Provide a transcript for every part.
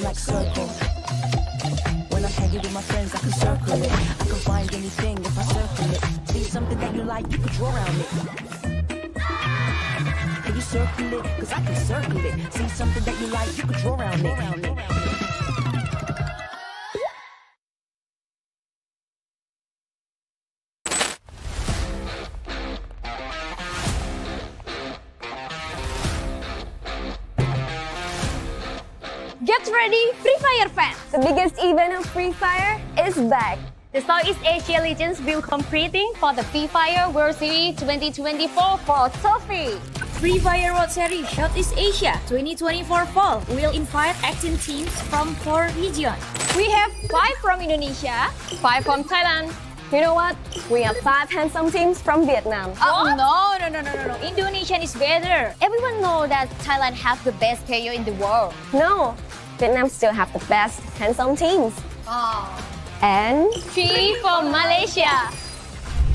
like circle. When I'm hanging with my friends, I can circle it. I can find anything if I circle it. See something that you like, you can draw around it. Can you circle it? Cause I can circle it. See something that you like, you can draw around it. Get ready, Free Fire fans! The biggest event of Free Fire is back. The Southeast Asia Legends will competing for the Free Fire World Series 2024 Fall Trophy. Free Fire World Series Southeast Asia 2024 Fall will invite 18 teams from 4 regions. We have 5 from Indonesia, 5 from Thailand. You know what? We have 5 handsome teams from Vietnam. Oh no. Indonesian is better. Everyone knows that Thailand has the best player in the world. No, Vietnam still have the best handsome teams. And 3 from Malaysia.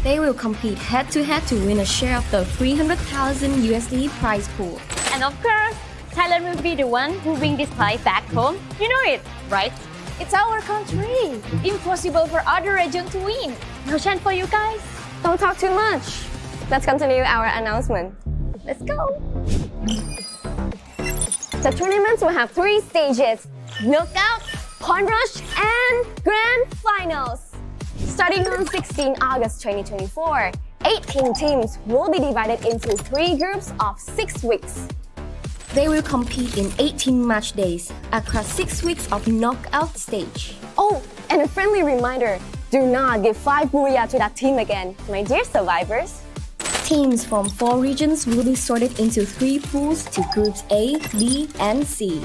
They will compete head-to-head to win a share of the 300,000 USD prize pool. And of course, Thailand will be the one who bring this prize back home. You know it, right? It's our country. Impossible for other region to win. No chance for you guys. don't talk too much. Let's continue our announcement. Let's go. The tournaments will have 3 stages: knockout, point rush, and grand finals. Starting on 16 August 2024, 18 teams will be divided into 3 groups of 6 weeks. They will compete in 18 match days across 6 weeks of knockout stage. Oh, and a friendly reminder, do not give 5 booyah to that team again, my dear survivors. Teams from 4 regions will be sorted into 3 pools to groups A, B, and C.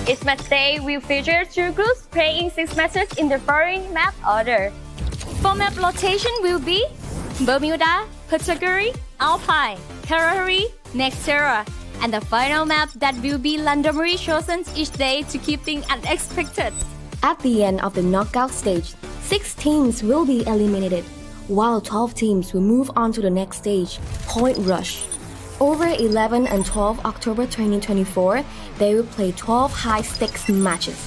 Each match day will feature 2 groups playing 6 matches in the following map order. For map location will be Bermuda, Category, Alpine, Territory, Nextera, and the final map that will be randomly chosen each day to keep things unexpected. At the end of the knockout stage, 6 teams will be eliminated, while 12 teams will move on to the next stage, Point Rush. Over 11 and 12 October 2024, they will play 12 high-stakes matches.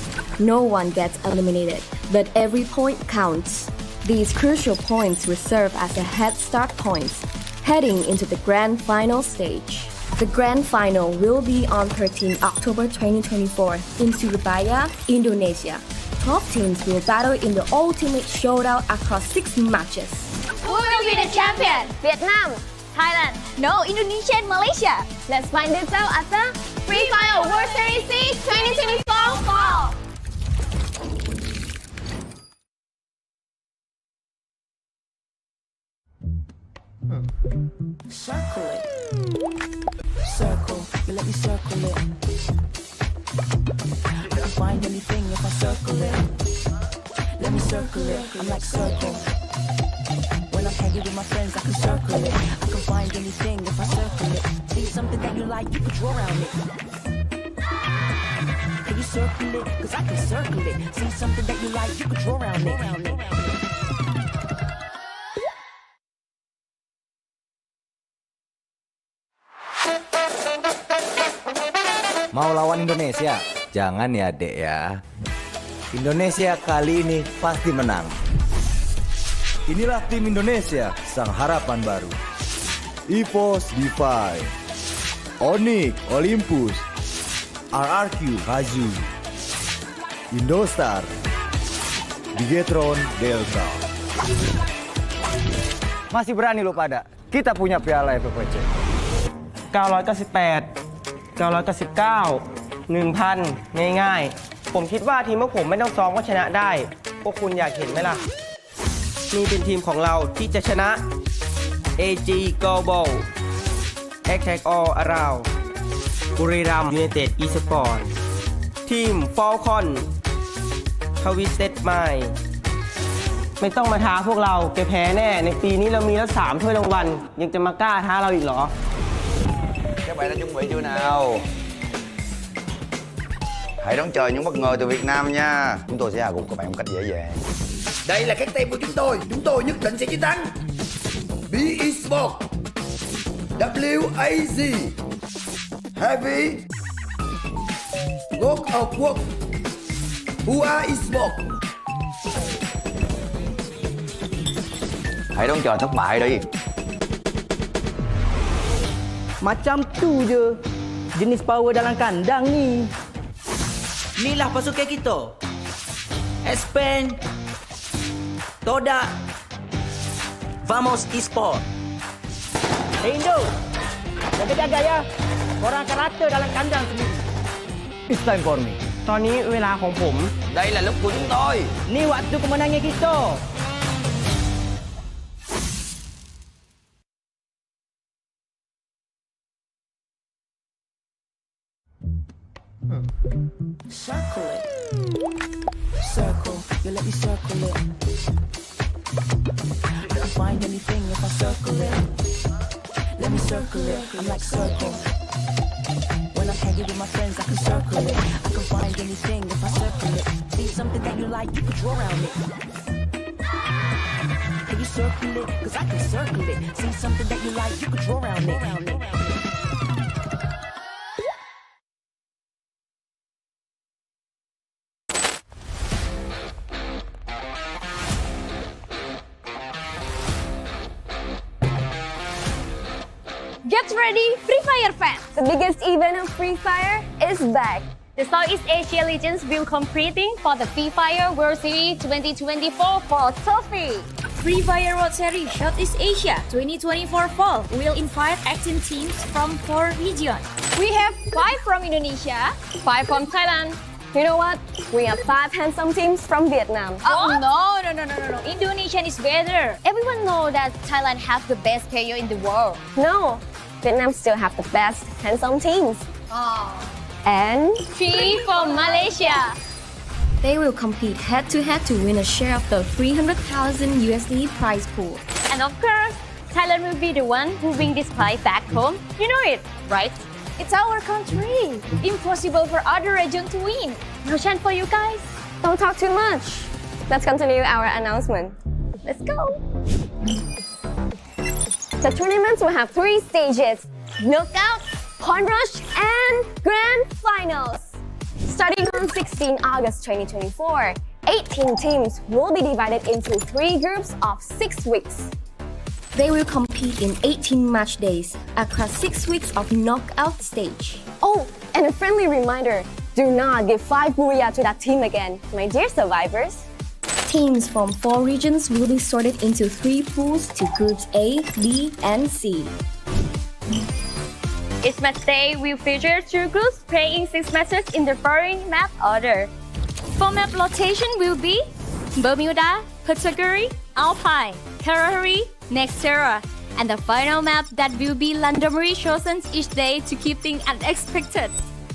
No one gets eliminated, but every point counts. These crucial points will serve as a head start points, heading into the grand final stage. The grand final will be on 13 October 2024 in Surabaya, Indonesia. 12 teams will battle in the ultimate showdown across 6 matches. Who will be the champion? Vietnam! Thailand? No, Indonesia and Malaysia. Let's find this out at the Free Fire World Series SEA 2024 Fall! Circle it. Circle, you let me circle it. I can find anything if I circle it. Let me circle it, I'm like circle. When I'm hanging with my friends, I can circle it. I can find anything if I circle it. See something that you like, you can draw around it. Can you circle it? Cause I can circle it. See something that you like, you can draw around it. Mau lawan Indonesia? Jangan ya, Dek ya. Indonesia kali ini pasti menang. Inilah tim Indonesia, sang harapan baru. EVOS Divine, Onyx Olympus, RRQ Haju, Indostar, Bigetron Delta. Masih berani lo pada? Kita punya piala FFWC. 998 999 1,000 ง่ายๆผมคิดว่าทีมพวกผมไม่ต้องซ้อมก็ชนะได้พวกคุณอยากเห็นไหมล่ะนี่เป็นทีมของเราที่จะชนะ AG Global Attack All Around บุรีรัมย์ United Esport ทีม Falcon Twisted Mind ไม่ต้องมาท้าพวกเราแกแพ้แน่ในปีนี้เรามีแล้ว3 ถ้วยรางวัลยังจะมากล้าท้าเราอีกเหรอ Các bạn đã chuẩn bị chưa nào? Hãy đón chờ những bất ngờ từ Việt Nam nha. Chúng tôi sẽ hạ gục các bạn một cách dễ dàng. Đây là cái team của chúng tôi nhất định sẽ chiến thắng. B Esport, WAZ, Heavy, Smoke of work. Who is smoke? Hãy đón chờ thất bại đi. Macam tu je. Jenis power dalam kandang ni. Inilah pasukan kita. Expand. Todak. Vamos Esport. Hey Indo, jaga-jaga ya. Korang akan rata dalam kandang sendiri. It's time for me. ตอนนี้เวลาของผม Đây là lúc của chúng tôi. Ni waktu kemenangan kita. Circle it. Circle, you let me circle it. I can find anything if I circle it. Let me circle it. I'm like circle. When I'm hanging with my friends, I can circle it. I can find anything if I circle it. See something that you like, you can draw around it. Can you circle it? Cause I can circle it. See something that you like, you can draw around it. Get ready, Free Fire fans! The biggest event of Free Fire is back. The Southeast Asia Legends will competing for the Free Fire World Series 2024 Fall Trophy. Free Fire World Series Southeast Asia 2024 Fall will invite 18 teams from 4 regions. We have 5 from Indonesia, 5 from Thailand. You know what? We have 5 handsome teams from Vietnam. Oh no. Indonesian is better. Everyone knows that Thailand has the best player in the world. No, Vietnam still have the best handsome teams. And 3 from Malaysia. They will compete head-to-head to win a share of the 300,000 USD prize pool. And of course, Thailand will be the one who bring this prize back home. You know it, right? It's our country. Impossible for other region to win. No chance for you guys. don't talk too much. Let's continue our announcement. Let's go. The tournaments will have 3 stages: knockout, point rush, and grand finals. Starting on 16 August 2024, 18 teams will be divided into 3 groups of 6 weeks. They will compete in 18 match days across 6 weeks of knockout stage. Oh, and a friendly reminder, do not give 5 booyah to that team again, my dear survivors. Teams from 4 regions will be sorted into 3 pools to groups A, B, and C. Each match day will feature 2 groups playing 6 matches in the following map order. For map rotation will be Bermuda, Category, Alpine, Carrari, Nextera, and the final map that will be randomly chosen each day to keep things unexpected.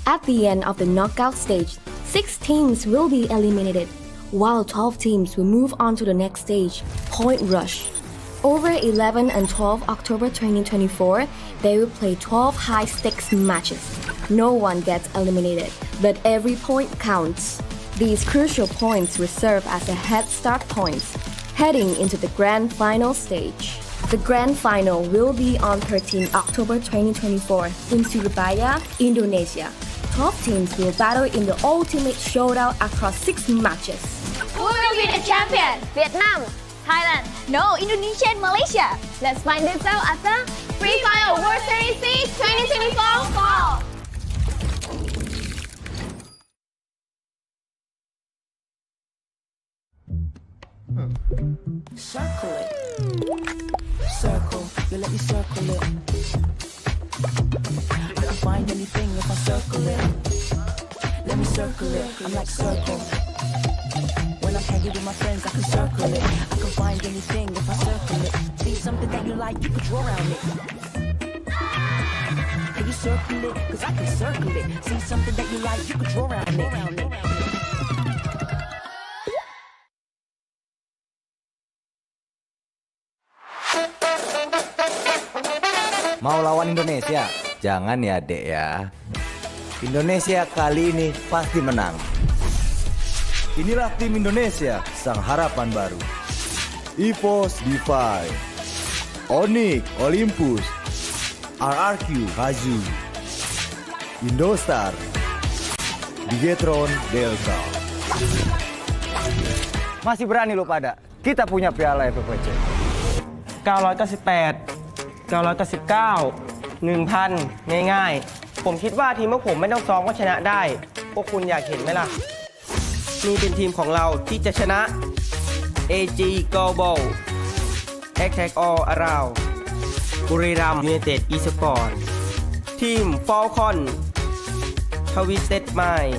At the end of the knockout stage, 6 teams will be eliminated, while 12 teams will move on to the next stage, Point Rush. Over 11 and 12 October 2024, they will play 12 high-stakes matches. No one gets eliminated, but every point counts. These crucial points will serve as a head start points, heading into the grand final stage. The grand final will be on 13 October 2024 in Surabaya, Indonesia. 12 teams will battle in the ultimate showdown across 6 matches. Who will be the champion? Vietnam, Thailand. No, Indonesia and Malaysia. let's find this out at the Free Fire World Series SEA 2024 Fall. Circle it. Circle, you let me circle it. I can find anything if I circle it. Let me circle it. I'm like circle. When I'm hanging with my friends, I can circle it. I can find anything if I circle it. See something that you like, you can draw around it. Can you circle it? Cause I can circle it. See something that you like, you can draw around it. Mau lawan Indonesia? Jangan ya dek ya. Indonesia kali ini pasti menang. Inilah tim Indonesia, sang harapan baru. EVOS Defy, Onyx Olympus, RRQ Hazu, Indostar, Bigetron Delta. Masih berani lo pada? Kita punya piala FFWC. 998 999 1,000 ง่ายๆ ผมคิดว่าทีมพวกผมไม่ต้องซ้อมก็ชนะได้ พวกคุณอยากเห็นไหมล่ะ นี่เป็นทีมของเราที่จะชนะ AG Global Attack All Around บุรีรัมย์ยูไนเต็ดอีสปอร์ตทีม Falcon ทวิสเต็ดไมล์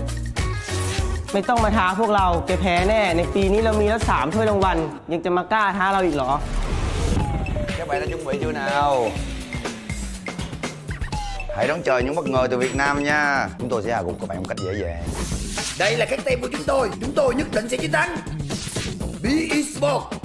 ไม่ต้องมาท้าพวกเราแกแพ้แน่ ในปีนี้เรามีแล้ว3ถ้วยรางวัล ยังจะมากล้าท้าเราอีกเหรอ Các bạn đã chuẩn bị chưa nào? Hãy đón chờ những bất ngờ từ Việt Nam nha. Chúng tôi sẽ hạ gục các bạn một cách dễ dàng. Đây là cái team của chúng tôi nhất định sẽ chiến thắng. Be Esports.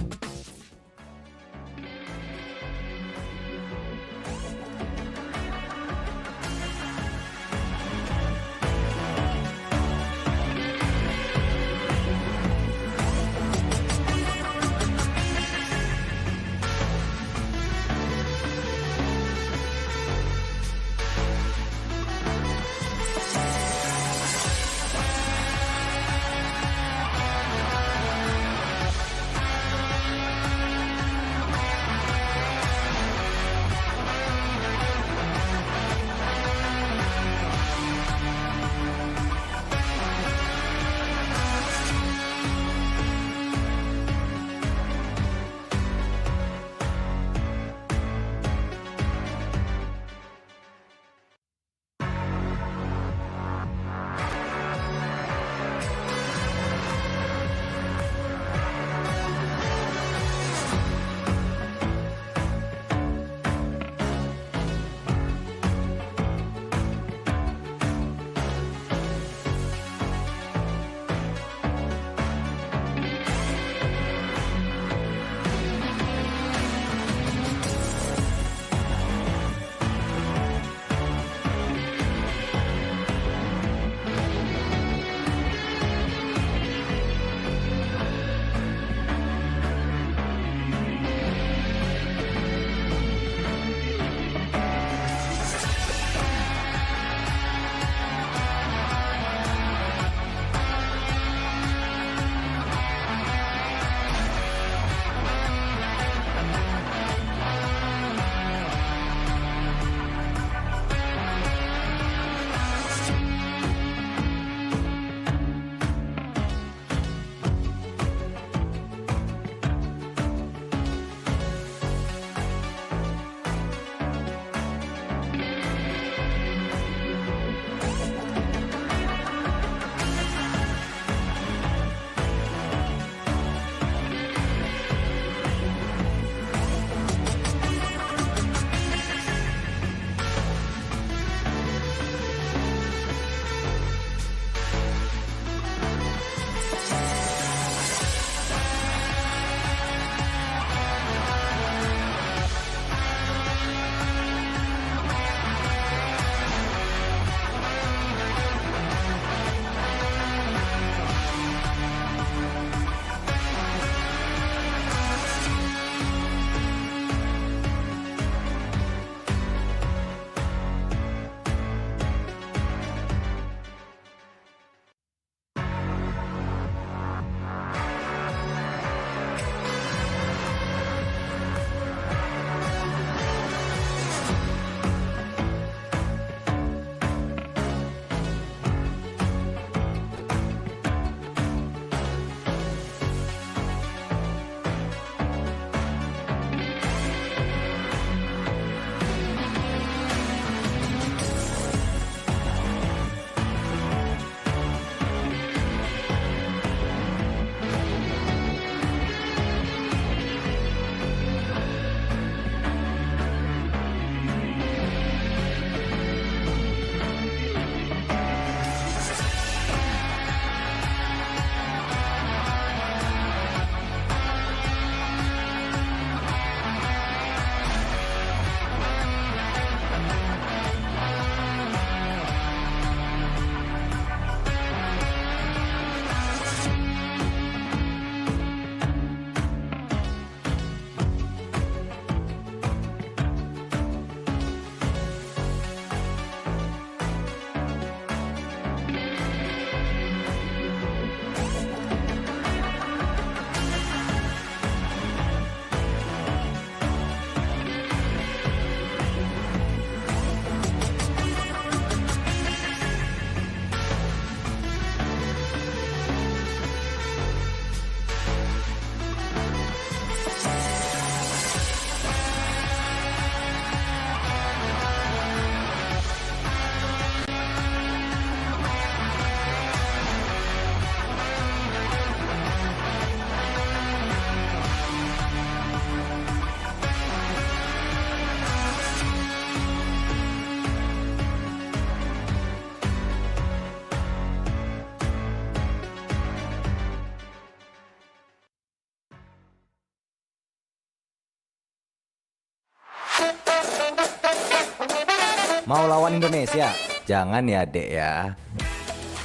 Mau lawan Indonesia? Jangan ya, Dek ya.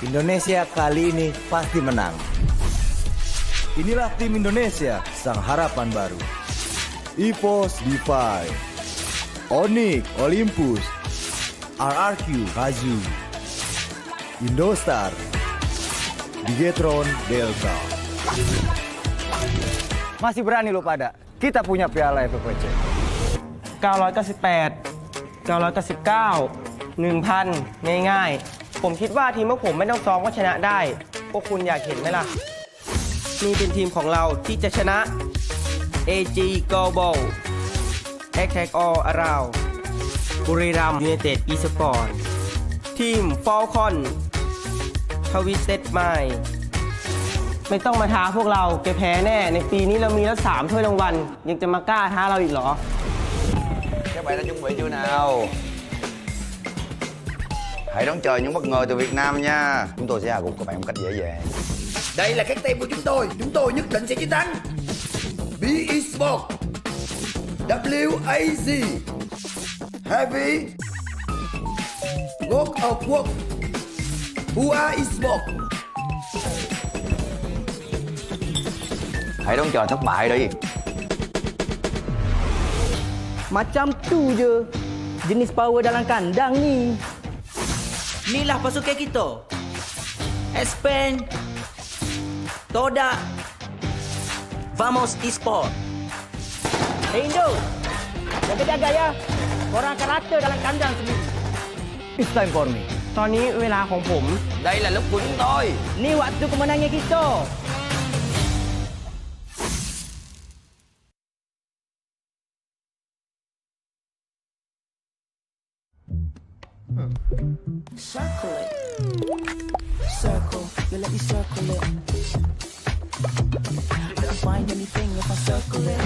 Indonesia kali ini pasti menang. Inilah tim Indonesia, sang harapan baru. EVOS Defy, Onyx Olympus, RRQ Kazu, Indostar, Bigetron Delta. Masih berani lo pada? Kita punya piala FFWC. 998 999 1,000 ง่ายๆ ผมคิดว่าทีมพวกผมไม่ต้องซ้อมก็ชนะได้ พวกคุณอยากเห็นไหมล่ะ นี่เป็นทีมของเราที่จะชนะ AG Global Attack All Around บุรีรัมย์ยูไนเต็ด eSport ทีม Falcon Twisted Mind ไม่ต้องมาท้าพวกเราแกแพ้แน่ ในปีนี้เรามีแล้ว3 ถ้วยรางวัล ยังจะมากล้าท้าเราอีกเหรอ Các bạn đã chuẩn bị chưa nào? Hãy đón chờ những bất ngờ từ Việt Nam nha. Chúng tôi sẽ hạ gục các bạn một cách dễ dàng. Đây là cái team của chúng tôi nhất định sẽ chiến thắng. BE Sport, WAZ, Heavy, God of War, UA Sport. Hãy đón chờ thất bại đi. Macam tu je jenis power dalam kandang ni. Inilah pasukan kita. Aspen, Todak, Vamos Esport. Hey Indo, jaga-jaga ya. Korang akan rata dalam kandang sendiri. It's time for me. ตอนนี้เวลาของผม Đây là lúc của chúng tôi. Ni waktu kemenangan kita. Circle it. Circle, you let me circle it. I can find anything if I circle it.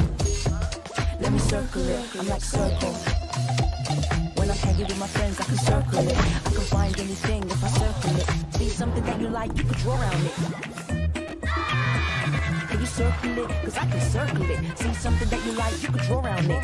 Let me circle it. I'm like circle. When I'm hanging with my friends, I can circle it. I can find anything if I circle it. See something that you like, you can draw around it. Can you circle it? Cause I can circle it. See something that you like, you can draw around it.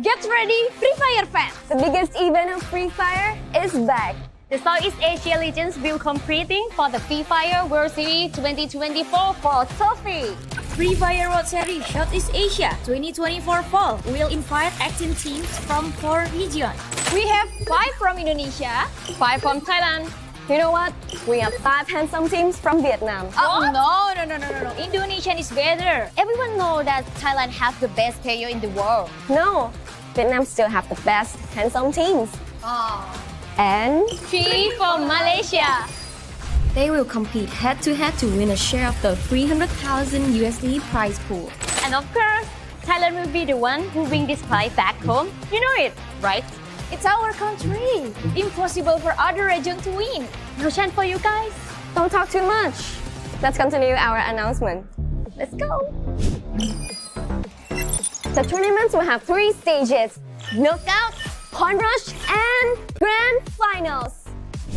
Get ready, Free Fire fans! The biggest event of Free Fire is back. The Southeast Asia Legends will competing for the Free Fire World Series 2024 for trophy. Free Fire World Series Southeast Asia 2024 Fall will invite 18 teams from 4 regions. We have 5 from Indonesia. 5 from Thailand. You know what? We have 5 handsome teams from Vietnam. Oh no. Indonesian is better. Everyone know that Thailand has the best player in the world. No, Vietnam still have the best handsome teams. And 3 from Malaysia. They will compete head-to-head to win a share of the 300,000 USD prize pool. And of course, Thailand will be the one who bring this prize back home. You know it, right? it's our country. Impossible for other region to win. No chance for you guys. Don't talk too much. Let's continue our announcement. Let's go. The tournaments will have 3 stages: knockout, point rush, and grand finals.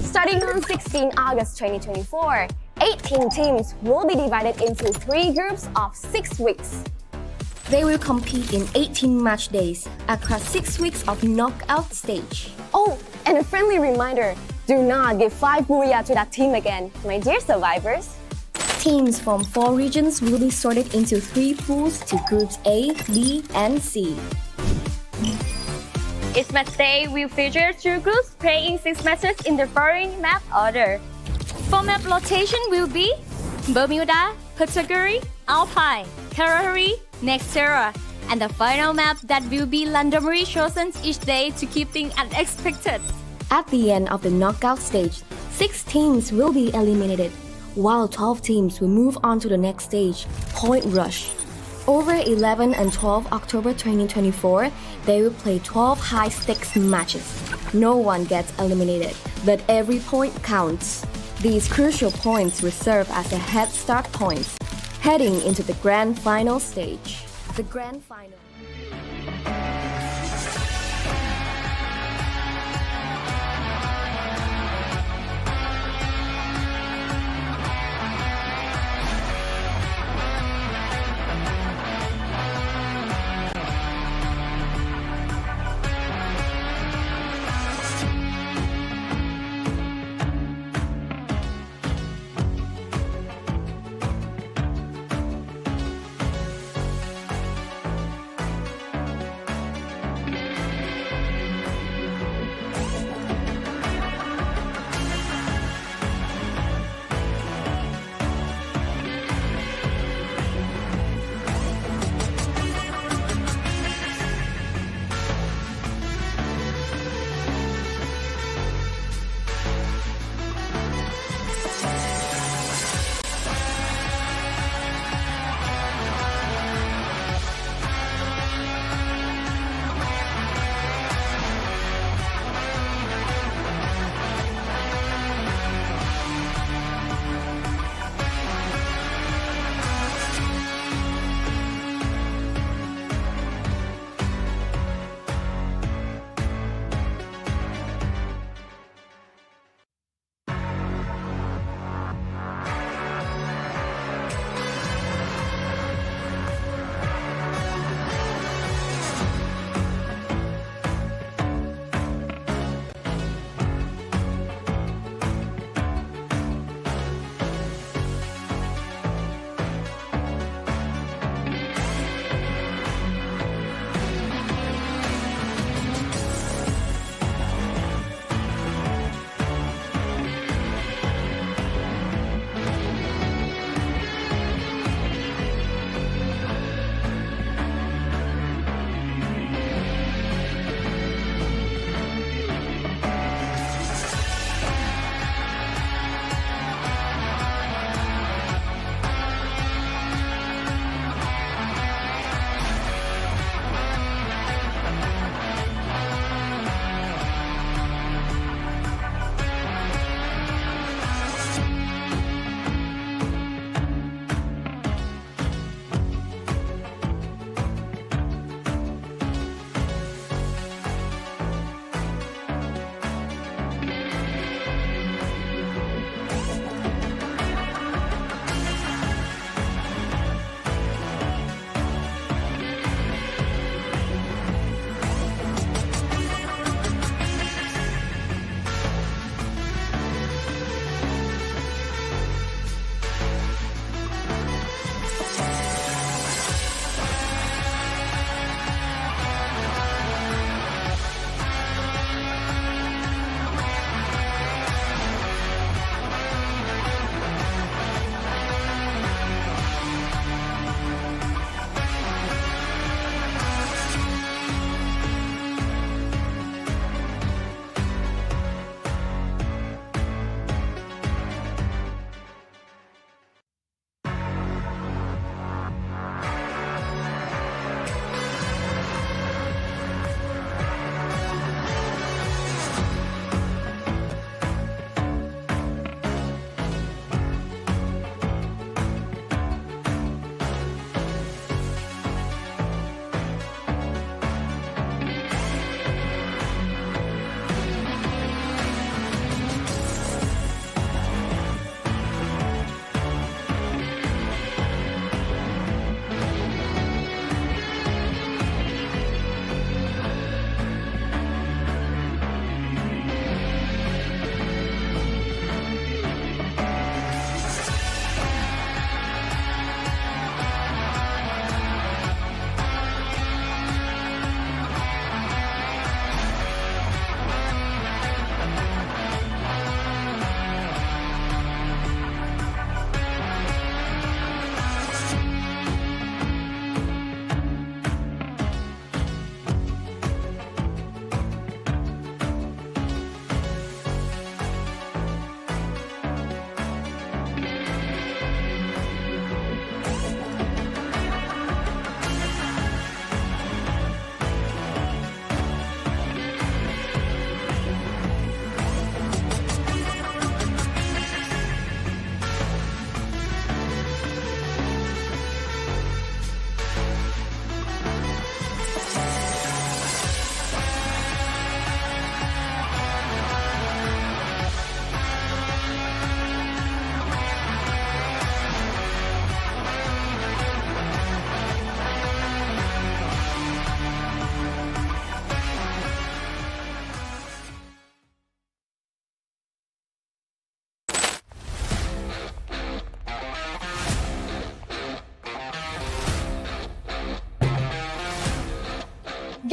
Starting on 16 August 2024, 18 teams will be divided into 3 groups of 6 weeks. They will compete in 18 match days across 6 weeks of knockout stage. Oh, and a friendly reminder, do not give 5 booyah to that team again, my dear survivors. Teams from 4 regions will be sorted into 3 pools to groups A, B, and C. Each match day will feature 2 groups playing 6 matches in the following map order. For map rotation will be Bermuda, Category, Alpine, Carrari, Nextera, and the final map that will be randomly chosen each day to keep things unexpected. At the end of the knockout stage, 6 teams will be eliminated, while 12 teams will move on to the next stage, Point Rush. Over 11 and 12 October 2024, they will play 12 high-stakes matches. No one gets eliminated, but every point counts. These crucial points will serve as a head start points, heading into the grand final stage. The grand final.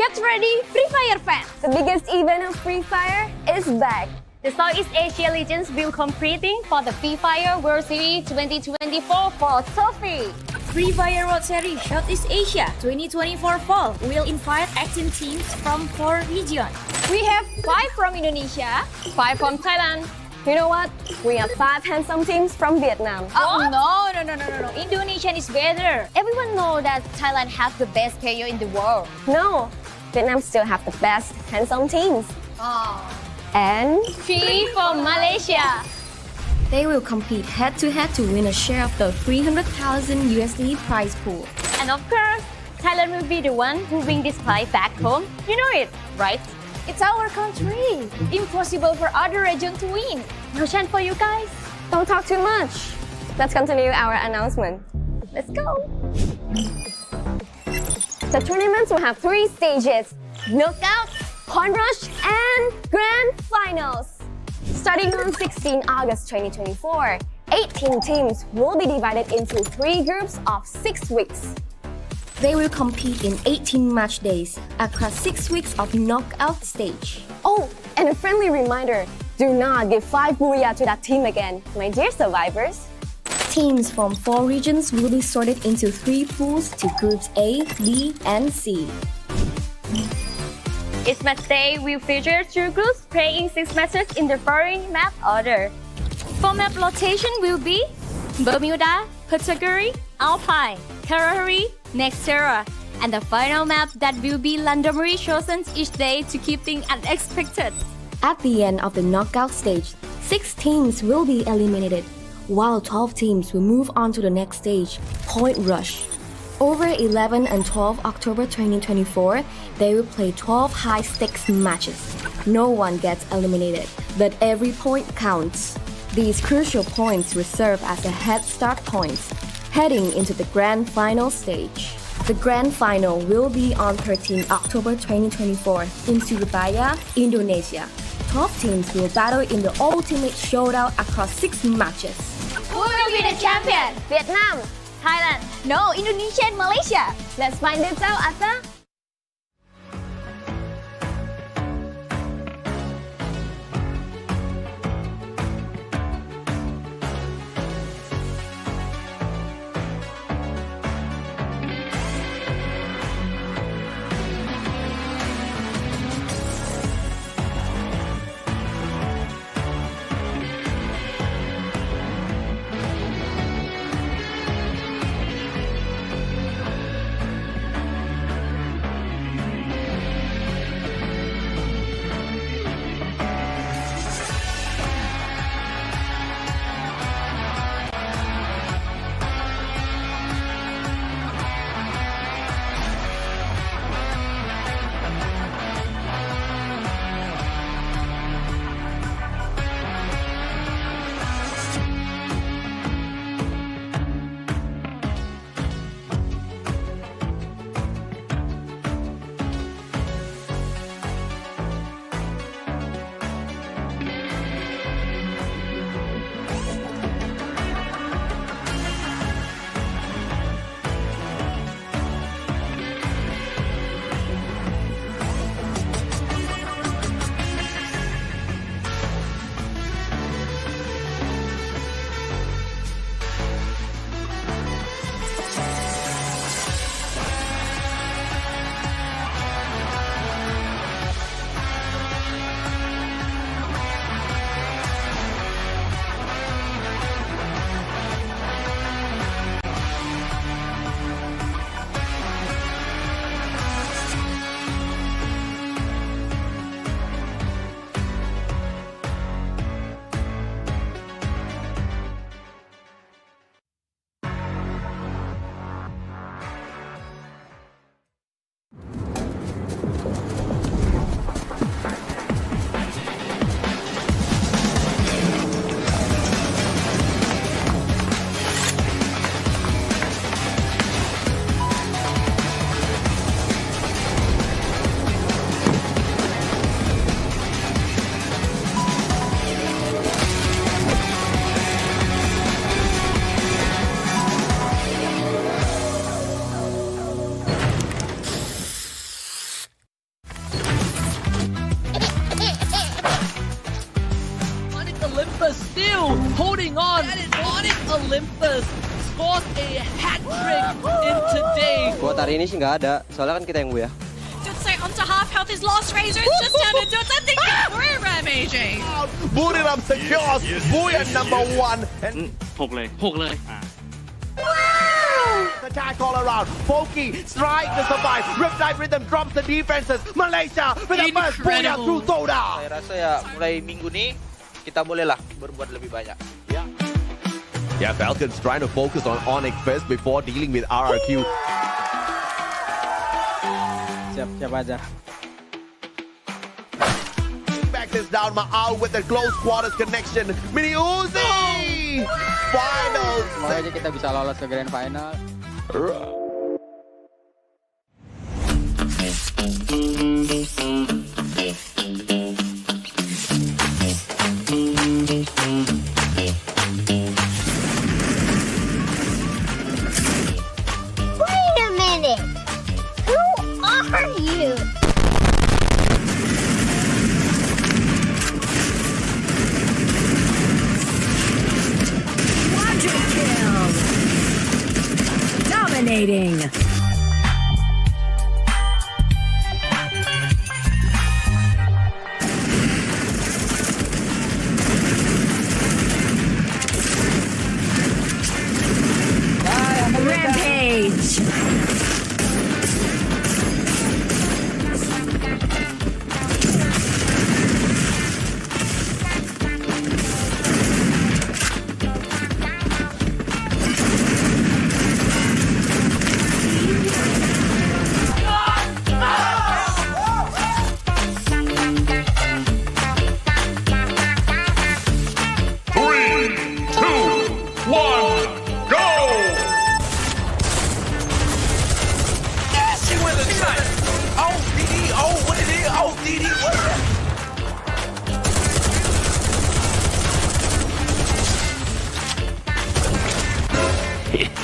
Get ready, Free Fire fans! The biggest event of Free Fire is back. The Southeast Asia Legends will competing for the Free Fire World Series 2024 for trophy. Free Fire World Series Southeast Asia 2024 Fall will invite 18 teams from 4 regions. We have 5 from Indonesia, 5 from Thailand. you know what? We have 5 handsome teams from Vietnam. Oh no. Indonesian is better. Everyone know that Thailand has the best player in the world. No, Vietnam still have the best handsome teams. And 3 from Malaysia. They will compete head-to-head to win a share of the 300,000 USD prize pool. And of course, Thailand will be the one who bring this prize back home. You know it, right? It's our country. Impossible for other region to win. No chance for you guys. don't talk too much. Let's continue our announcement. Let's go. The tournaments will have 3 stages: knockout, point rush, and grand finals. Starting on 16 August 2024, 18 teams will be divided into 3 groups of 6 weeks. They will compete in 18 match days across 6 weeks of knockout stage. Oh, and a friendly reminder, do not give 5 booyah to that team again, my dear survivors. Teams from 4 regions will be sorted into 3 pools to groups A, B, and C. Each match day will feature 2 groups playing 6 matches in the following map order. For map rotation will be Bermuda, Category, Alpine, Carrari, Nextera, and the final map that will be randomly chosen each day to keep things unexpected. At the end of the knockout stage, 6 teams will be eliminated, while 12 teams will move on to the next stage, Point Rush. Over 11 and 12 October 2024, they will play 12 high-stakes matches. No one gets eliminated, but every point counts. These crucial points will serve as a head start points, heading into the grand final stage. The grand final will be on 13 October 2024 in Surabaya, Indonesia. 12 teams will battle in the ultimate showdown across 6 matches. Who will be the champion? Vietnam, Thailand. No, Indonesia and Malaysia. let's find this out, Asa. Olympus scores a hat-trick in today. Buat hari ini sih nggak ada, soalnya kan kita yang bu ya. Jutsu onto half health. His lost razor is just down to Jutsu. I think career rampaging. Buriram secures Booyah number 1 and 6 เลยattack all around. Foki strike to survive. Riptide Rhythm drops the defenses. Malaysia with the first Booyah through Todak. Saya rasa ya mulai minggu ini kita bolehlah berbuat lebih banyak. Yeah, Falcons trying to focus on Onyx first before dealing with RRQ. Siap aja. Back this down, Ma'al with the close quarters connection. Mini Uzi! Finals! Semoga aja kita bisa lolos ke grand final. Wait a minute! Who are you? Dominating. Rampage.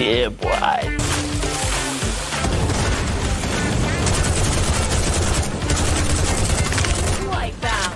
Yeah, boy. Like that.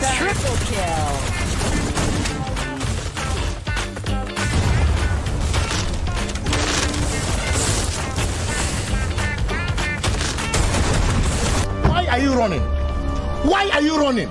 Triple kill. Why are you running? Why are you running?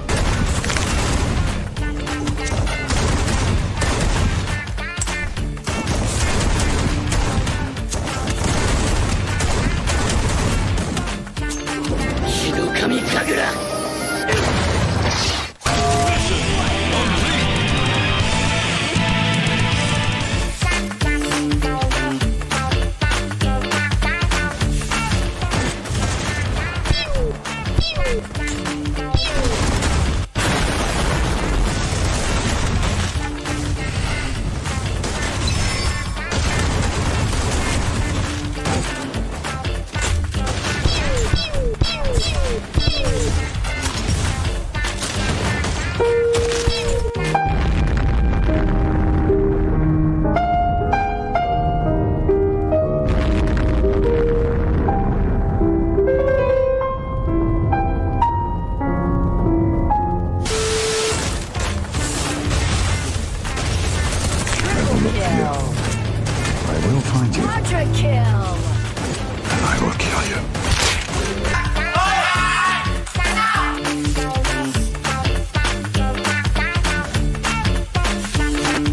Quadra kill. I will kill you.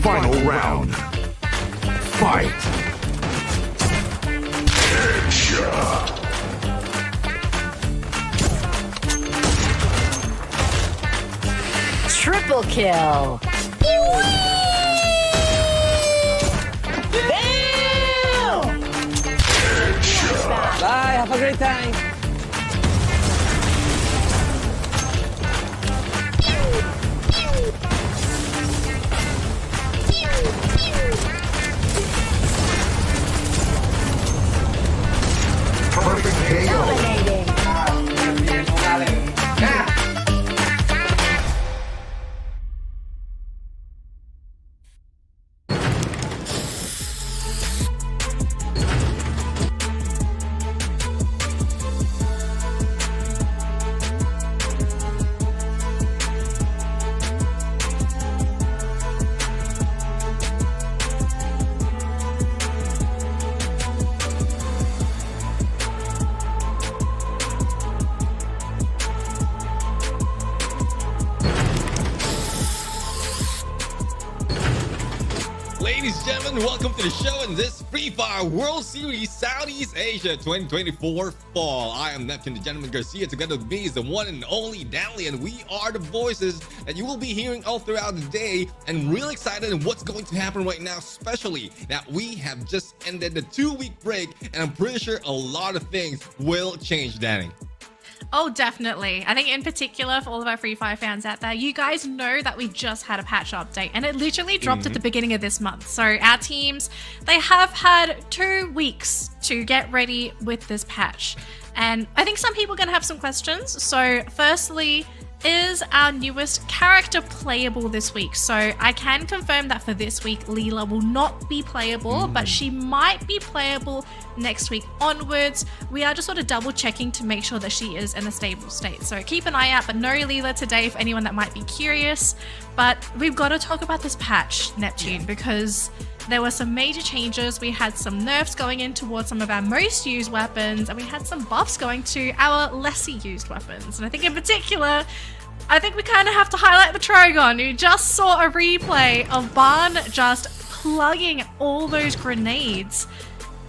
Final round. Fight. Headshot. Triple kill. Bye, have a great time. Perfect KO. Dominating. ladies and gentlemen, welcome to the show in this Free Fire World Series Southeast Asia 2024 Fall. I am Neptune, the gentleman Garcia. Together with me is the one and only Danley, and we are the voices that you will be hearing all throughout the day. And really excited in what's going to happen right now, especially that we have just ended the 2-week break, and I'm pretty sure a lot of things will change, Danny. Oh, definitely. I think in particular for all of our Free Fire fans out there, you guys know that we just had a patch update and it literally dropped at the beginning of this month. So our teams, they have had 2 weeks to get ready with this patch. And I think some people are going to have some questions. So firstly, is our newest character playable this week? So I can confirm that for this week, Leela will not be playable, but she might be playable next week onwards. We are just sort of double checking to make sure that she is in a stable state. So keep an eye out, but no Leela today for anyone that might be curious. But we've got to talk about this patch, Neptune, because there were some major changes. We had some nerfs going in towards some of our most used weapons, and we had some buffs going to our lesser used weapons. And I think in particular, I think we kind of have to highlight the Trogon. You just saw a replay of Barn just plugging all those grenades.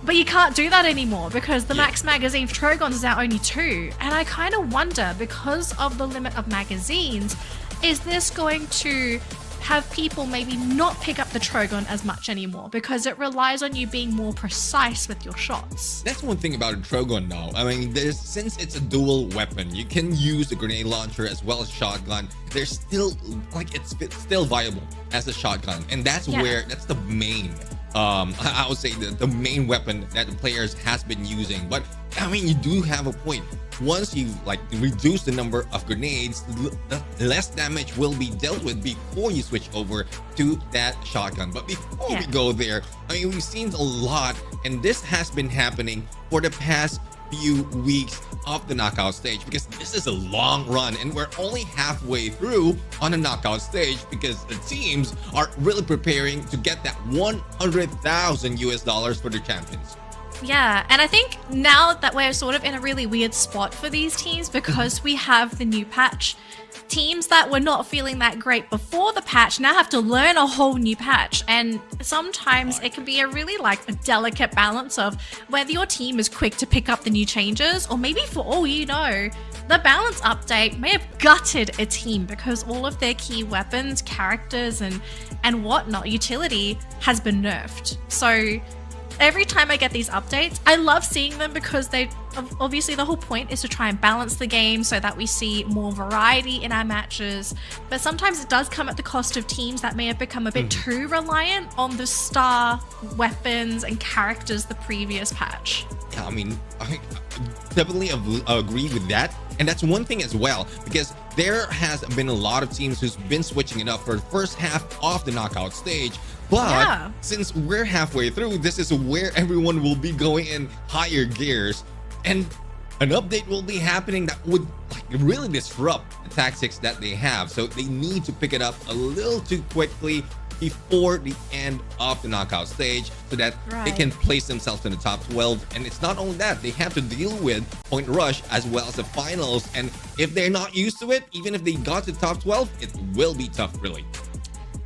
But you can't do that anymore because the max magazine for Trogons is now only 2. And I kind of wonder, because of the limit of magazines, is this going to have people maybe not pick up the Trogon as much anymore because it relies on you being more precise with your shots? That's one thing about a Trogon now. I mean, since it's a dual weapon, you can use the grenade launcher as well as shotgun. There's still, like, it's still viable as a shotgun, and that's where that's the main I would say the main weapon that the players has been using. But I mean, you do have a point. Once you reduce the number of grenades, less damage will be dealt with before you switch over to that shotgun. But before we go there, I mean, we've seen a lot, and this has been happening for the past few weeks of the knockout stage, because this is a long run and we're only halfway through on the knockout stage, because the teams are really preparing to get that $100,000 for the champions. Yeah, and I think now that we're sort of in a really weird spot for these teams because we have the new patch, teams that were not feeling that great before the patch now have to learn a whole new patch. And sometimes it can be a really a delicate balance of whether your team is quick to pick up the new changes, or maybe for all you know, the balance update may have gutted a team because all of their key weapons, characters, and whatnot, utility has been nerfed. So every time I get these updates, I love seeing them because they obviously the whole point is to try and balance the game so that we see more variety in our matches. But sometimes it does come at the cost of teams that may have become a bit too reliant on the star weapons and characters the previous patch. Yeah, I mean, I definitely agree with that. And that's one thing as well, because there has been a lot of teams who's been switching it up for the first half of the knockout stage. But since we're halfway through, this is where everyone will be going in higher gears, and an update will be happening that would really disrupt the tactics that they have. So they need to pick it up a little too quickly before the end of the knockout stage so that they can place themselves in the top 12. And it's not only that, they have to deal with point rush as well as the finals. And if they're not used to it, even if they got to the top 12, it will be tough, really.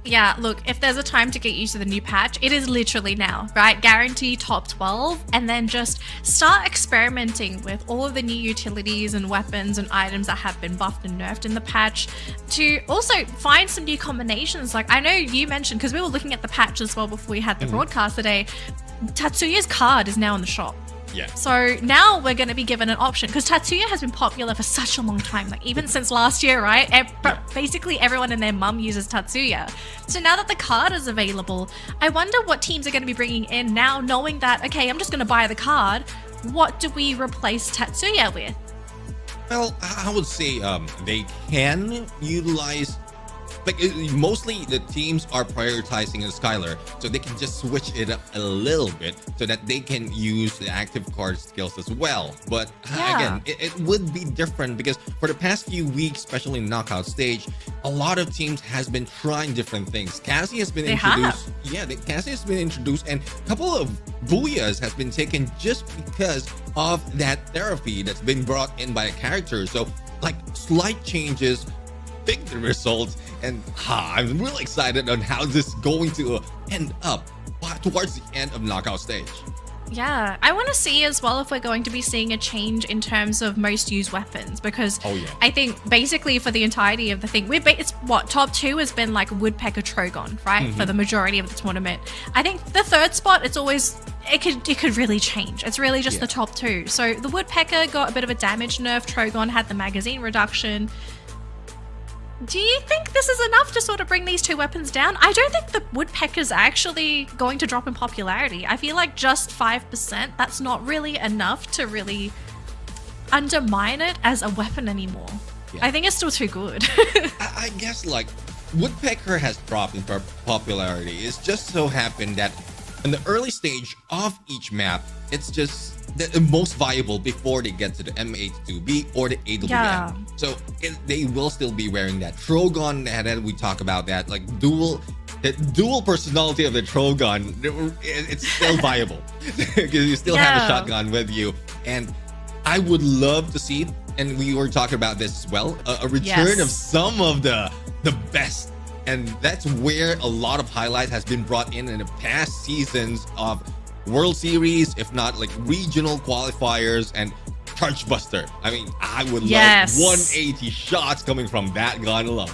Yeah, look, if there's a time to get used to the new patch, it is literally now, right? Guarantee top 12, and then just start experimenting with all of the new utilities and weapons and items that have been buffed and nerfed in the patch, to also find some new combinations. Like, I know you mentioned, because we were looking at the patch as well before we had the broadcast today, Tatsuya's card is now in the shop. Yeah. So now we're going to be given an option, because Tatsuya has been popular for such a long time, like even since last year, right? Basically everyone and their mum uses Tatsuya. So now that the card is available, I wonder what teams are going to be bringing in now, knowing that, okay, I'm just going to buy the card. What do we replace Tatsuya with? Well, I would say they can utilize, mostly the teams are prioritizing Skylar, so they can just switch it up a little bit so that they can use the active card skills as well. But again, it would be different because for the past few weeks, especially in the knockout stage, a lot of teams has been trying different things. Cassie has been introduced. Yeah, Cassie has been introduced, and a couple of Booyahs has been taken just because of that therapy that's been brought in by a character. So slight changes pick the results, and I'm really excited on how this is going to end up. towards the end of knockout stage. Yeah, I want to see as well if we're going to be seeing a change in terms of most used weapons, because I think basically for the entirety of the thing, it's what top 2 has been like Woodpecker Trogon, right? For the majority of the tournament. I think the third spot, it's always it could really change. It's really just the top 2. So the Woodpecker got a bit of a damage nerf. Trogon had the magazine reduction. Do you think this is enough to sort of bring these 2 weapons down? I don't think the Woodpecker's actually going to drop in popularity. I feel like just 5%, that's not really enough to really undermine it as a weapon anymore. I think it's still too good. I guess like Woodpecker has dropped in popularity. It's just so happened that in the early stage of each map, it's just the most viable before they get to the M82B or the AWM. So they will still be wearing that. Trogon, and we talk about that, like the dual personality of the Trogon, it's still viable because you still have a shotgun with you. And I would love to see, and we were talking about this as well, a return of some of the best. And that's where a lot of highlights has been brought in the past seasons of World Series, if not like regional qualifiers and Charge Buster. I mean, I would love 180 shots coming from that gun alone.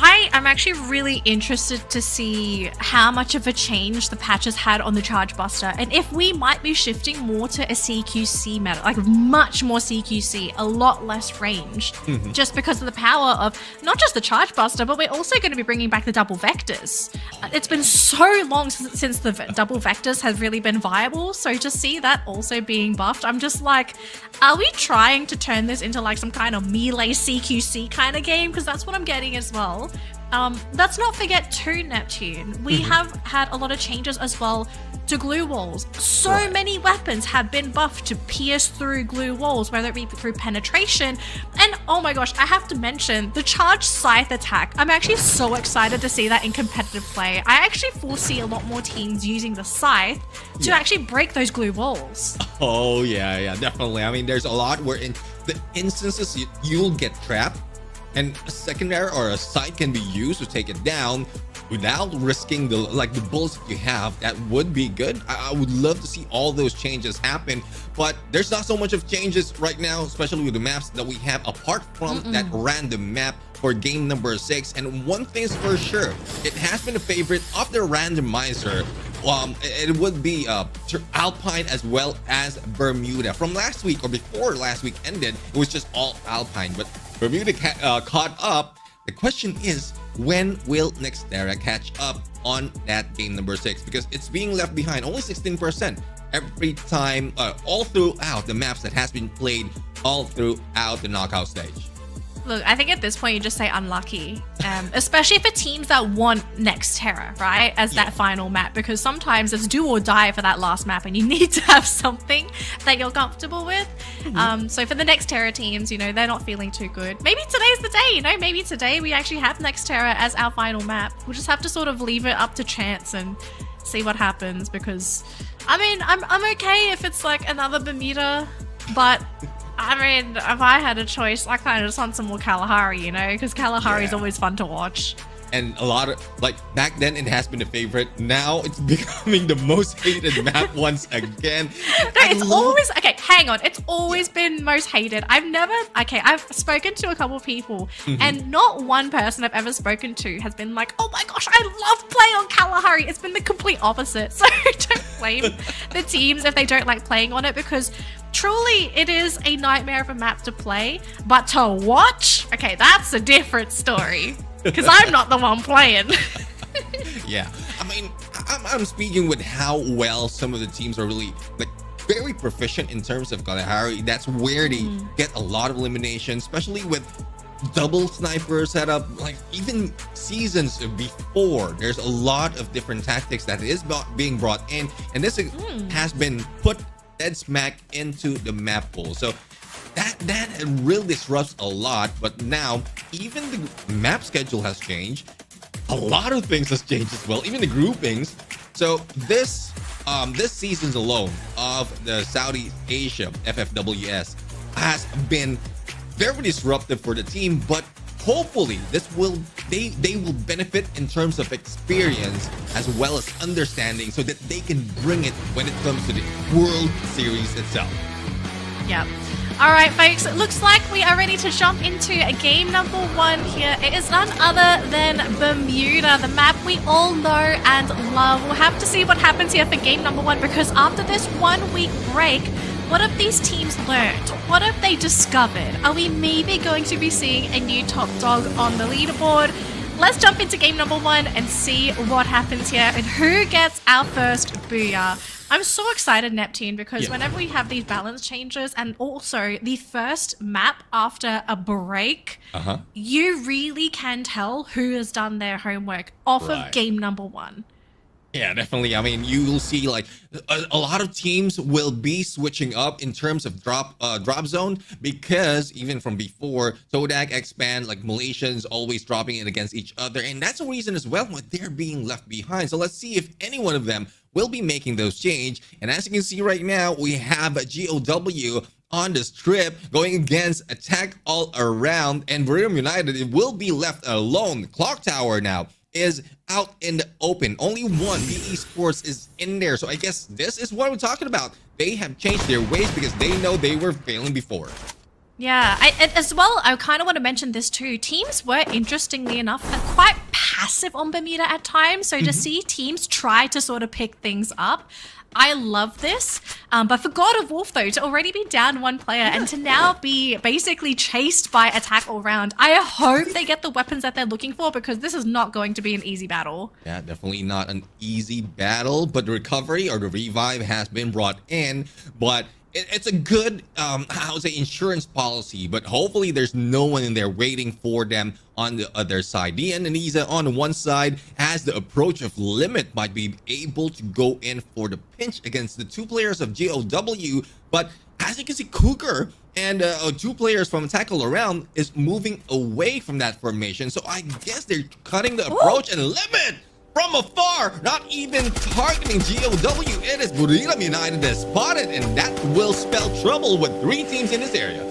I am actually really interested to see how much of a change the patches had on the Charge Buster, and if we might be shifting more to a CQC meta, like much more CQC, a lot less range, just because of the power of not just the Charge Buster, but we're also going to be bringing back the double vectors. It's been so long since the double vectors has really been viable, so to see that also being buffed, I'm just like, are we trying to turn this into like some kind of melee CQC kind of game? Because that's what I'm getting as well. Let's not forget too, Neptune. We have had a lot of changes as well to glue walls. So many weapons have been buffed to pierce through glue walls, whether it be through penetration. And oh my gosh, I have to mention the charged scythe attack. I'm actually so excited to see that in competitive play. I actually foresee a lot more teams using the scythe to actually break those glue walls. Oh yeah, definitely. I mean, there's a lot where in the instances you'll get trapped, and a secondary or a side can be used to take it down without risking the bullets that you have. That would be good. I would love to see all those changes happen, but there's not so much of changes right now, especially with the maps that we have apart from that random map for game number 6. And one thing's for sure, it has been a favorite of the randomizer. It would be Alpine as well as Bermuda. From last week or before last week ended, it was just all Alpine, but Bermuda caught up. The question is, when will Nextera catch up on that game number 6? Because it's being left behind only 16% every time, all throughout the maps that has been played all throughout the knockout stage. Look, I think at this point you just say unlucky, especially for teams that want Nextera, right, as that final map, because sometimes it's do or die for that last map and you need to have something that you're comfortable with. So for the Nextera teams, they're not feeling too good. Maybe today's the day, maybe today we actually have Nextera as our final map. We'll just have to sort of leave it up to chance and see what happens, because I mean, I'm okay if it's like another Bermuda, but I mean, if I had a choice, I kind of just want some more Kalahari, because Kalahari is always fun to watch. And a lot of, back then it has been a favorite. Now it's becoming the most hated map once again. Okay, hang on. It's always been most hated. I've spoken to a couple of people and not one person I've ever spoken to has been like, oh my gosh, I love playing on Kalahari. It's been the complete opposite. So don't blame the teams if they don't like playing on it, because truly it is a nightmare of a map to play, but to watch, okay, that's a different story. Because I'm not the one playing. Yeah, I mean, I'm speaking with how well some of the teams are really very proficient in terms of Kalahari. That's where they get a lot of elimination, especially with double sniper setup. Even seasons before, there's a lot of different tactics that is being brought in, and this has been put dead smack into the map pool. So that really disrupts a lot. But now even the map schedule has changed. A lot of things has changed as well, even the groupings. So this season's alone of the Southeast Asia FFWS has been very disruptive for the team, but hopefully they will benefit in terms of experience as well as understanding, so that they can bring it when it comes to the World Series itself. Yep. All right, folks, it looks like we are ready to jump into game number 1 here. It is none other than Bermuda, the map we all know and love. We'll have to see what happens here for game number 1, because after this 1-week break, what have these teams learned? What have they discovered? Are we maybe going to be seeing a new top dog on the leaderboard? Let's jump into game number 1 and see what happens here and who gets our first booyah. I'm so excited, Neptune, because whenever we have these balance changes and also the first map after a break, you really can tell who has done their homework off of game number 1. Yeah, definitely. I mean, you will see like a lot of teams will be switching up in terms of drop zone, because even from before, Todak, Expand, like Malaysians always dropping it against each other, and that's a reason as well why they're being left behind. So let's see if any one of them will be making those change. And as you can see right now, we have GOW on this trip going against Attack All Around, and Vietnam United, it will be left alone. Clock Tower now is out in the open. Only one BE Sports is in there. So I guess this is what we're talking about. They have changed their ways because they know they were failing before. Yeah, as well, I kind of want to mention this too. Teams were, interestingly enough, quite passive on Bermuda at times. So to see teams try to sort of pick things up, I love this. But for God of Wolf, though, to already be down 1 player and to now be basically chased by Attack All Round, I hope they get the weapons that they're looking for, because this is not going to be an easy battle. Yeah, definitely not an easy battle, but the recovery or the revive has been brought in. But it's a good, insurance policy, but hopefully there's no one in there waiting for them on the other side. The Indonesia on one side has the approach of Limit, might be able to go in for the pinch against the 2 players of GOW, but as you can see, Cougar and 2 players from Attack All Around is moving away from that formation. So I guess they're cutting the approach, and Limit from afar, not even targeting GOW. It is Vietnam United that spotted, and that will spell trouble with 3 teams in this area.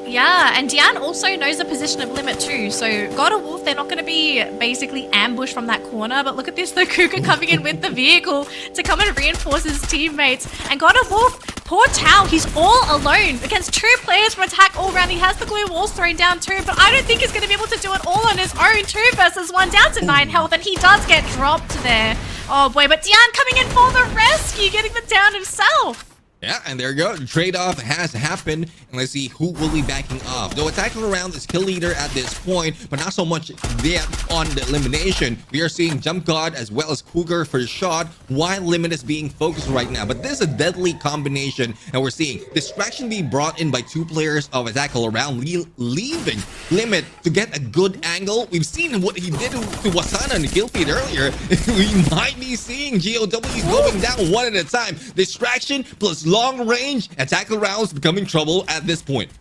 Yeah, and Dian also knows the position of Limit too. So God of Wolf, they're not going to be basically ambushed from that corner. But look at this, the Cougar coming in with the vehicle to come and reinforce his teammates. And God of Wolf, poor Tao, he's all alone against 2 players from Attack All Round. He has the glue walls thrown down too, but I don't think he's going to be able to do it all on his own. 2 versus 1, down to 9 health, and he does get dropped there. Oh boy, but Dian coming in for the rescue, getting the down himself. Yeah, and there you go. The trade-off has happened, and let's see who will be backing off. Though Attack All Around is kill leader at this point, but not so much there on the elimination. We are seeing Jump God as well as Cougar for the shot, while Limit is being focused right now. But this is a deadly combination, and we're seeing distraction being brought in by 2 players of Attack All Around, leaving Limit to get a good angle. We've seen what he did to Wasana in the kill feed earlier. We might be seeing GOWs going down 1 at a time. Distraction plus long range, Attack All Around is becoming trouble at this point.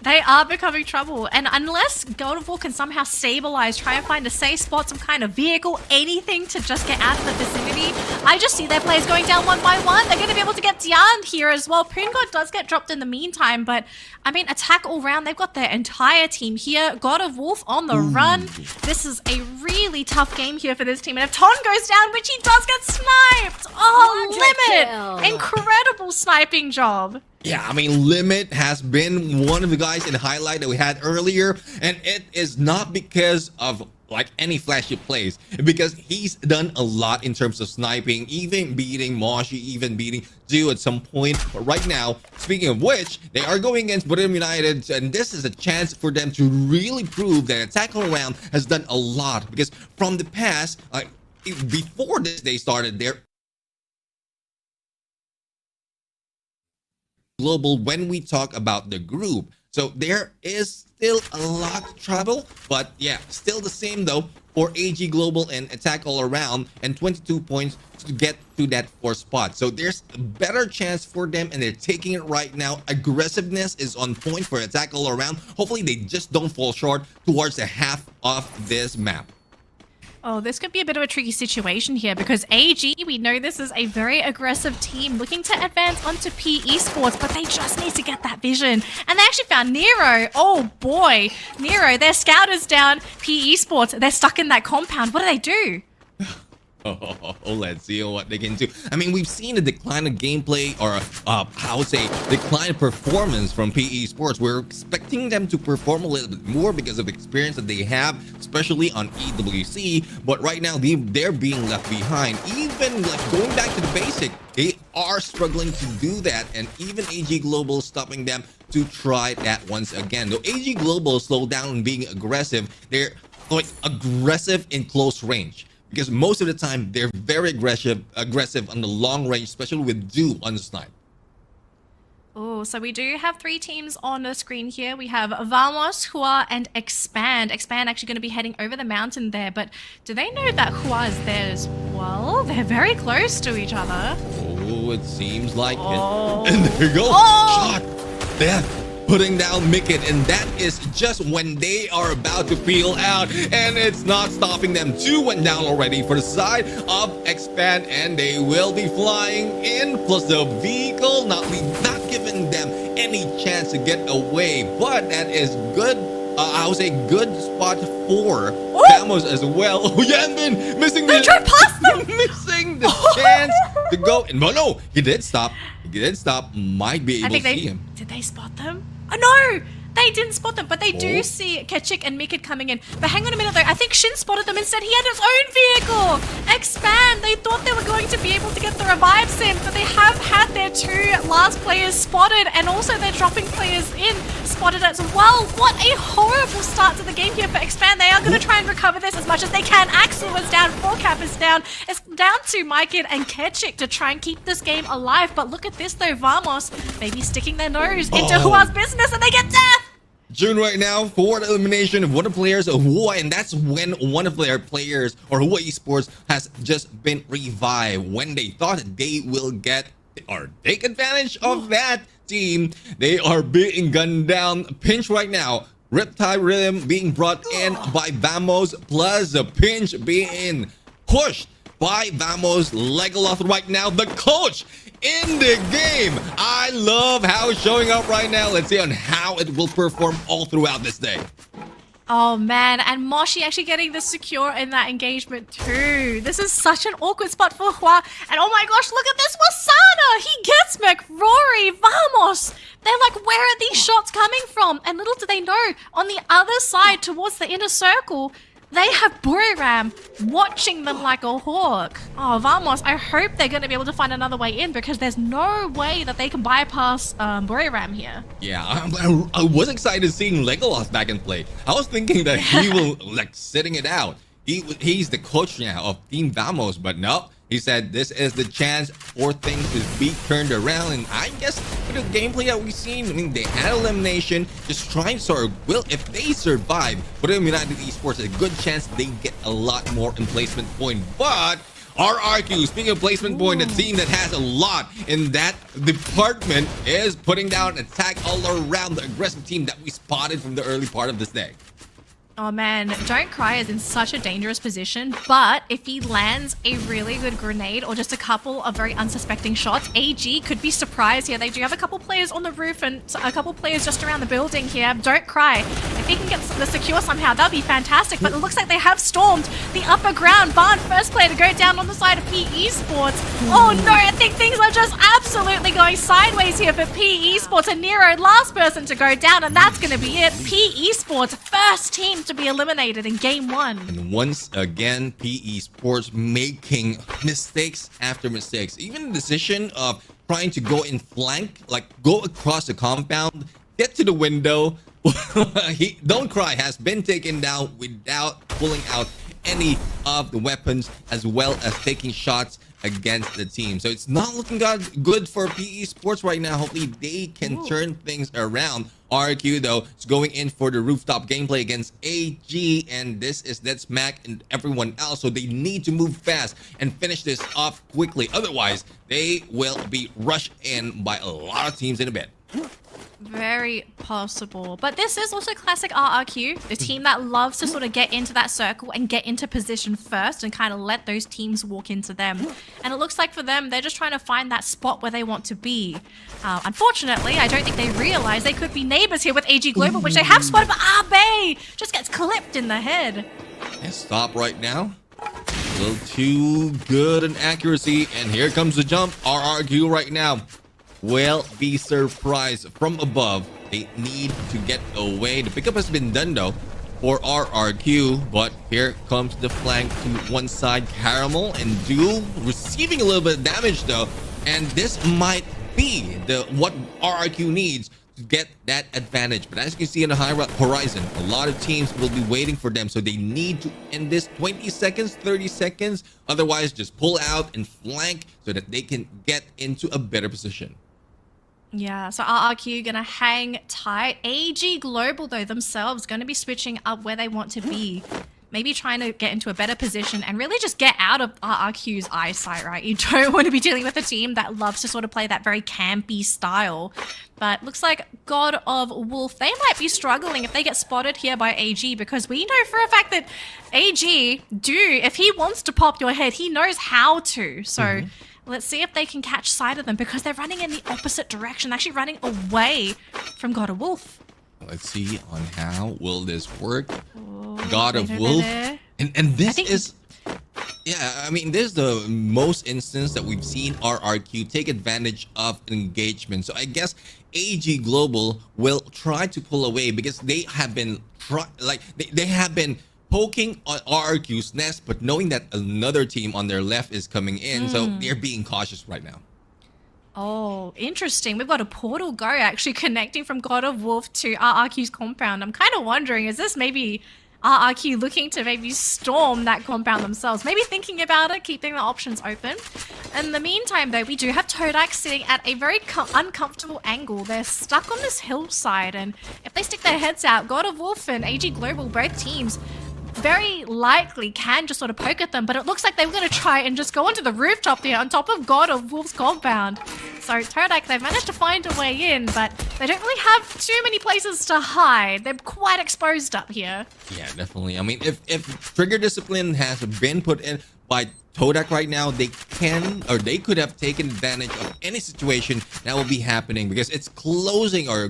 They are becoming trouble, and unless God of War can somehow stabilize, try and find a safe spot, some kind of vehicle, anything to just get out of the vicinity, I just see their players going down 1 by 1. They're going to be able to get Dian here as well. Poongod does get dropped in the meantime, but I mean, Attack All Round, they've got their entire team here. God of Wolf on the run. This is a really tough game here for this team, and if Ton goes down, which he does get sniped, Limit! Incredible sniping job. Yeah, I mean, Limit has been one of the guys in the highlight that we had earlier, and it is not because of like any flashy plays, because he's done a lot in terms of sniping, even beating Moshi, even beating Zoo at some point. But right now, speaking of which, they are going against Vietnam United, and this is a chance for them to really prove that Attack All Around has done a lot, because from the past, like before this day started, their global when we talk about the group. So there is still a lot of trouble, but yeah, still the same though for AG Global and Attack All Around, and 22 points to get to that 4th spot. So there's a better chance for them, and they're taking it right now. Aggressiveness is on point for Attack All Around. Hopefully they just don't fall short towards the half of this map. Oh, this could be a bit of a tricky situation here because AG, we know this is a very aggressive team looking to advance onto PE Sports, but they just need to get that vision. And they actually found Nero. Oh boy, Nero, their scout is down. PE Sports, they're stuck in that compound. What do? Oh, let's see what they can do. I mean, we've seen a decline of gameplay, or I would say decline of performance from PE Sports. We're expecting them to perform a little bit more because of the experience that they have, especially on EWC. But right now, they're being left behind. Even like going back to the basic, they are struggling to do that, and even AG Global stopping them to try that once again. Though AG Global slowed down on being aggressive, they're like aggressive in close range. Because most of the time, they're very aggressive on the long range, especially with Do on the snipe. Oh, so we do have 3 teams on the screen here. We have Vamos, Hua, and Expand. Expand actually going to be heading over the mountain there, but do they know that Hua is there as well? They're very close to each other. Oh, it seems like it. And there you go. Shot. Death. Putting down Mikit, and that is just when they are about to peel out, and it's not stopping them. 2 went down already for the side of Expand, and they will be flying in, plus the vehicle not giving them any chance to get away. But that is good. I would say good spot for Vamos as well. Oh, Yanbin missing the missing the chance to go. And no, he did stop. Might be able to see him. Did they spot them? Oh no! They didn't spot them, but they do see Ketchik and Mikit coming in. But hang on a minute though, I think Shin spotted them instead. He had his own vehicle! Expand! They thought they were going to be able to get the revive sim, but they have had their 2 last players spotted, and also their dropping players in spotted as well. What a horrible start to the game here for Expand. They are going to try and recover this as much as they can. Axel is down, 4Cap is down. It's down to Mikit and Ketchik to try and keep this game alive. But look at this though, Vamos maybe sticking their nose into Hua's business and they get death! June right now for the elimination of one of the players of Hua, and that's when one of their players or Hua Esports has just been revived. When they thought that they will get or take advantage of that team, they are being gunned down. Pinch right now. Riptide Rhythm being brought in by Vamos, plus the Pinch being pushed by Vamos. Legolas right now, the coach in the game. I love how it's showing up right now. Let's see on how it will perform all throughout this day. Oh man, and Moshi actually getting the secure in that engagement too. This is such an awkward spot for Hua. And oh my gosh, look at this Wasana! He gets McRory. Vamos! They're like, where are these shots coming from? And little do they know, on the other side towards the inner circle, they have Buriram watching them like a hawk. Oh, Vamos, I hope they're going to be able to find another way in, because there's no way that they can bypass Buriram here. Yeah, I was excited seeing Legolas back in play. I was thinking that he will like sitting it out. He's the coach now of Team Vamos, but no. He said this is the chance for things to be turned around, and I guess with the gameplay that we've seen, I mean, they had elimination, just trying to sort of, well, if they survive, for them United Esports, a good chance they get a lot more in placement point. But RRQ, speaking of placement point, the team that has a lot in that department is putting down an attack all around the aggressive team that we spotted from the early part of this day. Oh man, Don't Cry is in such a dangerous position, but if he lands a really good grenade or just a couple of very unsuspecting shots, AG could be surprised here. They do have a couple players on the roof and a couple players just around the building here. Don't Cry. If he can get the secure somehow, that'd be fantastic, but it looks like they have stormed the upper ground. Barn, first player to go down on the side of PE Sports. Oh no, I think things are just absolutely going sideways here for PE Sports, and Nero, last person to go down, and that's going to be it. PE Sports, first team to be eliminated in game 1. And once again, PE Sports making mistakes after mistakes. Even the decision of trying to go in flank, like go across the compound, get to the window. Don't Cry has been taken down without pulling out any of the weapons, as well as taking shots against the team. So it's not looking good for PE Sports right now. Hopefully they can turn things around. RQ though is going in for the rooftop gameplay against AG, and this is Dead Smack and everyone else, so they need to move fast and finish this off quickly. Otherwise they will be rushed in by a lot of teams in a bit. Very possible. But this is also classic RRQ, the team that loves to sort of get into that circle and get into position first and kind of let those teams walk into them. And it looks like for them, they're just trying to find that spot where they want to be. Unfortunately, I don't think they realize they could be neighbors here with AG Global, which they have spotted, but Abe just gets clipped in the head. And stop right now. A little too good in accuracy. And here comes the jump. RRQ right now will be surprised from above. They need to get away. The pickup has been done though for RRQ, but here comes the flank to one side. Caramel and Duel receiving a little bit of damage though, and this might be what RRQ needs to get that advantage. But as you can see in the high horizon, a lot of teams will be waiting for them, so they need to end this 20 seconds, 30 seconds, otherwise just pull out and flank so that they can get into a better position. Yeah, so RRQ gonna hang tight. AG Global though themselves gonna be switching up where they want to be. Maybe trying to get into a better position and really just get out of RRQ's eyesight, right? You don't want to be dealing with a team that loves to sort of play that very campy style. But looks like God of Wolf, they might be struggling if they get spotted here by AG, because we know for a fact that AG if he wants to pop your head, he knows how to. So let's see if they can catch sight of them, because they're running in the opposite direction, actually running away from God of Wolf. Let's see on how will this work. God of Wolf. And this is... Yeah, I mean, this is the most instance that we've seen RRQ take advantage of engagement. So I guess AG Global will try to pull away, because they have been they have been poking on RRQ's nest, but knowing that another team on their left is coming in, so they're being cautious right now. Oh, interesting. We've got a portal go actually connecting from God of Wolf to RRQ's compound. I'm kind of wondering, is this maybe RRQ looking to maybe storm that compound themselves? Maybe thinking about it, keeping the options open. In the meantime, though, we do have Todak sitting at a very uncomfortable angle. They're stuck on this hillside, and if they stick their heads out, God of Wolf and AG Global, both teams, very likely can just sort of poke at them, but it looks like they were going to try and just go onto the rooftop there on top of God of Wolf's compound. So Todak, they've managed to find a way in, but they don't really have too many places to hide. They're quite exposed up here. Yeah, definitely. I mean, if trigger discipline has been put in by Todak right now, they could have taken advantage of any situation that will be happening, because it's closing, or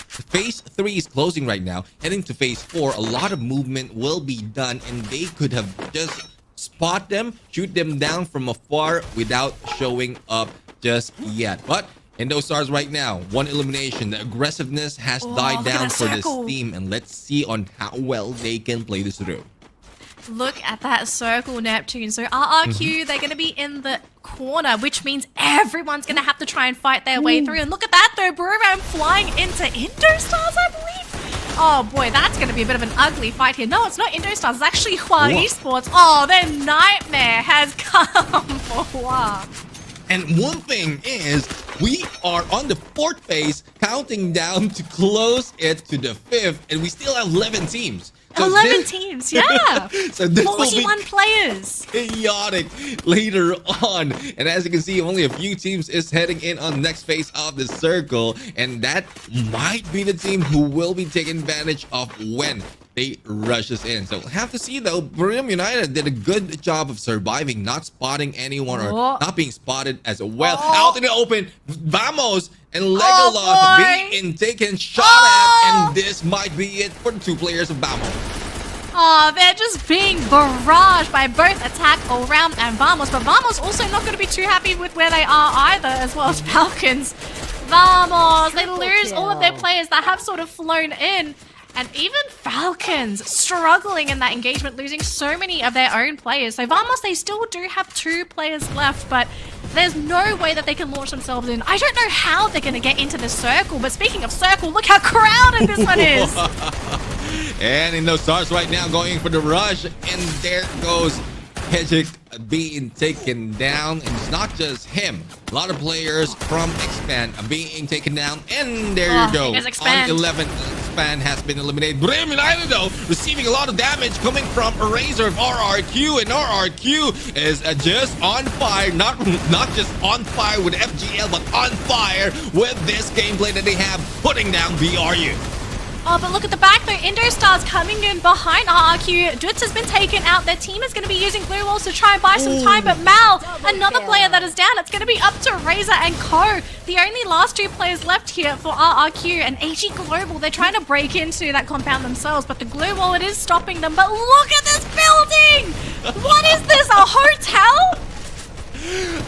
phase 3 is closing right now. Heading to phase 4, a lot of movement will be done, and they could have just spot them, shoot them down from afar without showing up just yet. But in those stars right now, one elimination. The aggressiveness has died down for this team, and let's see on how well they can play this through. Look at that circle, Neptune. So RRQ, they're going to be in the corner, which means everyone's going to have to try and fight their way through. And look at that, though. Broram flying into Indostars, I believe. Oh, boy, that's going to be a bit of an ugly fight here. No, it's not Indostars. It's actually Hua Esports. Oh, their nightmare has come for Hua. And one thing is, we are on the 4th phase, counting down to close it to the 5th, and we still have 11 teams. So 11 teams, yeah. So this 41 players. Chaotic later on. And as you can see, only a few teams is heading in on the next phase of the circle. And that might be the team who will be taking advantage of when they rush us in. So we'll have to see though. Brim United did a good job of surviving, not spotting anyone or not being spotted as well. Out in the open, Vamos and Legolas being taken shot at, and this might be it for the 2 players of Vamos. Oh, they're just being barraged by both Attack All Round and Vamos, but Vamos also not going to be too happy with where they are either, as well as Falcons. Vamos, they lose all of their players that have sort of flown in. And even Falcons struggling in that engagement, losing so many of their own players. So Vamos, they still do have 2 players left, but there's no way that they can launch themselves in. I don't know how they're going to get into this circle, but speaking of circle, look how crowded this one is. And in those stars right now, going for the rush, and there goes Pejik being taken down, and it's not just him. A lot of players from Expand are being taken down, and there you go. On 11, Expand has been eliminated. Bremen United, though, receiving a lot of damage coming from Eraser of RRQ, and RRQ is just on fire. Not just on fire with FGL, but on fire with this gameplay that they have, putting down BRU. Oh, but look at the back though. Indostar's coming in behind RRQ. Dutz has been taken out. Their team is going to be using glue walls to try and buy some time. But Mal, another player that is down. It's going to be up to Razor and Co. The only last two players left here for RRQ and AG Global. They're trying to break into that compound themselves, but the glue wall, it is stopping them. But look at this building! What is this, a hotel?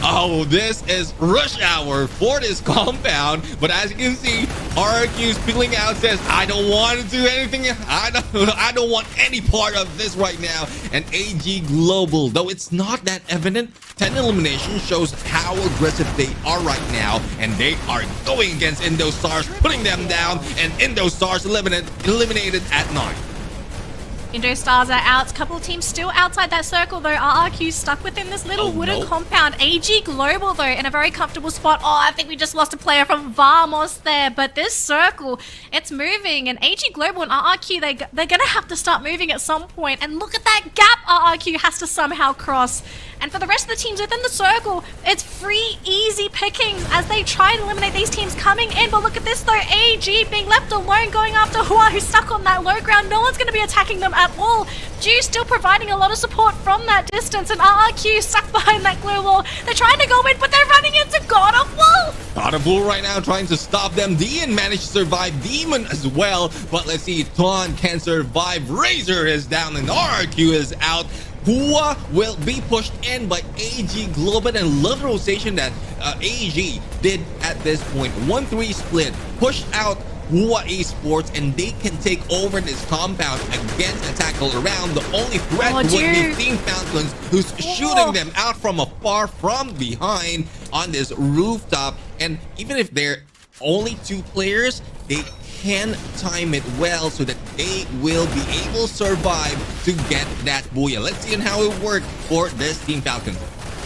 Oh, this is rush hour for this compound, but as you can see, RRQ is peeling out, says, I don't want to do anything, I don't want any part of this right now. And AG Global, though it's not that evident, 10 elimination shows how aggressive they are right now, and they are going against Indostars, putting them down, and Indostars eliminated at 9. Indostars are out. A couple of teams still outside that circle though. RRQ stuck within this little wooden compound. AG Global though in a very comfortable spot. Oh, I think we just lost a player from Vamos there. But this circle, it's moving. And AG Global and RRQ, they're going to have to start moving at some point. And look at that gap RRQ has to somehow cross. And for the rest of the teams within the circle, it's free, easy pickings as they try and eliminate these teams coming in. But look at this though, AG being left alone going after Hua, who's stuck on that low ground. No one's going to be attacking them at all. Ju still providing a lot of support from that distance, and RRQ stuck behind that glue wall. They're trying to go in, but they're running into God of Wolf. God of Wolf right now trying to stop them. Dian managed to survive. Demon as well. But let's see if Ton can survive. Razor is down and RRQ is out. Hua will be pushed in by AG Global, and love the rotation that AG did at this point. 1-3 split, pushed out Hua Esports, and they can take over this compound against a tackle around. The only threat would be Team Falcons, who's shooting them out from afar from behind on this rooftop. And even if they're only 2 players, they can time it well so that they will be able to survive to get that booyah. Let's see how it worked for this Team Falcon.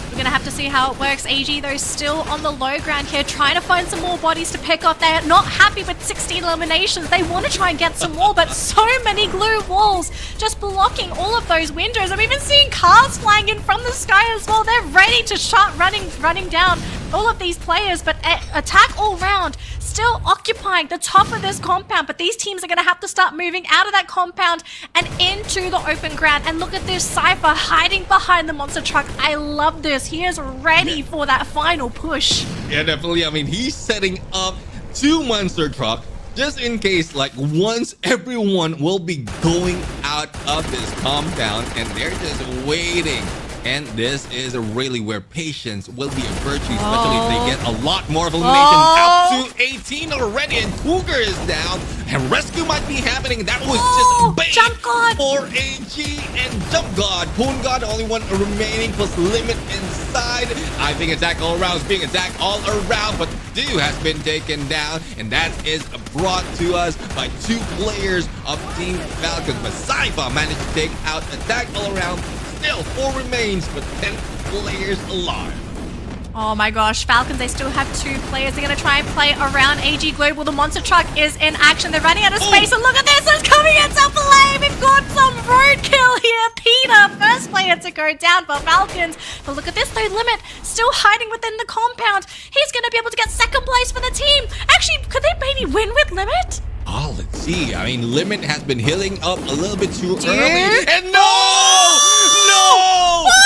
We're gonna have to see how it works. AG though still on the low ground here, trying to find some more bodies to pick off. They're not happy with 16 eliminations. They want to try and get some more, but so many glue walls just blocking all of those windows. I'm even seeing cars flying in from the sky as well. They're ready to start running down all of these players, but attack all round. Still occupying the top of this compound, but these teams are going to have to start moving out of that compound and into the open ground. And look at this Cypher hiding behind the monster truck. I love this. He is ready for that final push. Yeah, definitely. I mean, he's setting up 2 monster truck just in case, like, once everyone will be going out of this compound, and they're just waiting. And this is really where patience will be a virtue, especially if they get a lot more of elimination. Up to 18 already, and Cougar is down. And rescue might be happening. That was just bait for AG and Jump God. Poon God, the only one remaining, plus Limit inside. I think attack all around is being attacked all around, but Do has been taken down, and that is brought to us by 2 players of Team Falcons. But Cypher managed to take out attack all around. Still 4 remains, but 10 players alive. Oh my gosh, Falcons, they still have 2 players. They're going to try and play around AG Global. The monster truck is in action. They're running out of space, and look at this. It's coming in Self-Flame. We've got some roadkill here. Peter, first player to go down for Falcons. But look at this, though. Limit still hiding within the compound. He's going to be able to get 2nd place for the team. Actually, could they maybe win with Limit? Oh, let's see. I mean, Limit has been healing up a little bit too early. And no!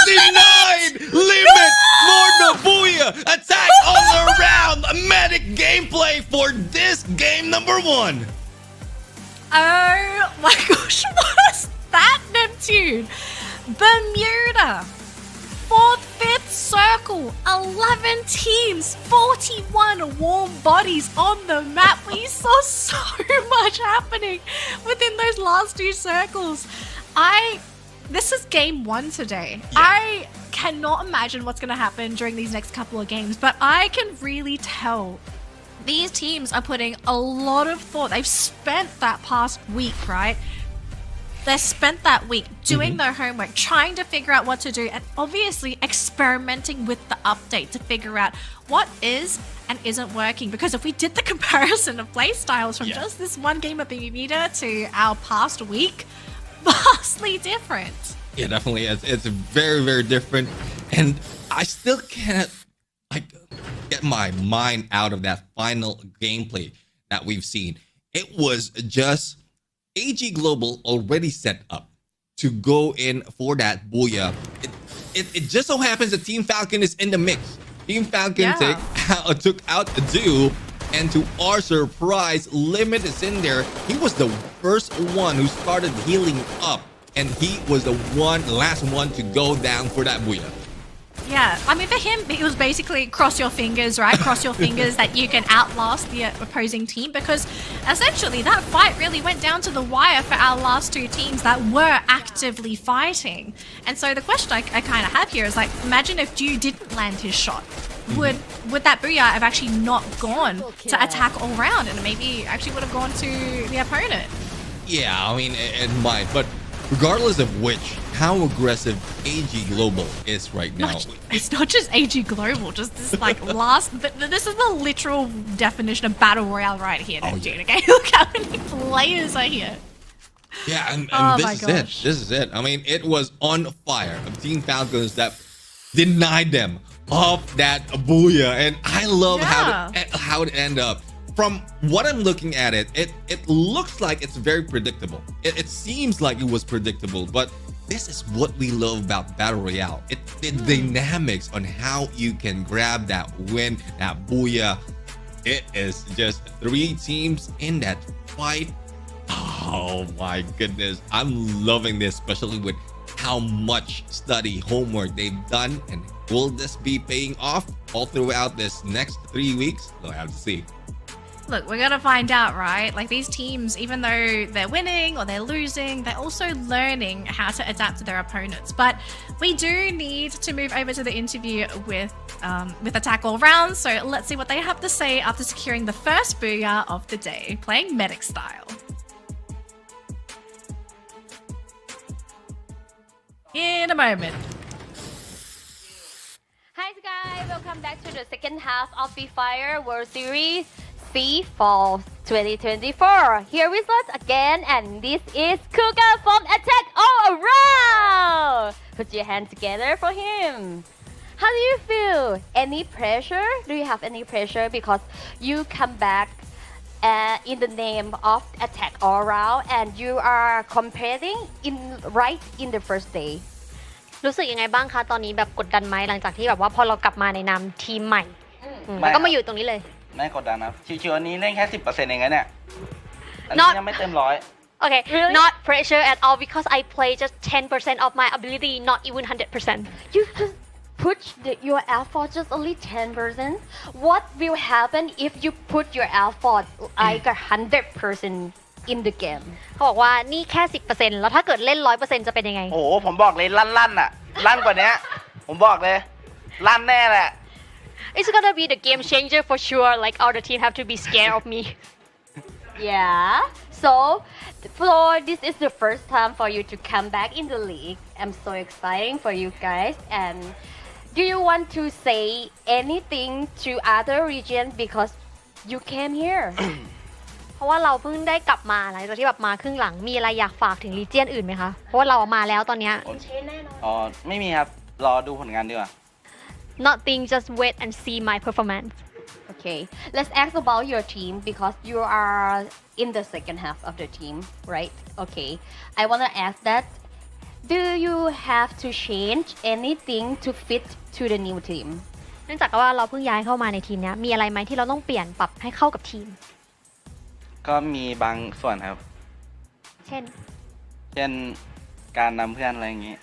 Denied! Limit for the booyah! Attack all around! Medic gameplay for this game number 1. Oh my gosh, what is that, Neptune? Bermuda. 4th, 5th circle, 11 teams, 41 warm bodies on the map. We saw so much happening within those last 2 circles. This is game 1 today. Yeah. I cannot imagine what's going to happen during these next couple of games, but I can really tell these teams are putting a lot of thought. They've spent that past week, right, they spent that week doing their homework, trying to figure out what to do, and obviously experimenting with the update to figure out what is and isn't working. Because if we did the comparison of play styles from just this one game of Bermuda to our past week, vastly different. Yeah, definitely. It's very, very different. And I still can't get my mind out of that final gameplay that we've seen. It was just AG Global already set up to go in for that booyah. It just so happens that Team Falcon is in the mix. Team Falcon took out the duo, and to our surprise, Limit is in there. He was the first one who started healing up, and he was the last one to go down for that booyah. Yeah, I mean, for him, it was basically cross your fingers, right? Cross your fingers that you can outlast the opposing team, because essentially that fight really went down to the wire for our last two teams that were actively fighting. And so the question I kind of have here is, like, imagine if Dew didn't land his shot. Would that booyah have actually not gone to attack all round, and maybe actually would have gone to the opponent? Yeah, I mean, it might, but regardless of which, how aggressive AG Global is right now. It's not just AG Global, just this this is the literal definition of battle royale right here, dude. Okay, look how many players are here. Yeah, and this is it. This is it. I mean, it was on fire of Team Falcons that denied them of that booyah, and I love how it ended up. From what I'm looking at it looks like it's very predictable. It seems like it was predictable, but this is what we love about Battle Royale. The dynamics on how you can grab that win, that booyah. It is just 3 teams in that fight. Oh my goodness. I'm loving this, especially with how much study, homework they've done. And will this be paying off all throughout this next 3 weeks? We'll have to see. Look, we're gonna find out, right? Like, these teams, even though they're winning or they're losing, they're also learning how to adapt to their opponents. But we do need to move over to the interview with Attack All Round. So let's see what they have to say after securing the first booyah of the day, playing medic style. In a moment. Hi guys, welcome back to the second half of Free Fire World Series SEA FALL 2024. Here with us again, and this is Kuka from Attack All Around. Put your hands together for him. How do you feel? Any pressure? Do you have any pressure because you come back in the name of Attack All Around and you are competing right in the first day? รู้สึกยังไงบ้างคะตอนนี้แบบกดดันไหมหลังจากที่แบบว่าพอเรากลับมาในนามทีมใหม่แล้วก็มาอยู่ตรงนี้เลยไม่กดดันนะชิวๆอันนี้เล่นแค่ 10% เองนะเนี่ยอันนี้ยังไม่เต็ม100 Okay, really? Not pressure at all because I play just 10% of my ability, not even 100%. You just put your effort just only 10%. What will happen if you put your effort like 100% in the game? เขาบอกว่านี่แค่ 10% แล้วถ้าเกิดเล่น 100% จะเป็นยังไง โอ้โหผมบอกเลยลั่นๆอ่ะลั่นกว่านี้ผมบอกเลยลั่นแน่แหละ It's gonna be the game changer for sure. Like all the team have to be scared of me. Yeah. So this is the first time for you to come back in the league. I'm so exciting for you guys. And do you want to say anything to other regions because you came here? เพราะว่าเราเพิ่งได้กลับมาหลังจากที่แบบมาครึ่งหลังมีอะไรอยากฝากถึงรีเจียนอื่นไหมคะเพราะว่าเรามาแล้วตอนเนี้ยอ๋อไม่มีครับรอดูผลงานดีกว่า Nothing, just wait and see my performance. Okay, let's ask about your team because you are in the second half of the team, right? Okay, I want to ask that. Do you have to change anything to fit to the new team? เนื่องจากว่าเราเพิ่งย้ายเข้ามาในทีมเนี้ยมีอะไรไหมที่เราต้องเปลี่ยนปรับให้เข้ากับทีมก็มีบางส่วนครับเช่นการนำเพื่อนอะไรอย่างงี้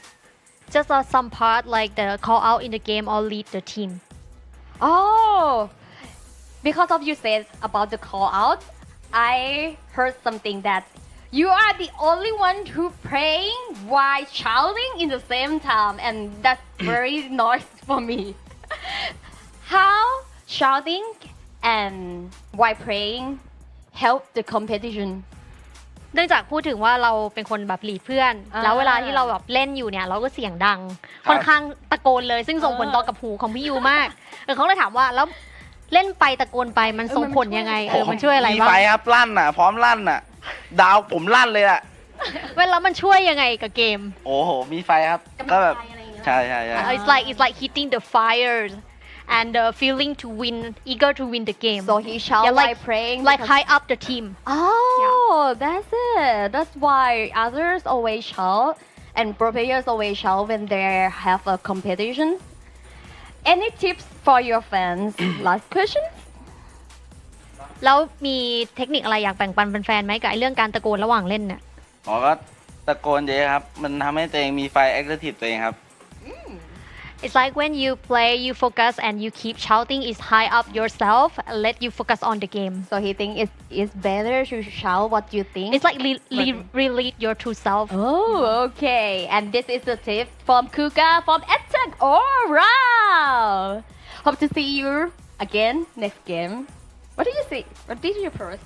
Just some part like the call out in the game or lead the team. Oh, because of you said about the call out, I heard something that you are the only one who praying while shouting in the same time, and that's very noise for me. How shouting and while praying help the competition? เนื่องจากพูดถึงว่าเราเป็นคนแบบหลีดเพื่อน แล้วเวลาที่เราแบบเล่นอยู่เนี่ยเราก็เสียงดัง ค่อนข้างตะโกนเลยซึ่งส่งผลต่อกับหูของพี่ยูมากเขาเลยถามว่าแล้วเล่นไปตะโกนไปมันส่งผลยังไงมันช่วยอะไรบ้างมีไฟครับลั่นอ่ะพร้อมลั่นอ่ะดาวผมลั่นเลยอ่ะ เวลามันช่วยยังไงกับเกม โอ้โหมีไฟครับก็แบบใช่it's like hitting the fires and feeling to win eager to win the game So he shout like praying like high up the team that's it. That's why others always shout and pro players always shout when they have a competition. Any tips for your fans? Last question. แล้วมีเทคนิคอะไรอยากแบ่งปันแฟนๆไหมกับเรื่องการตะโกนระหว่างเล่นเนี่ยอ๋อก็ตะโกนเยอะครับมันทำให้ตัวเองมีไฟแอคทีฟตัวเองครับ It's like when you play, you focus and you keep shouting is high up yourself, let you focus on the game. So he think it's better to shout what you think. It's like release your true self. Oh, okay. And this is the tip from Kuka from Attack All Round. Hope to see you again next game. What did you say? What did you first?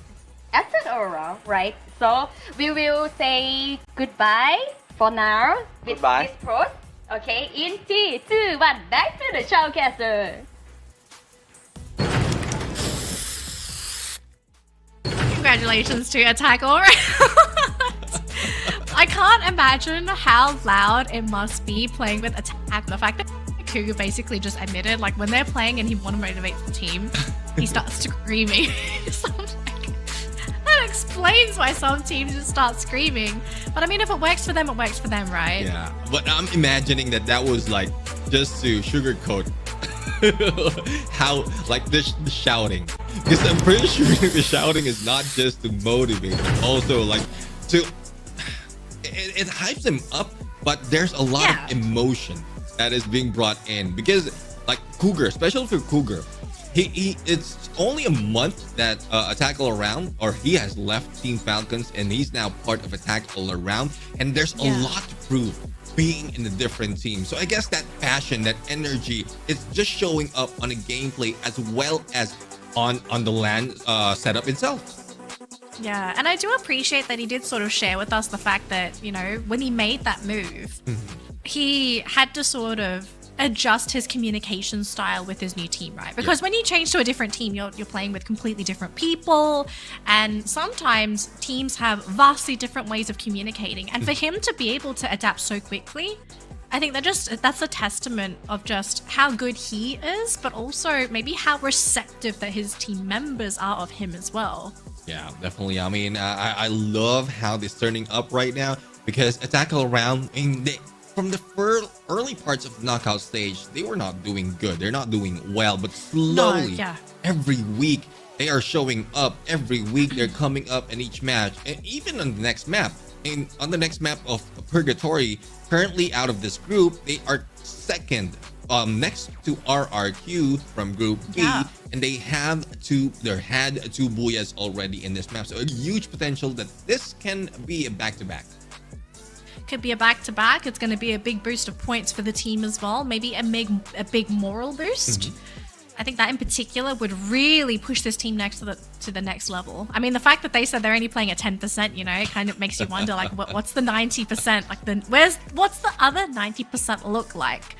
Attack All Round, right? So we will say goodbye for now with Goodbye. this post. Okay, in 3, 2, 1, back to the showcaster. Congratulations to Attack All Round. I can't imagine how loud it must be playing with Attack. The fact that Cougar basically just admitted, like when they're playing and he want to motivate the team, he starts screaming. So I'm like, that explains why some teams just start screaming. But I mean, if it works for them, it works for them, right? Yeah, but I'm imagining that was like just to sugarcoat how like the shouting, because I'm pretty sure the shouting is not just to motivate, but also like to it hypes him up, but there's a lot of emotion that is being brought in, because like Cougar, especially for Cougar, he it's only a month that Attack All Around, or he has left Team Falcons and he's now part of Attack All Around, and there's a lot to prove being in a different team. So I guess that passion, that energy, it's just showing up on the gameplay as well as on the LAN setup itself. Yeah, and I do appreciate that he did sort of share with us the fact that, you know, when he made that move, he had to sort of adjust his communication style with his new team, right? Because when you change to a different team, you're playing with completely different people, and sometimes teams have vastly different ways of communicating. And for him to be able to adapt so quickly, I think that's a testament of just how good he is, but also maybe how receptive that his team members are of him as well. Yeah, definitely. I mean, I love how they're turning up right now, because Attack All Around, I mean, from the early parts of the knockout stage, they were not doing good. They're not doing well, but slowly, every week, they are showing up. Every week, they're coming up in each match. And even on the next map, on the next map of Purgatory, currently out of this group, they are second, next to RRQ from Group B, and they had two Booyahs already in this map. So a huge potential that this can be a back-to-back. Could be a back-to-back. It's going to be a big boost of points for the team as well. Maybe a big moral boost. I think that in particular would really push this team to the next level. I mean, the fact that they said they're only playing at 10%, you know, it kind of makes you wonder, like, what's the 90%? Like, what's the other 90% look like?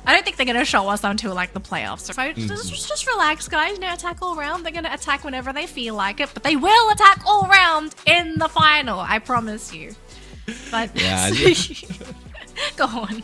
I don't think they're going to show us until like the playoffs. So just relax, guys. You know, Attack All Round. They're going to attack whenever they feel like it, but they will attack all round in the final. I promise you. But go on.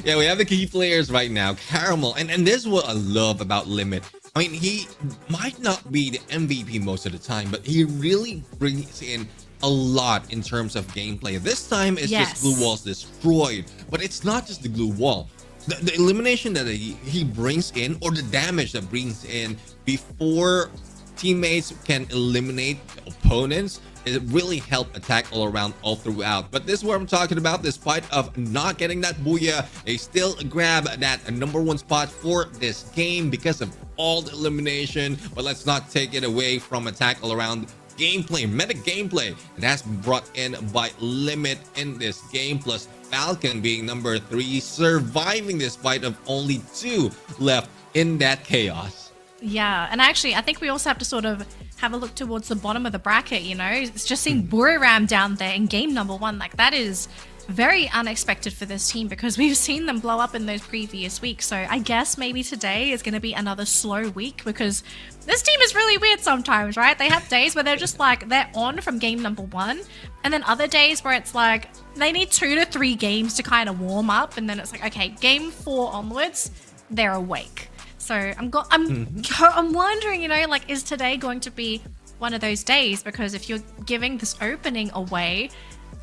Yeah, we have the key players right now. Caramel, and this is what I love about Limit. I mean, he might not be the MVP most of the time, but he really brings in a lot in terms of gameplay. This time it's just Glue Walls destroyed, but it's not just the Glue Wall. The elimination that he brings in, or the damage that brings in before teammates can eliminate opponents, it really helped Attack All Around all throughout. But this is what I'm talking about. Despite of not getting that Booyah, they still grab that #1 spot for this game because of all the elimination. But let's not take it away from Attack All Around gameplay, meta gameplay. And that's brought in by Limit in this game, plus Falcon being number 3, surviving despite of only 2 left in that chaos. Yeah, and actually, I think we also have to sort of have a look towards the bottom of the bracket, you know? It's just seeing Buriram down there in game number 1. Like, that is very unexpected for this team because we've seen them blow up in those previous weeks. So I guess maybe today is going to be another slow week because this team is really weird sometimes, right? They have days where they're just like, they're on from game number 1, and then other days where it's like they need 2 to 3 games to kind of warm up, and then it's like, okay, game 4 onwards, they're awake. So I'm wondering, you know, like, is today going to be one of those days? Because if you're giving this opening away,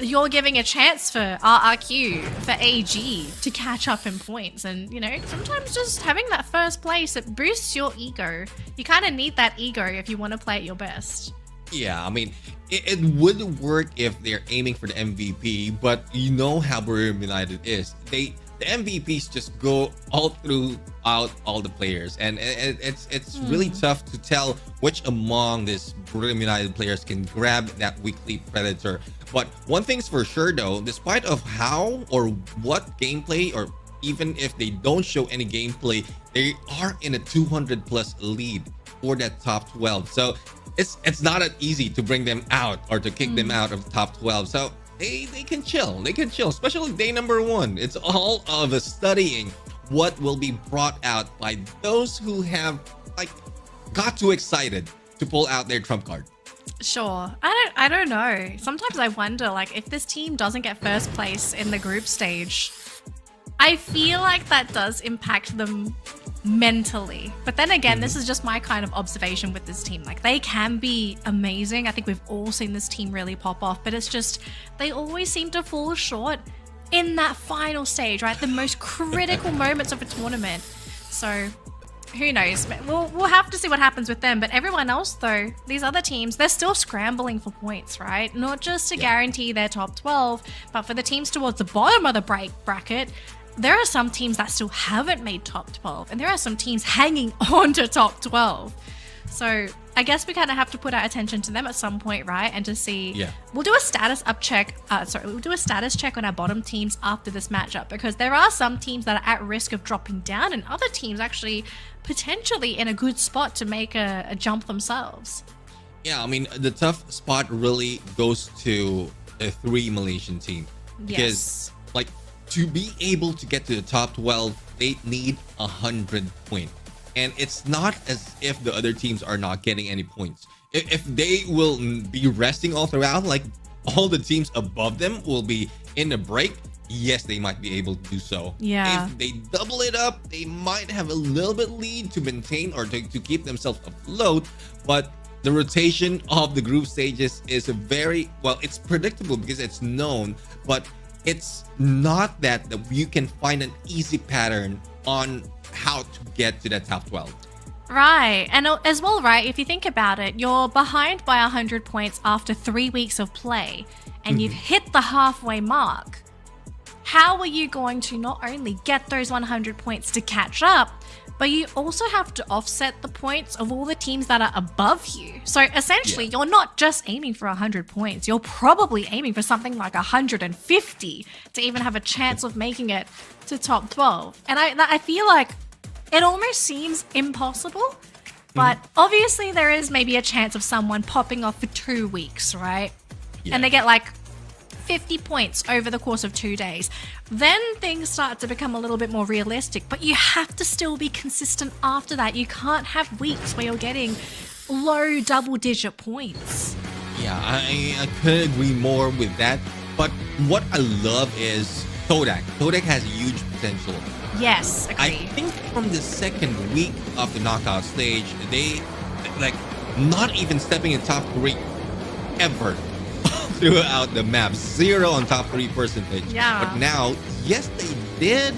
you're giving a chance for RRQ, for AG to catch up in points. And, you know, sometimes just having that first place, it boosts your ego. You kind of need that ego if you want to play at your best. Yeah, I mean, it would work if they're aiming for the MVP, but you know how Buriram United is. The MVPs just go all throughout all the players, and it's really tough to tell which among these Buriram United players can grab that weekly predator. But one thing's for sure though, despite of how or what gameplay, or even if they don't show any gameplay, they are in a 200 plus lead for that top 12. So it's not that easy to bring them out or to kick them out of the top 12. So they can chill, especially day number 1. It's all of a studying what will be brought out by those who have like got too excited to pull out their trump card. Sure. I don't know. Sometimes I wonder, like, if this team doesn't get first place in the group stage, I feel like that does impact them mentally. But then again, this is just my kind of observation with this team. Like, they can be amazing. I think we've all seen this team really pop off, but it's just they always seem to fall short in that final stage, right? The most critical moments of a tournament. So who knows? We'll have to see what happens with them. But everyone else, though, these other teams, they're still scrambling for points, right? Not just to guarantee their top 12, but for the teams towards the bottom of the bracket. There are some teams that still haven't made top 12, and there are some teams hanging on to top 12. So I guess we kind of have to put our attention to them at some point, right? And to see, we'll do a status check on our bottom teams after this matchup, because there are some teams that are at risk of dropping down, and other teams actually potentially in a good spot to make a jump themselves. Yeah, I mean, the tough spot really goes to a 3 Malaysian team. Because, like, to be able to get to the top 12, they need 100 points. And it's not as if the other teams are not getting any points. If they will be resting all throughout, like all the teams above them will be in a break, yes, they might be able to do so. Yeah. If they double it up, they might have a little bit lead to maintain or to keep themselves afloat. But the rotation of the group stages is it's predictable because it's known, but it's not that you can find an easy pattern on how to get to that top 12. Right. And as well, right, if you think about it, you're behind by 100 points after 3 weeks of play, and you've hit the halfway mark. How are you going to not only get those 100 points to catch up, but you also have to offset the points of all the teams that are above you? So essentially, you're not just aiming for 100 points. You're probably aiming for something like 150 to even have a chance of making it to top 12. And I feel like it almost seems impossible, but obviously there is maybe a chance of someone popping off for 2 weeks, right? And they get like 50 points over the course of 2 days. Then things start to become a little bit more realistic, but you have to still be consistent after that. You can't have weeks where you're getting low double-digit points. Yeah, I couldn't agree more with that. But what I love is Todak. Todak has huge potential. Yes, agree. I think from the second week of the knockout stage, they like not even stepping in top 3 ever throughout the map. 0 on top 3 percentage. Yeah. But now, yes, they did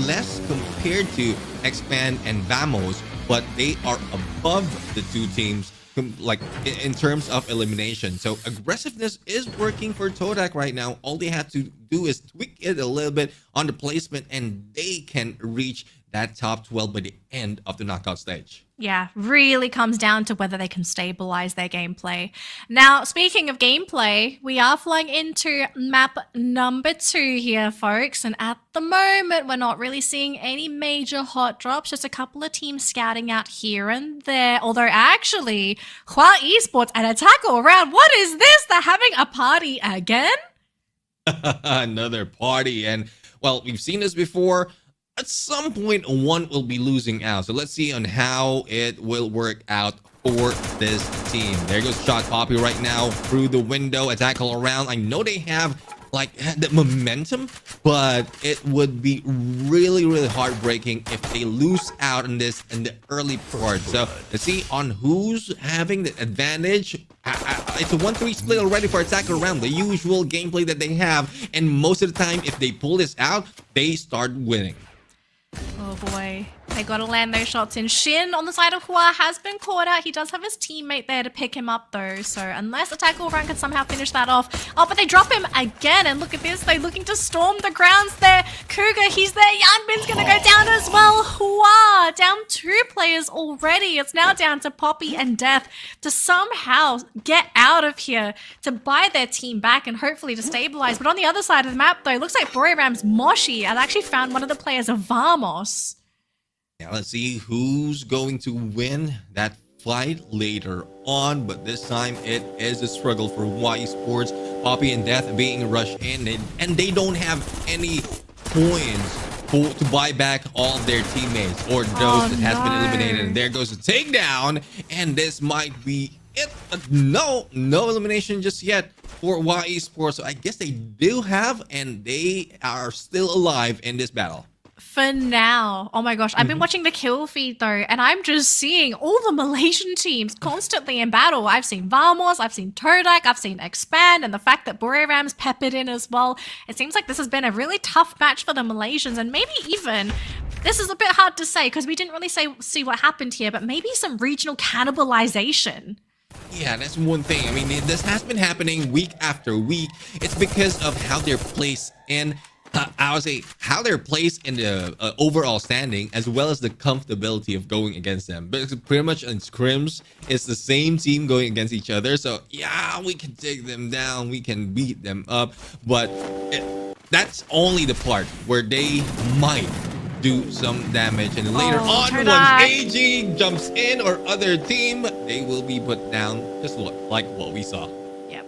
less compared to Expand and Vamos, but they are above the 2 teams like in terms of elimination. So aggressiveness is working for Todak right now. All they have to do is tweak it a little bit on the placement, and they can reach that top 12 by the end of the knockout stage. Yeah, really comes down to whether they can stabilize their gameplay. Now, speaking of gameplay, we are flying into map number 2 here, folks. And at the moment, we're not really seeing any major hot drops, just a couple of teams scouting out here and there. Although, actually, Hua Esports and Attack All Around, what is this? They're having a party again? Another party. And, well, we've seen this before. At some point, one will be losing out. So let's see on how it will work out for this team. There goes Shot Poppy right now through the window. Attack All Around. I know they have like the momentum, but it would be really, really heartbreaking if they lose out on this in the early part. So let's see on who's having the advantage. It's a 1-3 split already for Attack All Around, the usual gameplay that they have. And most of the time, if they pull this out, they start winning. Oh boy, they gotta land those shots in. Shin on the side of Hua has been caught out. He does have his teammate there to pick him up though, so unless Attack All Around can somehow finish that off. Oh, but they drop him again, and look at this, they're looking to storm the grounds there. Cougar, he's there. Yanbin's gonna go down as well. Hua down 2 players already. It's now down to Poppy and Death to somehow get out of here, to buy their team back and hopefully to stabilize. But on the other side of the map though, it looks like Boriram's Moshi has actually found one of the players of Vamos. Yeah, let's see who's going to win that fight later on, but this time it is a struggle for Y Sports. Poppy and Death being rushed in, and they don't have any coins to buy back all their teammates or those that has been eliminated. And there goes the takedown, and this might be it. No elimination just yet for Y Sports. So I guess they do have, and they are still alive in this battle. For now. Oh my gosh, I've been watching the kill feed though, and I'm just seeing all the Malaysian teams constantly in battle. I've seen Vamos, I've seen Todak, I've seen Expand, and the fact that Boriram's peppered in as well. It seems like this has been a really tough match for the Malaysians, and maybe even, this is a bit hard to say because we didn't really see what happened here, but maybe some regional cannibalization. Yeah, that's one thing. I mean, this has been happening week after week. It's because of how they're placed in I would say how they're placed in the overall standing, as well as the comfortability of going against them. But pretty much in scrims, it's the same team going against each other. So yeah, we can take them down, we can beat them up, but that's only the part where they might do some damage. And later on, once AG jumps in or other team, they will be put down, just like what we saw.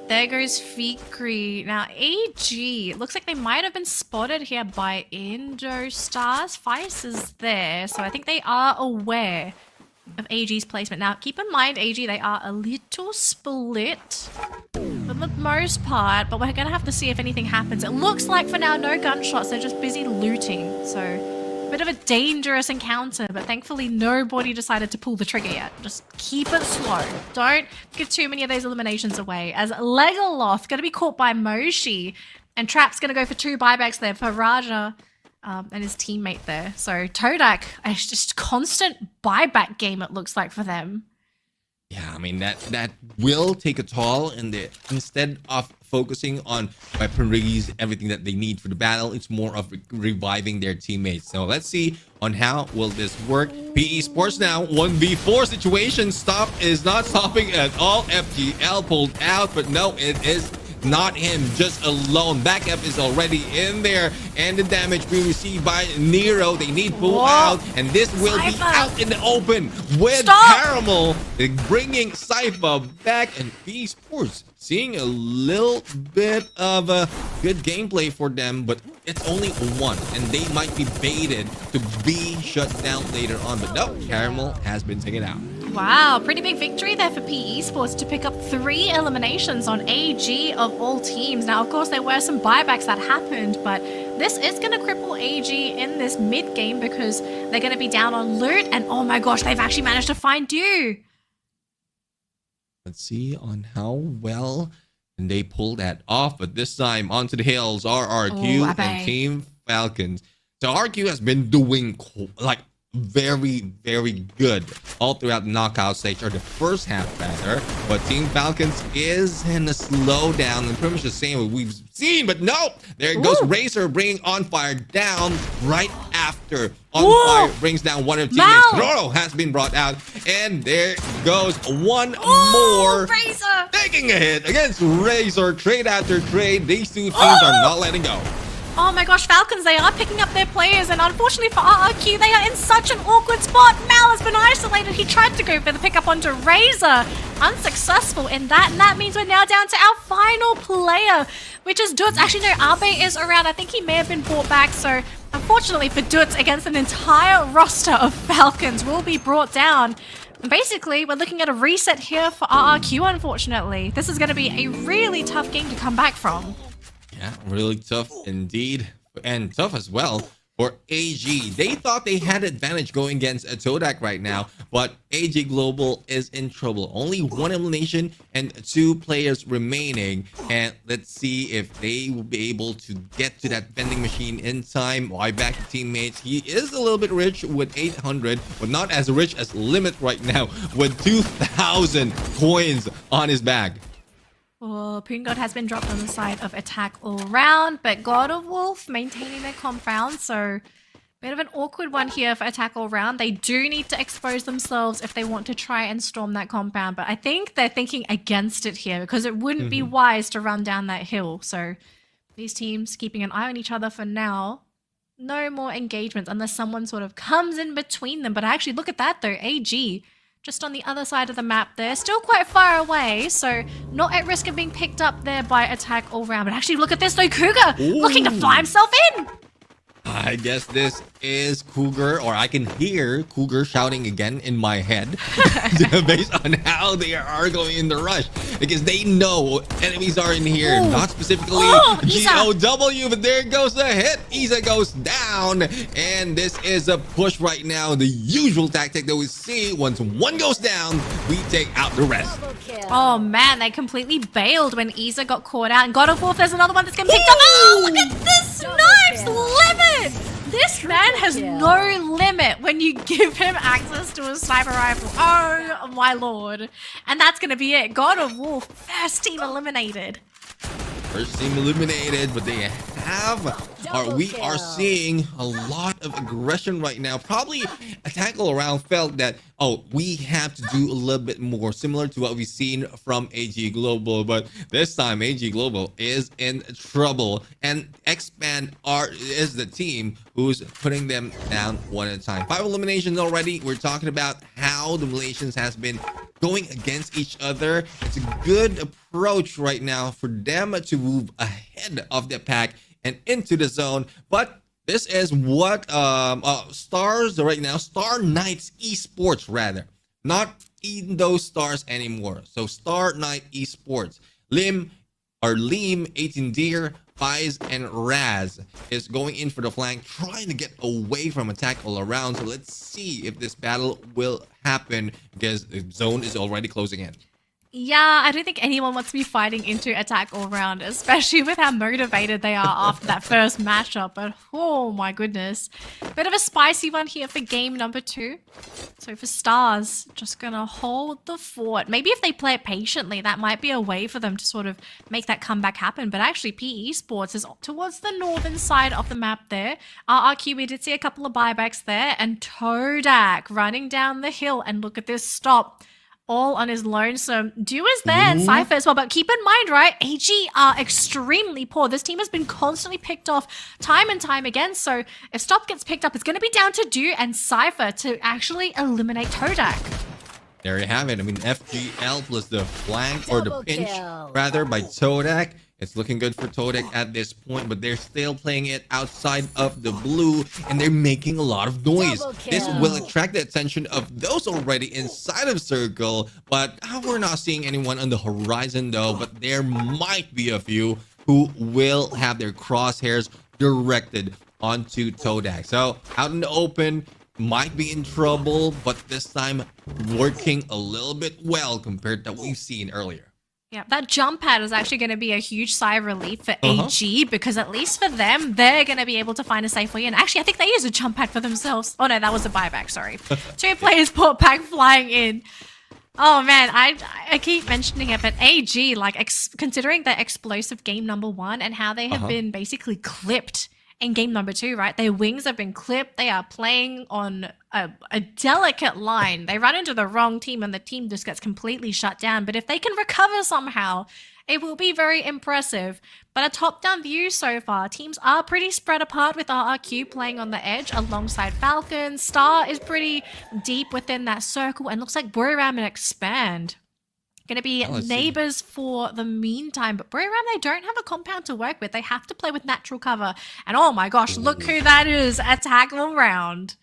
There goes Fikri. Now, AG, it looks like they might have been spotted here by Indostars. Feist is there, so I think they are aware of AG's placement. Now, keep in mind, AG, they are a little split for the most part, but we're going to have to see if anything happens. It looks like for now, no gunshots. They're just busy looting, so a bit of a dangerous encounter, but thankfully nobody decided to pull the trigger yet. Just keep it slow. Don't give too many of those eliminations away, as Legoloth going to be caught by Moshi, and Trap's going to go for 2 buybacks there for Raja and his teammate there. So Todak, it's just constant buyback game it looks like for them. Yeah, I mean, that will take a toll, and instead of focusing on weaponries, everything that they need for the battle, it's more of reviving their teammates. So let's see on how will this work. PE Sports now, 1v4 situation. Stop is not stopping at all. FGL pulled out, but no, it is not him, just alone. Backup is already in there, and the damage being received by Nero. They need pull out, and this will be out in the open with Caramel bringing Cypher back, and PE Sports seeing a little bit of a good gameplay for them, but it's only 1, and they might be baited to be shut down later on. But no, Caramel has been taken out. Wow, pretty big victory there for PE Sports to pick up 3 eliminations on AG of all teams. Now, of course, there were some buybacks that happened, but this is going to cripple AG in this mid-game because they're going to be down on loot, and oh my gosh, they've actually managed to find you. Let's see on how well and they pull that off, but this time onto the hills are RQ and Team Falcons. So RQ has been doing like very, very good all throughout the knockout stage, or the first half rather, but Team Falcons is in a slowdown, and pretty much the same what we've seen. But no, there goes Razor bringing On Fire down right after On Whoa! Fire brings down one of Mal! teammates. Roro has been brought out, and there goes one more. Razor! Taking a hit against Razor, trade after trade. These two teams are not letting go. Oh my gosh, Falcons, they are picking up their players, and unfortunately for RRQ, they are in such an awkward spot. Mal has been isolated. He tried to go for the pickup onto Razor. Unsuccessful in that, and that means we're now down to our final player, which is Dutz. Actually, no, Abe is around. I think he may have been brought back, so unfortunately for Dutz, against an entire roster of Falcons, will be brought down. And basically, we're looking at a reset here for RRQ, unfortunately. This is going to be a really tough game to come back from. Yeah, really tough indeed, and tough as well for AG. They thought they had advantage going against a Todak right now, but AG Global is in trouble. Only one elimination and 2 players remaining, and let's see if they will be able to get to that vending machine in time. Why back to teammates? He is a little bit rich with 800, but not as rich as Limit right now with 2,000 coins on his bag. Oh, Poongod has been dropped on the side of attack all round, but God of Wolf maintaining their compound, so bit of an awkward one here for attack all round. They do need to expose themselves if they want to try and storm that compound, but I think they're thinking against it here because it wouldn't be wise to run down that hill. So these teams keeping an eye on each other for now. No more engagements unless someone sort of comes in between them. But actually, look at that though, AG. Just on the other side of the map there. Still quite far away, so not at risk of being picked up there by attack all round. But actually, look at this though, Cougar looking to fly himself in. I guess this is Cougar, or I can hear Cougar shouting again in my head based on how they are going in the rush, because they know enemies are in here. Ooh. Not specifically GOW, but there goes the hit. Isa goes down, and this is a push right now. The usual tactic that we see: once one goes down, we take out the rest. Oh man, they completely bailed when Isa got caught out. And God of Wolf, there's another one that's getting picked up. Oh, look at this snipes limit! This man has no limit when you give him access to a sniper rifle. Oh my lord. And that's going to be it. God of Wolf, first team eliminated. First team eliminated, but they we are seeing a lot of aggression right now. Probably Attack All Around felt that, oh, we have to do a little bit more, similar to what we've seen from AG Global. But this time, AG Global is in trouble, and Expand is the team who's putting them down one at a time. 5 eliminations already. We're talking about how the Malaysians has been going against each other. It's a good approach right now for them to move ahead of the pack and into the zone. But this is what Stars right now, Star Knights Esports rather, not even those stars anymore. So Star Knight Esports, Lim, 18 Deer, Fies, and Raz is going in for the flank, trying to get away from Attack All Around. So let's see if this battle will happen, because the zone is already closing in. Yeah, I don't think anyone wants to be fighting into Attack All Round, especially with how motivated they are after that first matchup. But oh my goodness. Bit of a spicy one here for game number 2. So for Stars, just gonna hold the fort. Maybe if they play it patiently, that might be a way for them to sort of make that comeback happen. But actually, PE Sports is towards the northern side of the map there. RRQ, we did see a couple of buybacks there. And Todak running down the hill. And look at this stop. All on his lonesome. Dew is there and Cypher as well, but keep in mind, right, AG are extremely poor. This team has been constantly picked off time and time again, so if Stop gets picked up, it's going to be down to Dew and Cypher to actually eliminate Todak. There you have it. I mean, FGL plus the flank, or the pinch, rather, by Todak. It's looking good for Todak at this point, but they're still playing it outside of the blue, and they're making a lot of noise. This will attract the attention of those already inside of Circle, but we're not seeing anyone on the horizon though, but there might be a few who will have their crosshairs directed onto Todak. So out in the open, might be in trouble, but this time working a little bit well compared to what we've seen earlier. Yeah, that jump pad is actually going to be a huge sigh of relief for AG, because at least for them, they're going to be able to find a safe way in. Actually, I think they use a jump pad for themselves. Oh no, that was a buyback, sorry. 2 players brought back flying in. Oh man, I keep mentioning it, but AG, like considering the explosive game number 1 and how they have been basically clipped in game number 2, right? Their wings have been clipped. They are playing on a delicate line. They run into the wrong team and the team just gets completely shut down. But if they can recover somehow, it will be very impressive. But a top-down view so far, teams are pretty spread apart with RRQ playing on the edge alongside Falcon. Star is pretty deep within that circle and looks like Buriram and Expand going to be neighbors for the meantime. But Buriram, they don't have a compound to work with. They have to play with natural cover. And oh my gosh, look who that is. A tackle round.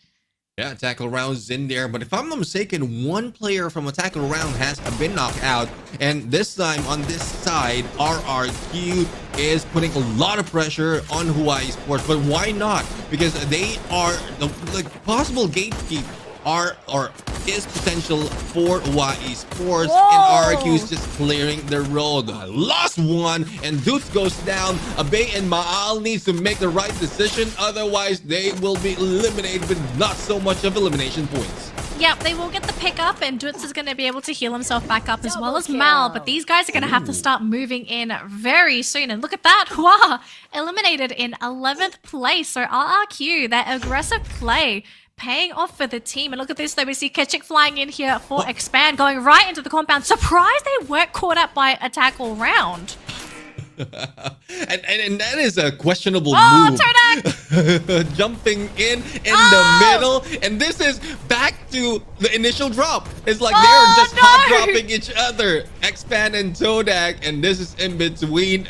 Yeah, tackle round's in there, but if I'm not mistaken, one player from a tackle round has been knocked out, and this time on this side, RRQ is putting a lot of pressure on Hawaii Sports. But why not? Because they are the possible gatekeeper or is potential for Hawaii Sports. Whoa. And RRQ is just clearing the road. Last one, and Dutz goes down. Abe and Maal needs to make the right decision, otherwise they will be eliminated with not so much of elimination points. Yep, they will get the pick up, and Dutz is going to be able to heal himself back up as well as Mal, but these guys are going to have to start moving in very soon. And look at that, wow, eliminated in 11th place. So RRQ, that aggressive play, paying off for the team. And look at this though, we see Ketchik flying in here for Expand, going right into the compound. Surprised they weren't caught up by a tackle round. and that is a questionable move. Todak! Jumping in the middle, and this is back to the initial drop. It's like they're just hot dropping each other. Expand and Todak, and this is in between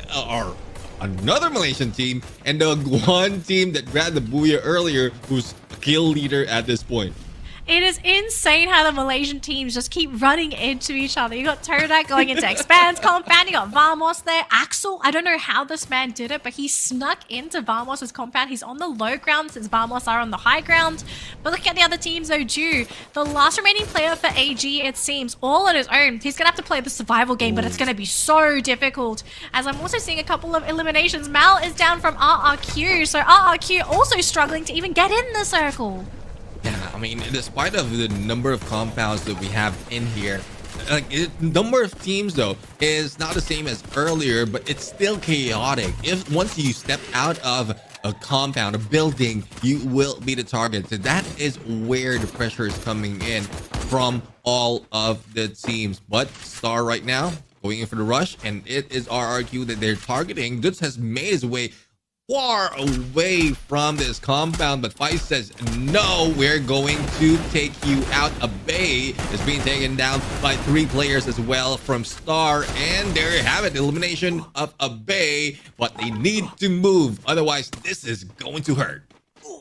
another Malaysian team and the one team that grabbed the Booyah earlier, who's kill leader at this point. It is insane how the Malaysian teams just keep running into each other. You got Todak going into Expand's compound. You got Vamos there. Axel, I don't know how this man did it, but he snuck into Vamos' compound. He's on the low ground since Vamos are on the high ground. But look at the other teams though, Ju. The last remaining player for AG, it seems, all on his own. He's going to have to play the survival game, but it's going to be so difficult. As I'm also seeing a couple of eliminations. Mal is down from RRQ, so RRQ also struggling to even get in the circle. Yeah, I mean, despite of the number of compounds that we have in here, like the number of teams though is not the same as earlier, but it's still chaotic. If once you step out of a compound, a building, you will be the target. So that is where the pressure is coming in from all of the teams. But Star right now going in for the rush, and it is RRQ that they're targeting. Dutz has made his way far away from this compound, but Feist says no, we're going to take you out. Abe is being taken down by 3 players as well from Star, and there you have it, elimination of Abe. But they need to move, otherwise this is going to hurt.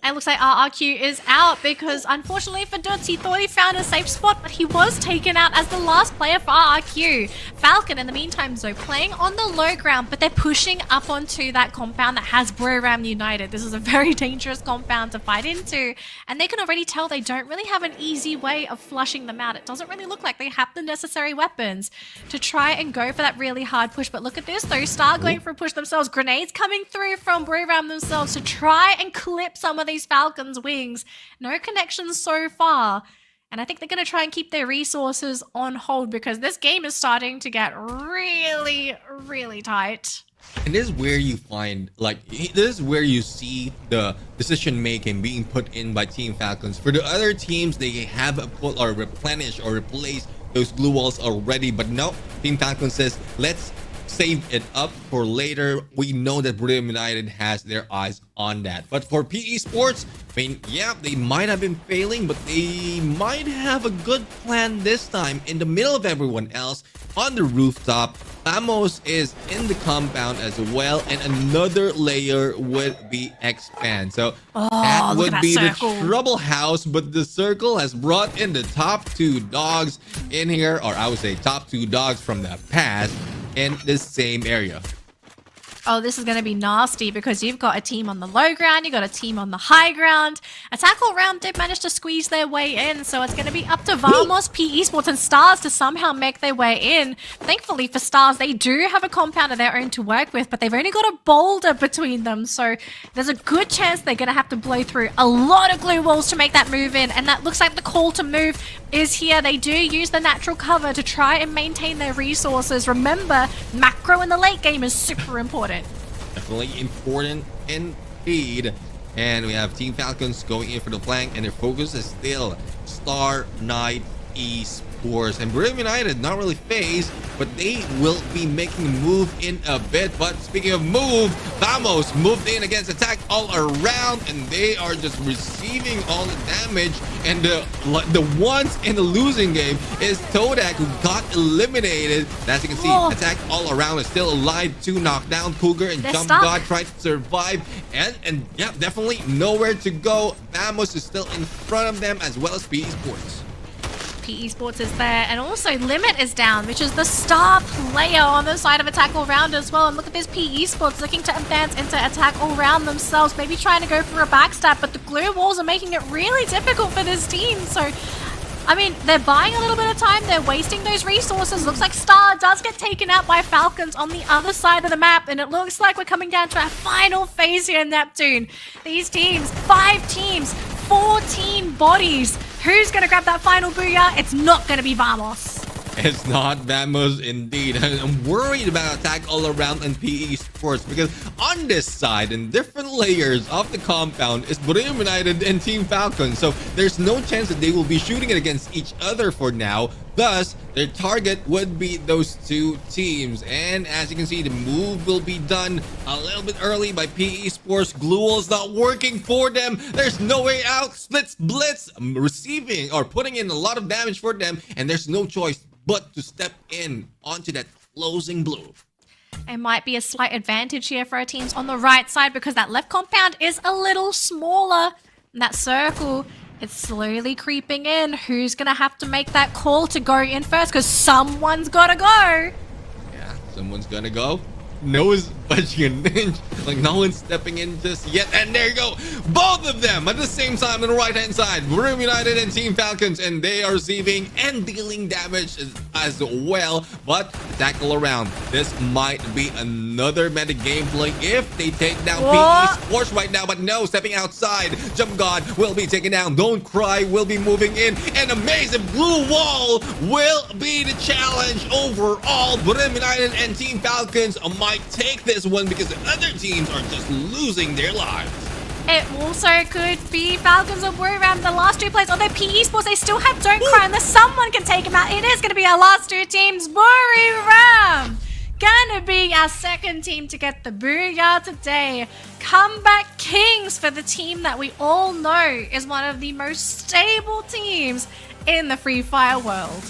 It looks like RRQ is out because unfortunately for Dutz, he thought he found a safe spot, but he was taken out as the last player for RRQ. Falcon, in the meantime, though, playing on the low ground, but they're pushing up onto that compound that has Buriram United. This is a very dangerous compound to fight into, and they can already tell they don't really have an easy way of flushing them out. It doesn't really look like they have the necessary weapons to try and go for that really hard push. But look at this, though. Star going for a push themselves. Grenades coming through from Buriram themselves to try and clip some of these Falcons' wings. No connections so far. And I think they're going to try and keep their resources on hold because this game is starting to get really, really tight. And this is where you find, like, this is where you see the decision making being put in by Team Falcons. For the other teams, they have put or replenished or replaced those blue walls already. But no, Team Falcons says, let's save it up for later. We know that Buriram United has their eyes on that. But for PE Sports, I mean, yeah, they might have been failing, but they might have a good plan this time in the middle of everyone else on the rooftop. Vamos is in the compound as well, and another layer would be Expand. So that would be the trouble house, but the circle has brought in the top 2 dogs in here, or I would say top 2 dogs from the past in the same area. Oh, this is going to be nasty because you've got a team on the low ground, you've got a team on the high ground. A tackle round did manage to squeeze their way in, so it's going to be up to Vamos, PE Sports, and Stars to somehow make their way in. Thankfully for Stars, they do have a compound of their own to work with, but they've only got a boulder between them, so there's a good chance they're going to have to blow through a lot of glue walls to make that move in, and that looks like the call to move is here. They do use the natural cover to try and maintain their resources. Remember, macro in the late game is super important. Definitely important. And speed. And we have Team Falcons going in for the flank, and their focus is still Star Knight Esports. And Brim United not really phased, but they will be making a move in a bit. But speaking of move, Vamos moved in against attack all around, and they are just receiving all the damage. And the ones in the losing game is Todak, who got eliminated. As you can see, attack all around is still alive. 2 knockdown. Cougar and Jump God tried to survive, and yeah, definitely nowhere to go. Vamos is still in front of them, as well as PE Sports. PE Sports is there, and also Limit is down, which is the star player on the side of attack all round as well. And look at this PE Sports looking to advance into attack all round themselves, maybe trying to go for a backstab, but the glue walls are making it really difficult for this team. So I mean, they're buying a little bit of time, they're wasting those resources. Looks like Star does get taken out by Falcons on the other side of the map, and it looks like we're coming down to our final phase here in Neptune. These teams, 5 teams, 14 bodies. Who's gonna grab that final booyah? It's not gonna be Vamos. It's not Vamos indeed. I'm worried about attack all around and PE Sports, because on this side, in different layers of the compound, is Brim United and Team Falcons. So there's no chance that they will be shooting it against each other for now. Thus, their target would be those 2 teams. And as you can see, the move will be done a little bit early by PE Sports. Glue wall's not working for them. There's no way out. Splits Blitz receiving or putting in a lot of damage for them, and there's no choice but to step in onto that closing blue. It might be a slight advantage here for our teams on the right side, because that left compound is a little smaller. And that circle, it's slowly creeping in. Who's going to have to make that call to go in first? Because someone's got to go. Yeah, someone's going to go. No one's budging an inch. Like, no one's stepping in just yet. And there you go. Both of them at the same time on the right-hand side. Brim United and Team Falcons. And they are receiving and dealing damage as well. But tackle around. This might be another meta gameplay if they take down PE Sports right now. But no, stepping outside. Jump God will be taken down. Don't Cry will be moving in. And amazing blue wall will be the challenge overall. Brim United and Team Falcons might take this one, because the other teams are just losing their lives. It also could be Falcons or Buriram, the last 2 players. Although PE Sports, they still have Don't Cry, unless someone can take them out. It is going to be our last 2 teams. Buriram gonna be our second team to get the booyah today. Comeback Kings for the team that we all know is one of the most stable teams in the Free Fire world.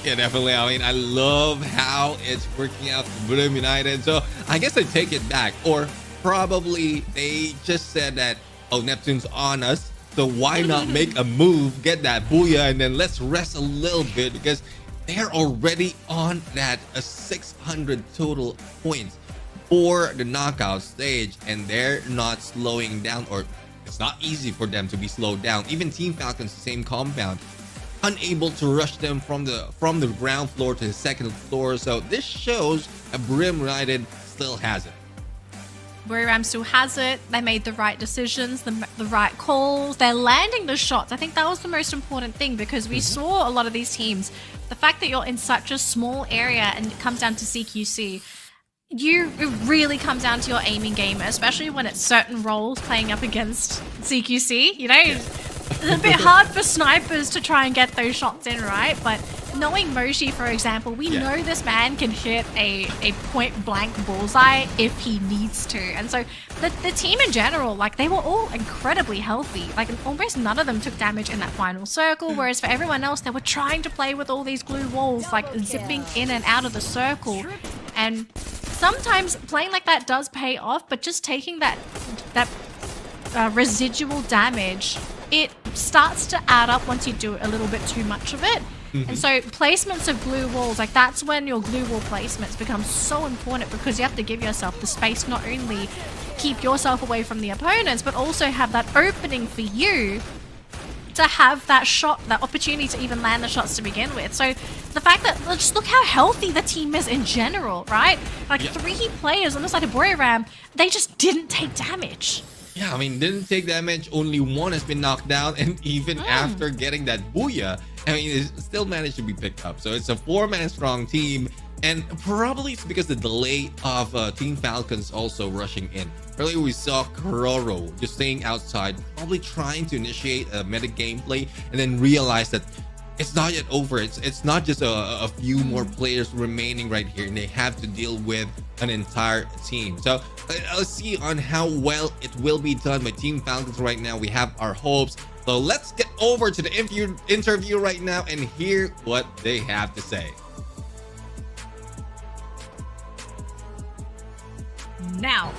Yeah, definitely. I mean, I love how it's working out for Brim United. So I guess I take it back. Or probably they just said that, oh, Neptune's on us, so why not make a move, get that booyah, and then let's rest a little bit, because they're already on that 600 total points for the knockout stage, and they're not slowing down, or it's not easy for them to be slowed down. Even Team Falcons, the same compound, unable to rush them from the ground floor to the second floor. So this shows that Brim United still has it. Buriram still has it. They made the right decisions, the right calls. They're landing the shots. I think that was the most important thing, because we saw a lot of these teams. The fact that you're in such a small area and it comes down to CQC, it really comes down to your aiming game, especially when it's certain roles playing up against CQC. You know, it's a bit hard for snipers to try and get those shots in, right? But knowing Moshi, for example, we know this man can hit a point-blank bullseye if he needs to. And so the team in general, like, they were all incredibly healthy. Like, almost none of them took damage in that final circle, whereas for everyone else, they were trying to play with all these glue walls, like zipping in and out of the circle. And sometimes playing like that does pay off, but just taking that residual damage, it starts to add up once you do a little bit too much of it. And so placements of glue walls, like, that's when your glue wall placements become so important, because you have to give yourself the space, not only keep yourself away from the opponents, but also have that opening for you to have that shot, that opportunity to even land the shots to begin with. So the fact that, just look how healthy the team is in general, right? Like, 3 players on the side of Buriram, they just didn't take damage. Yeah, I mean, didn't take damage. Only 1 has been knocked down, and even after getting that booyah, I mean, it still managed to be picked up. So it's a 4-man strong team. And probably it's because the delay of Team Falcons also rushing in. Earlier we saw Kororo just staying outside, probably trying to initiate a meta gameplay, and then realize that it's not yet over. It's not just a few more players remaining right here, and they have to deal with an entire team. So let's see on how well it will be done by Team Falcons right now. We have our hopes. So let's get over to the interview right now and hear what they have to say. Now.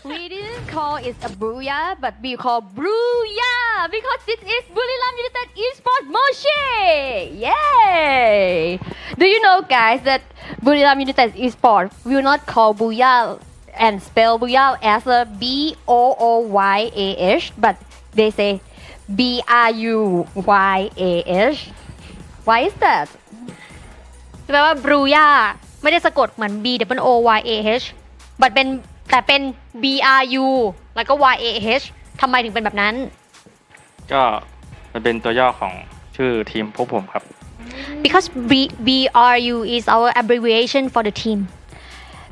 We didn't call it a booyah, but we call booyah because this is Buriram United Esports Moshi! Yay! Do you know, guys, that Buriram United Esports will not call booyah and spell booyah as a B-O-O-Y-A-H, but they say B-R-U-Y-A-H. Why is that? แปลว่า booyah ไม่ได้สะกดเหมือน B W O Y A H แต่เป็น B R U แล้วก็ Y A H ทำไมถึงเป็นแบบนั้นก็มันเป็นตัวย่อของชื่อทีมพวกผมครับ because B R U is our abbreviation for the team.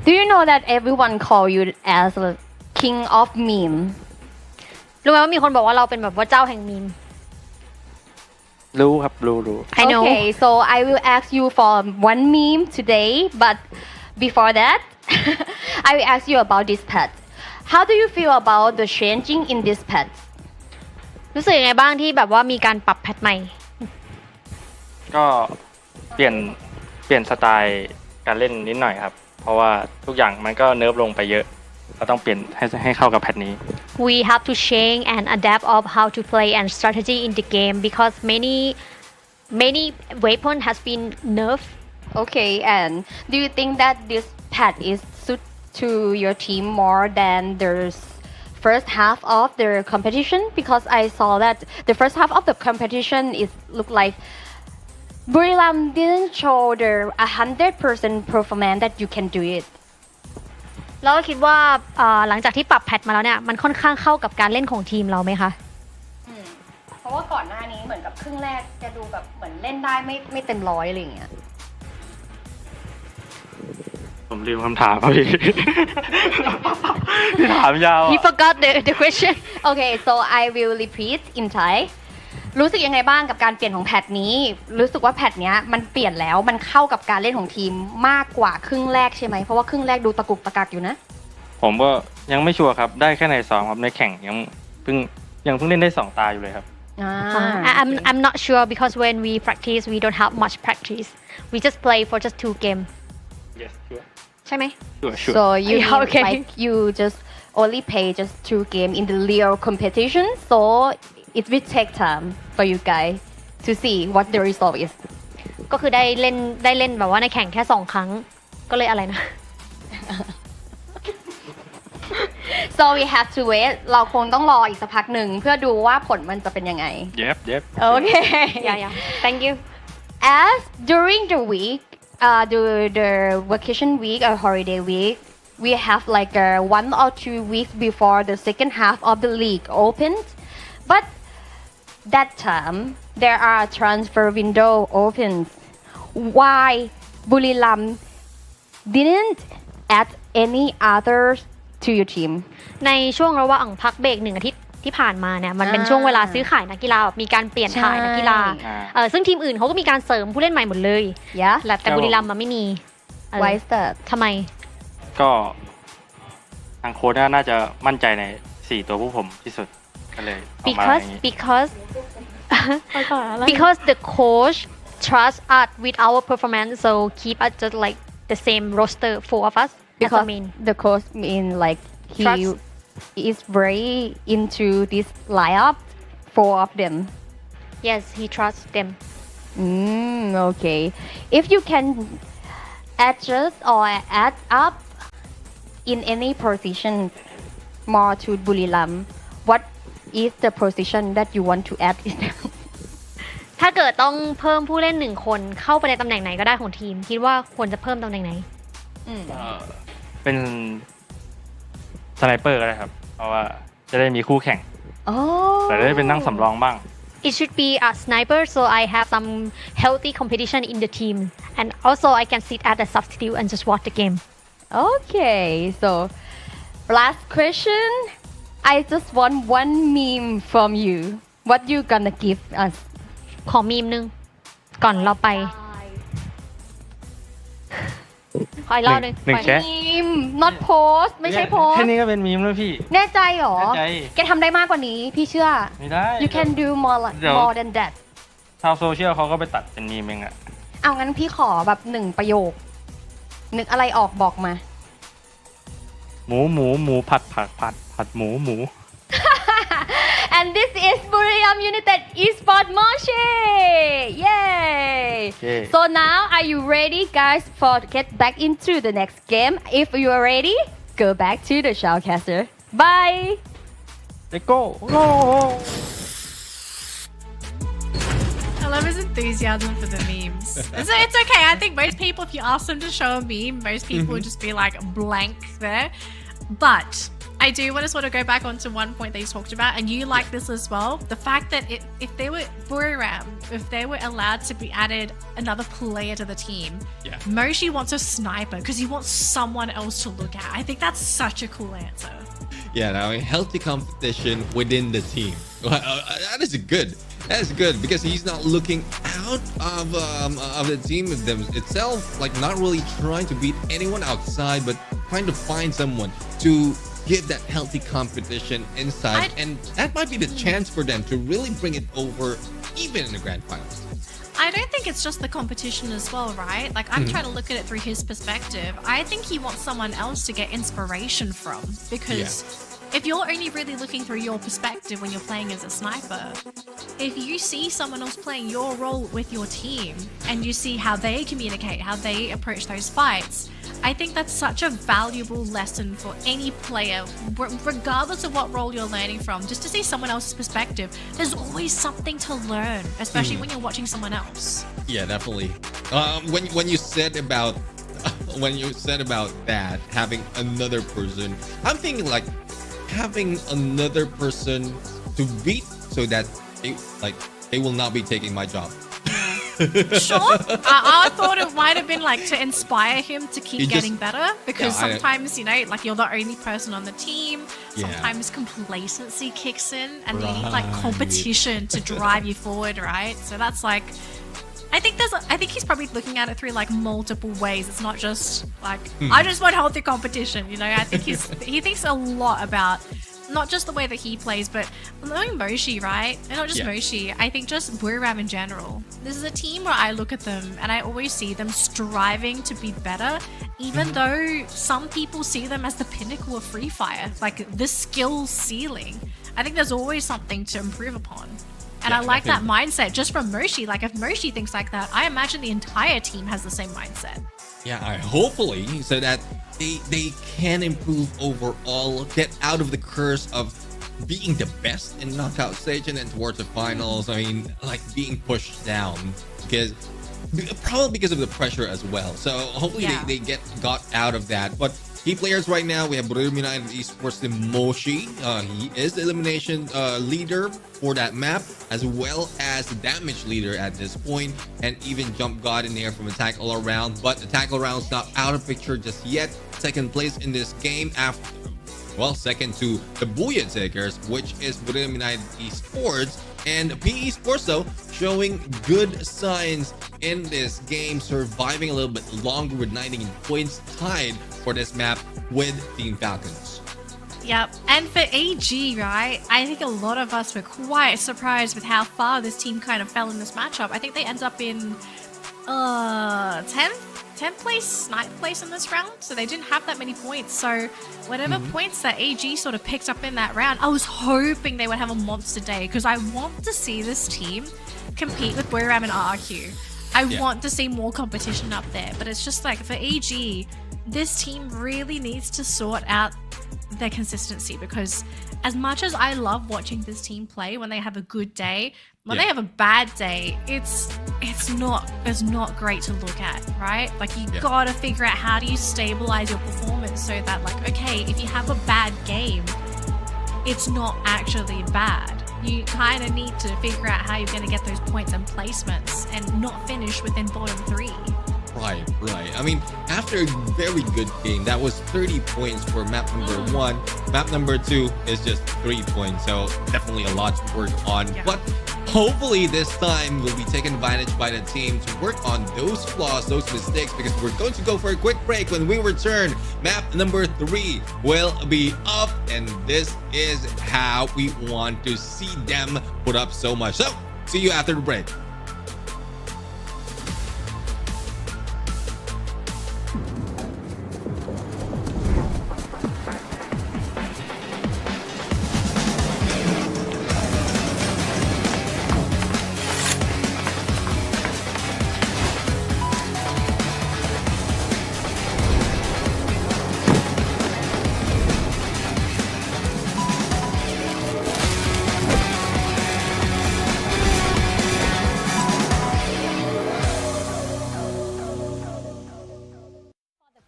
Do you know that everyone call you as the king of meme? รู้ไหมว่ามีคนบอกว่าเราเป็นแบบว่าเจ้าแห่งมีมรู้ครับรู้ I know. Okay, so I will ask you for one meme today, but before that, I will ask you about this pet. How do you feel about the changing in this pet? รู้สึกยังไงบ้างที่แบบว่ามีการปรับแพทใหม่ก็เปลี่ยนสไตล์การเล่นนิดหน่อยครับเพราะว่าทุกอย่างมันก็เนิร์ฟลงไปเยอะเราต้องเปลี่ยนให้เข้ากับแพทนี้ We have to change and adapt of how to play and strategy in the game because many weapon has been nerfed. Okay, and do you think that this pet is suit to your team more than the first half of the competition? Because I saw that the first half of the competition is look like Buriram didn't show the 100% performance that you can do it. แล้วก็คิดว่าหลังจากที่ปรับแพทมาแล้วเนี่ยมันค่อนข้างเข้ากับการเล่นของทีมเราไหมคะเพราะว่าก่อนหน้านี้เหมือนกับครึ่งแรกจะดูแบบเหมือนเล่นได้ไม่เต็มร้อยอะไรอย่างเงี้ยผมลืมคำถามพี่ ที่ถามยาว He forgot the question. Okay, so I will repeat in Thai. รู้สึกยังไงบ้างกับการเปลี่ยนของแพทนี้รู้สึกว่าแพทเนี้ยมันเปลี่ยนแล้วมันเข้ากับการเล่นของทีมมากกว่าครึ่งแรกใช่ไหมเพราะว่าครึ่งแรกดูตะกุกตะกักอยู่นะผมก็ยังไม่ชัวร์ครับได้แค่ในซ้อมครับในแข่งยังเพิ่งเล่นได้2 ตาอยู่เลยครับI'm not sure because when we practice we don't have much practice we just play for just 2 games yes sure ใช่ไหม sure so you mean okay. like you just only play just 2 games in the real competition so it will take time for you guys to see what the result is ก็คือได้เล่นแบบว่าในแข่งแค่2 ครั้งก็เลยอะไรนะ so we have to wait เราคงต้องรออีกสักพักหนึ่งเพื่อดูว่าผลมันจะเป็นยังไง yep okay yeah thank you as during the week the vacation week or holiday week we have like 1 or 2 weeks before the second half of the league opened but that time there are transfer window opens why Buriram didn't add any others to your team ในช่วงระหว่างพักเบรก1 อาทิตย์ที่ผ่านมาเนี่ยมันเป็นช่วงเวลาซื้อขายนักกีฬามีการเปลี่ยนถ่ายนักกีฬาซึ่งทีมอื่นเขาก็มีการเสริมผู้เล่นใหม่หมดเลยแต่บุรีรัมย์มันไม่มี Why is that ทำไมก็ทางโค้ชน่าจะมั่นใจใน4 ตัวผู้ผมที่สุดก็เลยออกมาอย่างนี้ because the coach trust us with our performance so keep us just like the same roster 4 of us because the coach mean like he is very into this lineup 4 of them yes he trusts them okay if you can adjust or add up in any position more to Buriram what is the position that you want to add in ถ้าเกิดต้องเพิ่มผู้เล่น1 คนเข้าไปในตำแหน่งไหนก็ได้ของทีมคิดว่าควรจะเพิ่มตำแหน่งไหนเป็นสไนเปอร์ก็ได้ครับเพราะว่าจะได้มีคู่แข่งแต่ได้เป็นนั่งสำรองบ้าง It should be a sniper, so I have some healthy competition in the team, and also I can sit as a substitute and just watch the game. Okay, so last question. I just want one meme from you. What you gonna give us? ขอมีมนึงก่อนเราไปขออีกรอบนึง หนึ่งแชะ meme not post ไม่ใช่โพส แค่นี้ก็เป็นมีมแล้วพี่ แน่ใจเหรอ แน่ใจ แกทำได้มากกว่านี้พี่เชื่อ ไม่ได้ you can do more เดี๋ยว more than that ชาวโซเชียลเขาก็ไปตัดเป็นมีมเองอะ เอางั้นพี่ขอแบบ1 ประโยค นึกอะไรออกบอกมา หมูผัดหมู And this is Buriram United Esport Moshi! Yay! Okay. So now, are you ready, guys, for get back into the next game? If you are ready, go back to the shoutcaster. Bye! Let's go! I love his enthusiasm for the memes. It's okay. I think most people, if you ask them to show a meme, most people would just be like blank there. But I do want to sort of go back onto one point that you talked about, and you like this as well. The fact that if they were Buriram, if they were allowed to be added another player to the team, Moshi wants a sniper because he wants someone else to look at. I think that's such a cool answer. Yeah, now healthy competition within the team. That is good. That is good because he's not looking out of the team itself, like not really trying to beat anyone outside, but trying to find someone to give that healthy competition inside, and that might be the chance for them to really bring it over, even in the grand finals. I don't think it's just the competition as well, right? Like, I'm trying to look at it through his perspective. I think he wants someone else to get inspiration from, because if you're only really looking through your perspective when you're playing as a sniper, if you see someone else playing your role with your team and you see how they communicate, how they approach those fights, I think that's such a valuable lesson for any player, regardless of what role you're learning from. Just to see someone else's perspective, there's always something to learn, especially when you're watching someone else. Yeah, definitely. When you said about that, having another person, I'm thinking like having another person to beat so that they will not be taking my job. Sure. I thought it might have been like to inspire him to keep getting better, because sometimes, you know, like you're the only person on the team. Sometimes complacency kicks in and you need like competition to drive you forward, right? So that's like, I think he's probably looking at it through like multiple ways. It's not just like, I just want healthy competition, you know? I think he thinks a lot about not just the way that he plays, but knowing Moshi, right? And not just Moshi, I think just Buriram in general. This is a team where I look at them and I always see them striving to be better, even though some people see them as the pinnacle of Free Fire, like the skill ceiling. I think there's always something to improve upon. And I like that mindset just from Moshi. Like if Moshi thinks like that, I imagine the entire team has the same mindset. Yeah, hopefully, so that they can improve overall, get out of the curse of being the best in knockout stage and then towards the finals. I mean, like being pushed down probably because of the pressure as well. So hopefully they got out of that. But key players right now, we have Buriram United Esports Moshi. He is the elimination leader for that map, as well as the damage leader at this point, and even Jump God in there from Attack All Around. But Attack All Around's not out of picture just yet. Second place in this game after, well, second to the Booyah Takers, which is Buriram United Esports. And PE Sports, though, showing good signs in this game, surviving a little bit longer with 19 points, tied for this map with Team Falcons. Yep, and for AG, right, I think a lot of us were quite surprised with how far this team kind of fell in this matchup. I think they ended up in 10th place, 9th place in this round, so they didn't have that many points. So whatever points that AG sort of picked up in that round, I was hoping they would have a monster day, because I want to see this team compete with Buriram and RRQ. I want to see more competition up there, but it's just like for AG, this team really needs to sort out their consistency, because as much as I love watching this team play when they have a good day, when they have a bad day, it's not great to look at, right? Like you gotta figure out how do you stabilize your performance so that, like, okay, if you have a bad game, it's not actually bad. you kind of need to figure out how you're going to get those points and placements and not finish within bottom 3. Right. I mean, after a very good game, that was 30 points for map number 1. Map number 2 is just 3 points, so definitely a lot to work on. Yeah. But hopefully this time we'll be taken advantage by the team to work on those flaws, those mistakes, because we're going to go for a quick break. When we return, map number 3 will be up, and this is how we want to see them put up so much. So, see you after the break.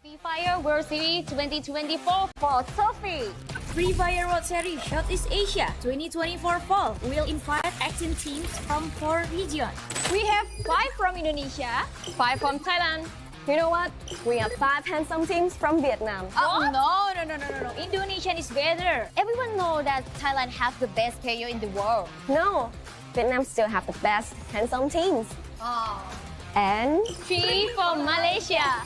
Free Fire World Series 2024 Fall Trophy. Free Fire World Series Southeast Asia 2024 Fall will invite 18 teams from 4 regions. We have 5 from Indonesia, 5 from Thailand. You know what? We have 5 handsome teams from Vietnam. Oh no. Indonesian is better. Everyone knows that Thailand has the best player in the world. No, Vietnam still have the best handsome teams. And 3 from Malaysia.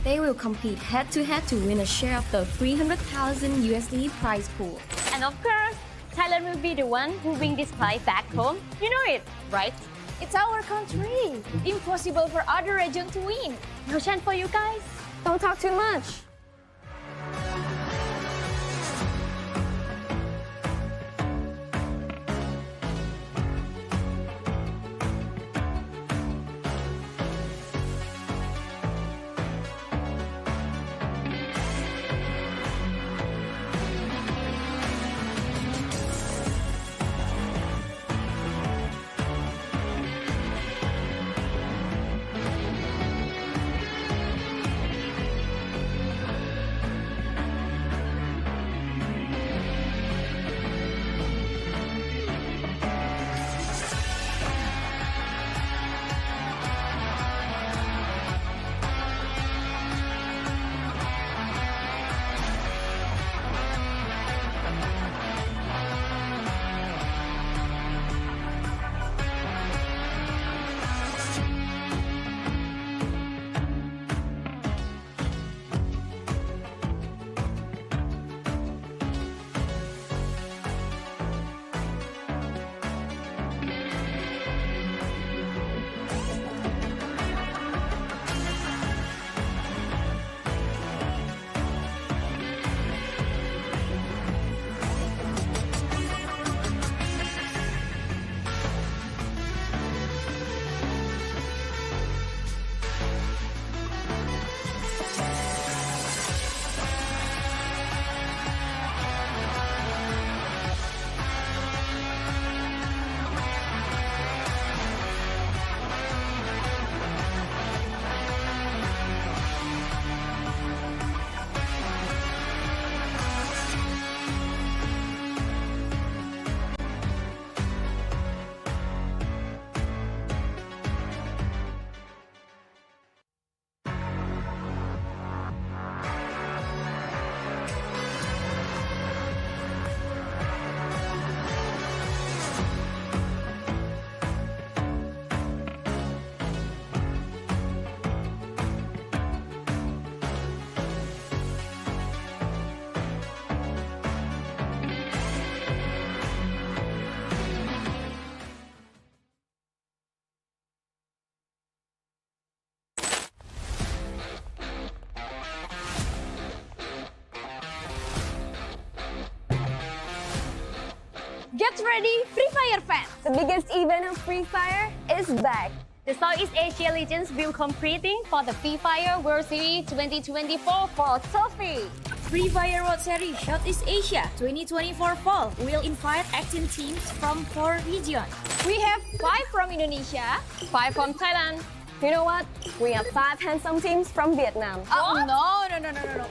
They will compete head-to-head to win a share of the 300,000 USD prize pool. And of course, Thailand will be the one who bring this prize back home. You know it, right? It's our country. Impossible for other region to win. No chance for you guys. don't talk too much. Get ready, Free Fire fans! The biggest event of Free Fire is back. The Southeast Asia Legends will competing for the Free Fire World Series 2024 Fall Trophy. Free Fire World Series Southeast Asia 2024 Fall will invite 18 teams from 4 regions. We have 5 from Indonesia, 5 from Thailand. You know what? We have 5 handsome teams from Vietnam. Oh no.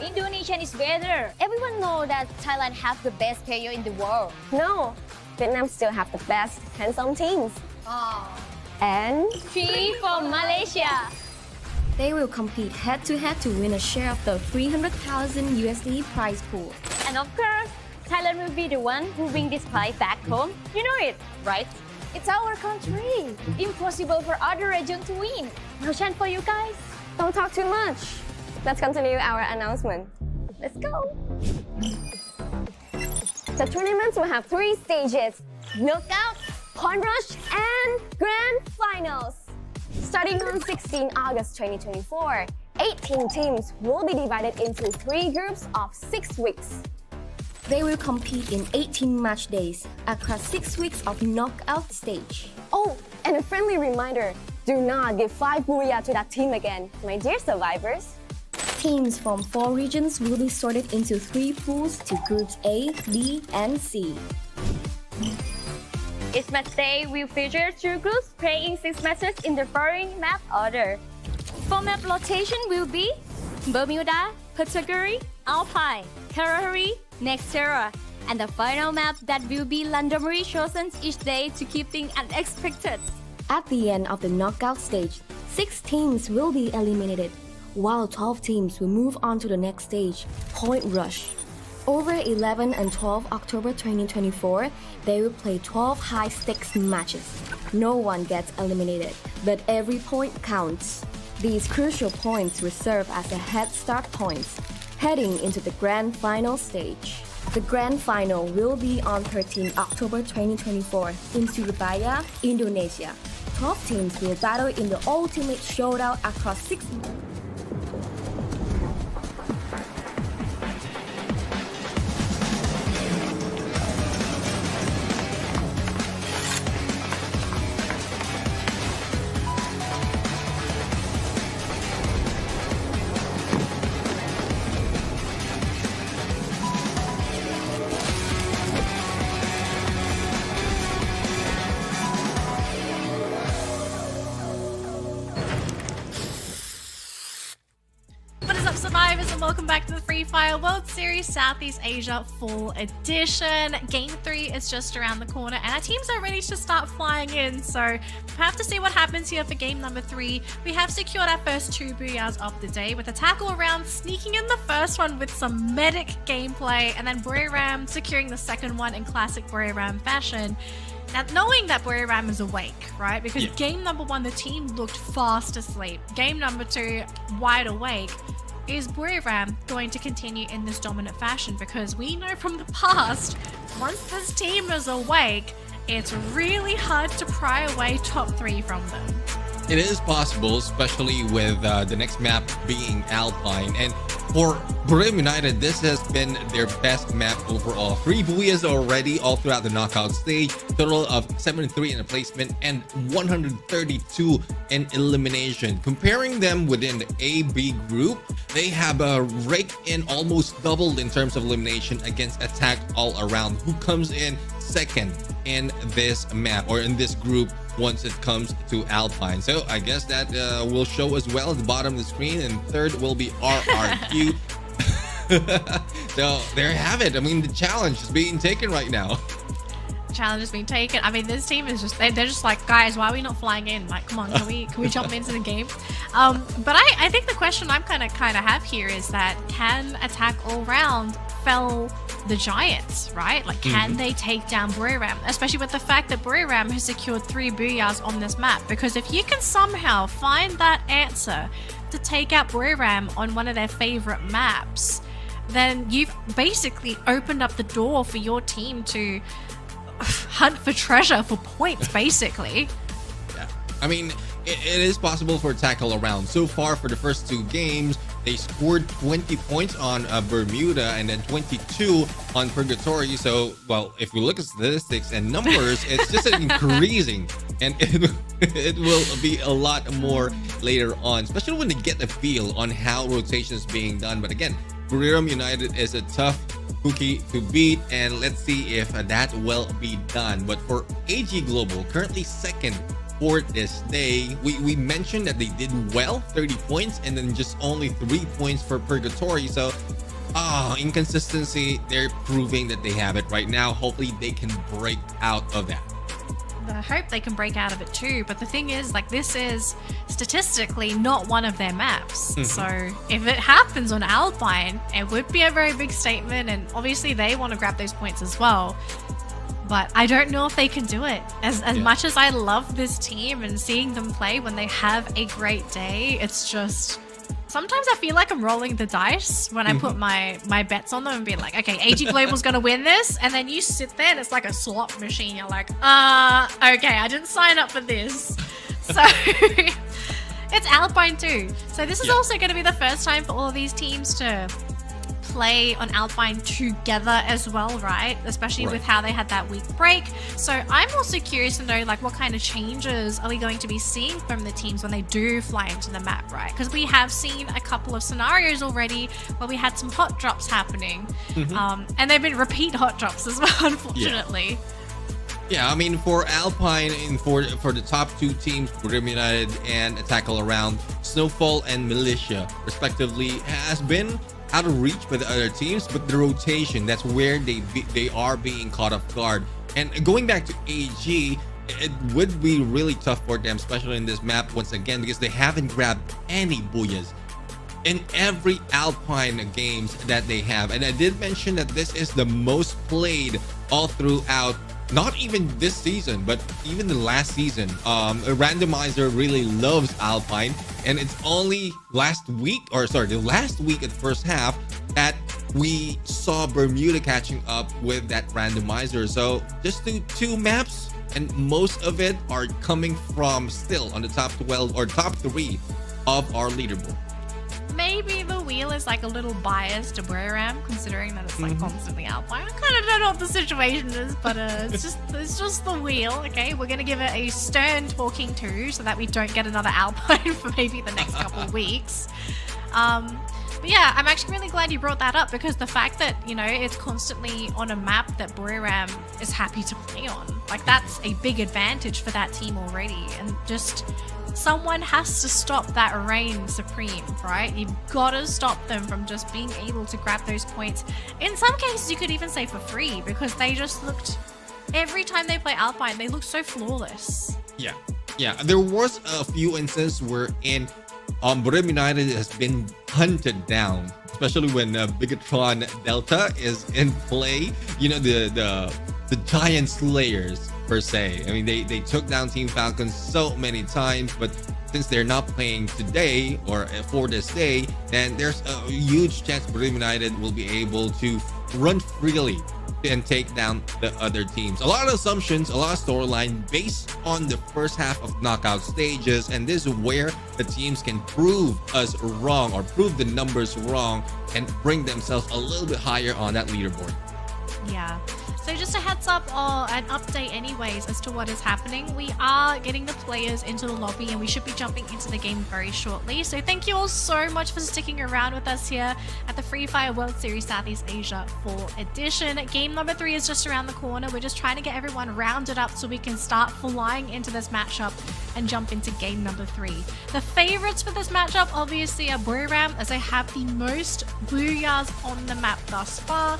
Indonesian is better. Everyone knows that Thailand has the best player in the world. No, Vietnam still have the best handsome teams. And 3 from Malaysia. They will compete head-to-head to win a share of the 300,000 USD prize pool. And of course, Thailand will be the one who bring this prize back home. You know it, right? it's our country. Impossible for other region to win. No chance for you guys. Don't talk too much. Let's continue our announcement. Let's go. The tournaments will have 3 stages: knockout, point rush, and grand finals. Starting on 16 August 2024, 18 teams will be divided into 3 groups of 6 weeks. They will compete in 18 match days across 6 weeks of knockout stage. Oh, and a friendly reminder, do not give 5 booyah to that team again, my dear survivors. Teams from 4 regions will be sorted into 3 pools to groups A, B, and C. Each match day will feature 2 groups playing 6 matches in the following map order. For map rotation will be Bermuda, Category, Alpine, Carrari, Nextera, and the final map that will be randomly chosen each day to keep things unexpected. At the end of the knockout stage, 6 teams will be eliminated, while 12 teams will move on to the next stage, Point Rush. Over 11 and 12 October 2024, they will play 12 high-stakes matches. No one gets eliminated, but every point counts. These crucial points will serve as a head start points, heading into the grand final stage. The grand final will be on 13 October 2024 in Surabaya, Indonesia. 12 teams will battle in the ultimate showdown across 6 Survivors, and welcome back to the Free Fire World Series Southeast Asia Fall Edition. Game 3 is just around the corner and our teams are ready to start flying in, so we'll have to see what happens here for game number 3. We have secured our first 2 booyahs of the day with a tackle round sneaking in the first one with some medic gameplay, and then Buriram securing the second one in classic Buriram fashion. Now, knowing that Buriram is awake, right? Because game number 1, the team looked fast asleep. Game number 2, wide awake. Is Buriram going to continue in this dominant fashion? Because we know from the past, once this team is awake, it's really hard to pry away top 3 from them. It is possible, especially with the next map being Alpine. And for Buriram United, this has been their best map overall. 3 booyahs already all throughout the knockout stage. Total of 73 in a placement and 132 in elimination. Comparing them within the A-B group, they have raked in almost doubled in terms of elimination against Attack All Around, who comes in second in this map or in this group once it comes to Alpine. So I guess that will show as well at the bottom of the screen, and third will be RRQ. So there you have it. I mean, the challenge is being taken right now. Challenge has been taken. I mean, this team is just, they're just like, guys, why are we not flying in? Like, come on, can we jump into the game? But I think the question I'm kind of have here is that, can Attack All Round fell the Giants, right? Like, can they take down Buriram? Especially with the fact that Buriram has secured 3 booyahs on this map. Because if you can somehow find that answer to take out Buriram on one of their favorite maps, then you've basically opened up the door for your team to hunt for treasure, for points, basically. Yeah, I mean, it is possible for Attack All Around. So far, for the first 2 games, they scored 20 points on Bermuda and then 22 on Purgatory. So, well, if we look at statistics and numbers, it's just increasing. And it will be a lot more later on, especially when they get a feel on how rotation is being done. But again, Buriram United is a tough cookie to beat, and let's see if that will be done. But for AG Global, currently second for this day, we mentioned that they did well, 30 points, and then just only 3 points for Purgatory. So inconsistency. They're proving that they have it right now. Hopefully they can break out of that. I hope they can break out of it too, but the thing is, like, this is statistically not one of their maps. So if it happens on Alpine, it would be a very big statement, and obviously they want to grab those points as well. But I don't know if they can do it. As much as I love this team and seeing them play when they have a great day, it's just... Sometimes I feel like I'm rolling the dice when I put my bets on them and be like, okay, AG Global's gonna win this, and then you sit there and it's like a slot machine. You're like, okay, I didn't sign up for this. So it's Alpine too. So this is also gonna be the first time for all of these teams to play on Alpine together as well, right? Especially with how they had that week break. So I'm also curious to know, like, what kind of changes are we going to be seeing from the teams when they do fly into the map, right? Because we have seen a couple of scenarios already where we had some hot drops happening, and they've been repeat hot drops as well, unfortunately. Yeah, I mean, for Alpine and for the top two teams, Burim United and Attack All Around, Snowfall and Malaysia, respectively, has been out of reach by the other teams, but the rotation, that's where they are being caught off guard. And going back to AG, it would be really tough for them, especially in this map once again, because they haven't grabbed any booyahs in every Alpine games that they have. And I did mention that this is the most played all throughout, not even this season, but even the last season. A randomizer really loves Alpine, and it's only the last week of the first half that we saw Bermuda catching up with that randomizer. So just two maps, and most of it are coming from still on the top 12 or top 3 of our leaderboard. Maybe the wheel is like a little biased to Buriram, considering that it's like constantly Alpine. I kind of don't know what the situation is, but it's just the wheel. Okay, we're gonna give it a stern talking to, so that we don't get another Alpine for maybe the next couple of weeks. But yeah, I'm actually really glad you brought that up, because the fact that, you know, it's constantly on a map that Buriram is happy to play on, like, that's a big advantage for that team already. And just someone has to stop that reign supreme, right? You've got to stop them from just being able to grab those points. In some cases, you could even say for free, because they just looked, every time they play Alpine, they look so flawless. Yeah. There was a few instances wherein Burim United has been hunted down, especially when Bigatron Delta is in play. You know, the giant slayers, per se. I mean, they took down Team Falcons so many times, but since they're not playing today or for this day, then there's a huge chance Burim United will be able to run freely and take down the other teams. A lot of assumptions, a lot of storyline based on the first half of knockout stages, and this is where the teams can prove us wrong, or prove the numbers wrong, and bring themselves a little bit higher on that leaderboard. Yeah. So just a heads up, or an update anyways, as to what is happening. We are getting the players into the lobby, and we should be jumping into the game very shortly. So thank you all so much for sticking around with us here at the Free Fire World Series Southeast Asia Fall Edition. Game number 3 is just around the corner. We're just trying to get everyone rounded up so we can start flying into this matchup and jump into game number 3. The favorites for this matchup obviously are Buriram, as they have the most booyahs on the map thus far.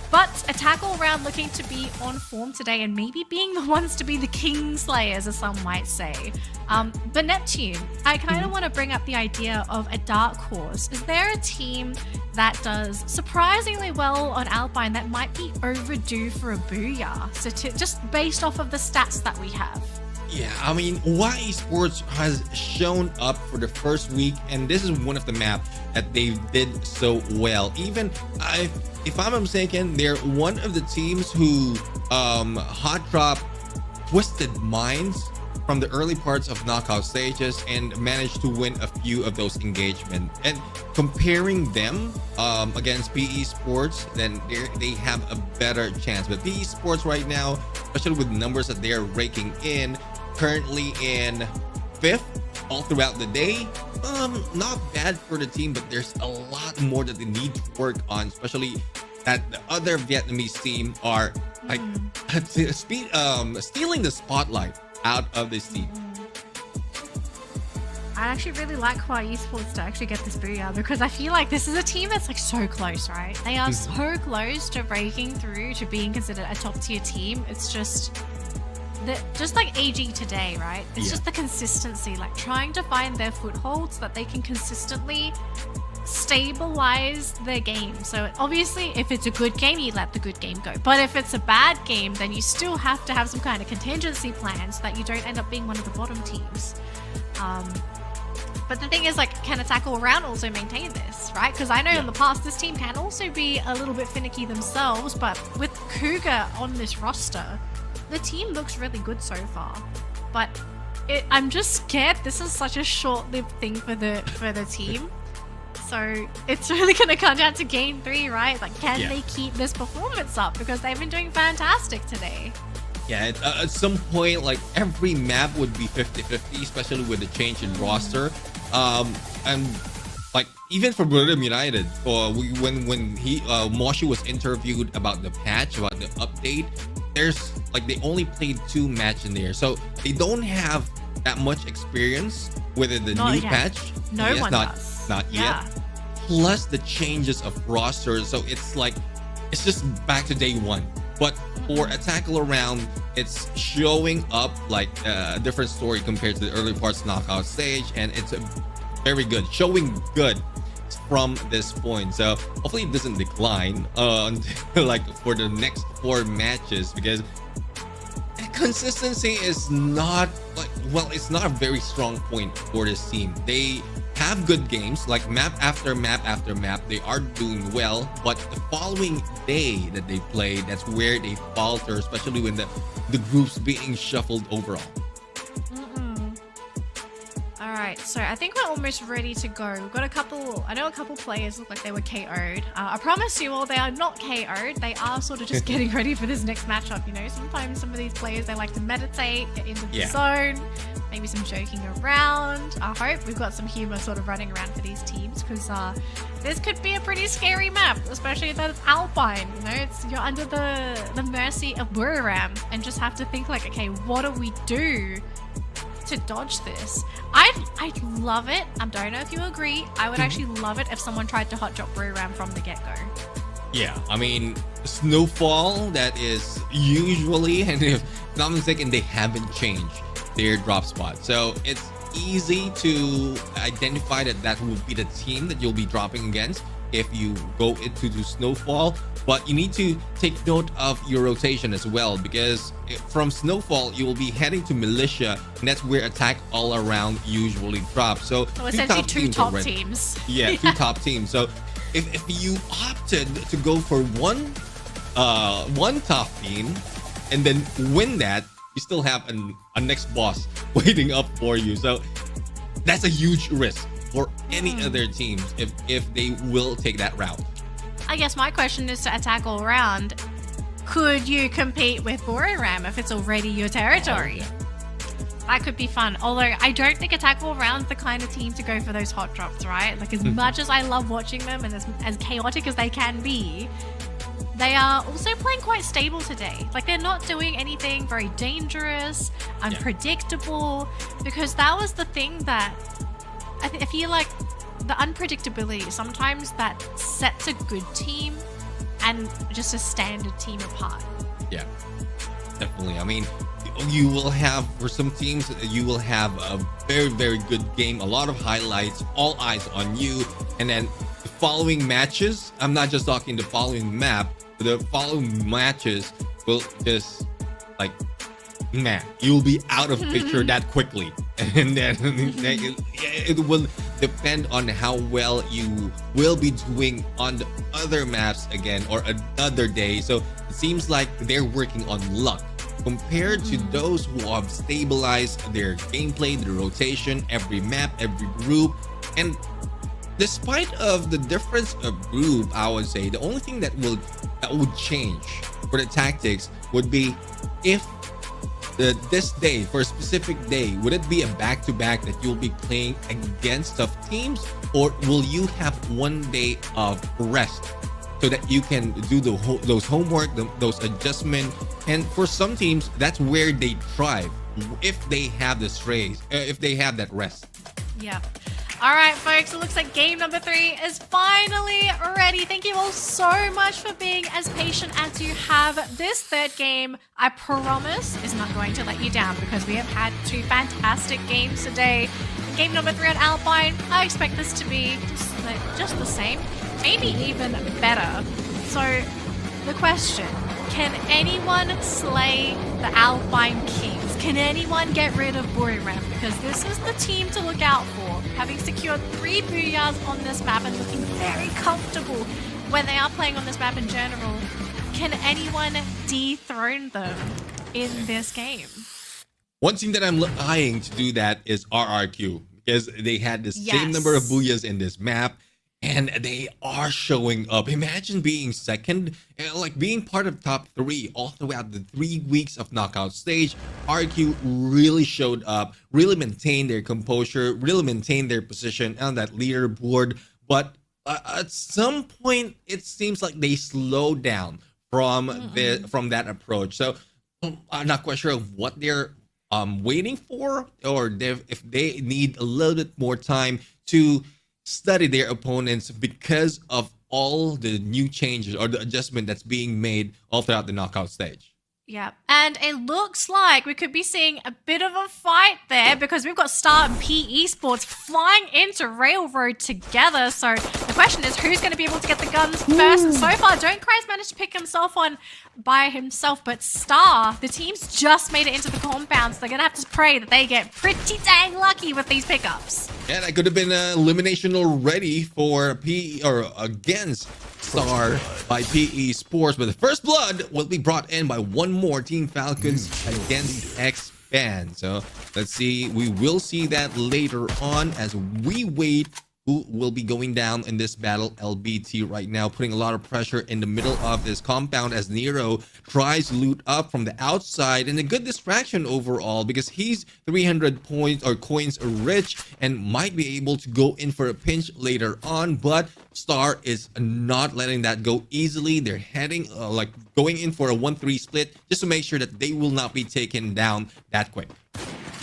But Attack All Round looking to be on form today, and maybe being the ones to be the King Slayers, as some might say. But Neptune, I kind of want to bring up the idea of a dark horse. Is there a team that does surprisingly well on Alpine that might be overdue for a booyah? So just based off of the stats that we have. Yeah, I mean, YE Sports has shown up for the first week, and this is one of the maps that they did so well. Even if I'm not mistaken, they're one of the teams who hot drop Twisted Minds from the early parts of knockout stages and managed to win a few of those engagements. And comparing them against PE Sports, then they have a better chance. But PE Sports right now, especially with the numbers that they're raking in, currently in 5th all throughout the day. Not bad for the team, but there's a lot more that they need to work on, especially that the other Vietnamese team are like stealing the spotlight out of this team. I actually really like Hua Esports to actually get this booyah because I feel like this is a team that's like so close, right? They are so close to breaking through to being considered a top tier team. It's just like AG today, right? It's just the consistency, like trying to find their foothold so that they can consistently stabilize their game. So obviously if it's a good game, you let the good game go, but if it's a bad game, then you still have to have some kind of contingency plan so that you don't end up being one of the bottom teams. But the thing is, like, can Attack All Around also maintain this, right? Because I know in the past this team can also be a little bit finicky themselves, but with Cougar on this roster, the team looks really good so far. But I'm just scared this is such a short-lived thing for the team. So it's really going to come down to game 3, right? Like, can they keep this performance up? Because they've been doing fantastic today. Yeah, at some point, like every map would be 50-50, especially with the change in roster. And like even for Brilliant United, when Moshi was interviewed about the patch, about the update, there's like they only played 2 matches in there, so they don't have that much experience with the new patch. No one does. Not yet. Plus the changes of roster, so it's like it's just back to day 1. But for Attack All Around, it's showing up like a different story compared to the early parts knockout stage, and it's very good, showing good from this point. So hopefully it doesn't decline until like for the next 4 matches, because consistency is not like, well, it's not a very strong point for this team. They have good games, like map after map after map, they are doing well, but the following day that they play, that's where they falter, especially when the groups being shuffled overall. Alright, so I think we're almost ready to go. We've got I know a couple players look like they were KO'd. I promise you all, they are not KO'd. They are sort of just getting ready for this next matchup, you know? Sometimes some of these players, they like to meditate, get into the zone, maybe some joking around. I hope we've got some humor sort of running around for these teams, because this could be a pretty scary map, especially that it's Alpine, you know? You're under the mercy of Buriram and just have to think like, okay, what do we do to dodge this? I'd love it. I don't know if you agree. I would actually love it if someone tried to hot drop Buriram from the get-go. Yeah, I mean, Snowfall, that is usually, and if not mistaken, they haven't changed their drop spot. So it's easy to identify that would be the team that you'll be dropping against if you go into the Snowfall. But you need to take note of your rotation as well, because from Snowfall you will be heading to Malaysia, and that's where Attack All Around usually drops. So essentially two top teams. Yeah, 2 top teams. So if you opted to go for one top team and then win that, you still have a next boss waiting up for you. So that's a huge risk for any other teams if they will take that route. I guess my question is to Attack All Around. Could you compete with Buriram if it's already your territory? That could be fun. Although I don't think Attack All Around's the kind of team to go for those hot drops, right? Like, as much as I love watching them and as chaotic as they can be, they are also playing quite stable today. Like, they're not doing anything very dangerous, unpredictable, because that was the thing that I feel like the unpredictability, sometimes that sets a good team and just a standard team apart. Yeah, definitely. I mean, you will have, for some teams, you will have a very, very good game, a lot of highlights, all eyes on you. And then the following matches, I'm not just talking the following map, but the following matches will just like, man, you'll be out of picture that quickly. And then it will depend on how well you will be doing on the other maps again or another day. So it seems like they're working on luck compared to those who have stabilized their gameplay, their rotation, every map, every group. And despite of the difference of group, I would say the only thing that would change for the tactics would be if this day, for a specific day, would it be a back-to-back that you'll be playing against tough teams, or will you have one day of rest so that you can do those homework, those adjustments? And for some teams, that's where they thrive, if they have the strays, if they have that rest. Yep. All right, folks, it looks like game number 3 is finally ready. Thank you all so much for being as patient as you have. This third game, I promise, is not going to let you down because we have had 2 fantastic games today. Game number 3 on Alpine, I expect this to be just the same, maybe even better. So, the question, can anyone slay the Alpine Kings? Can anyone get rid of Buriram? Because this is the team to look out for, having secured 3 booyahs on this map and looking very comfortable when they are playing on this map in general. Can anyone dethrone them in this game? One team that I'm eyeing to do that is RRQ, because they had the same number of booyahs in this map. And they are showing up. Imagine being second, like being part of top 3 all throughout the 3 weeks of knockout stage. RQ really showed up, really maintained their composure, really maintained their position on that leaderboard. But at some point, it seems like they slowed down from that approach. So I'm not quite sure of what they're waiting for, or if they need a little bit more time to study their opponents because of all the new changes or the adjustment that's being made all throughout the knockout stage. Yeah, and it looks like we could be seeing a bit of a fight there because we've got Star and PE Sports flying into Railroad together. So the question is, who's going to be able to get the guns first? And so far, Don't Cry's managed to pick himself on by himself, but Star, the team's just made it into the compound, so they're going to have to pray that they get pretty dang lucky with these pickups. Yeah, that could have been an elimination already for PE or against Star by PE Sports, but the first blood will be brought in by one more Team Falcons against Expand. So let's see, we will see that later on as we wait who will be going down in this battle. LBT right now putting a lot of pressure in the middle of this compound as Nero tries to loot up from the outside, and a good distraction overall because he's 300 points or coins rich and might be able to go in for a pinch later on, but Star is not letting that go easily. They're heading like going in for a 1-3 split just to make sure that they will not be taken down that quick.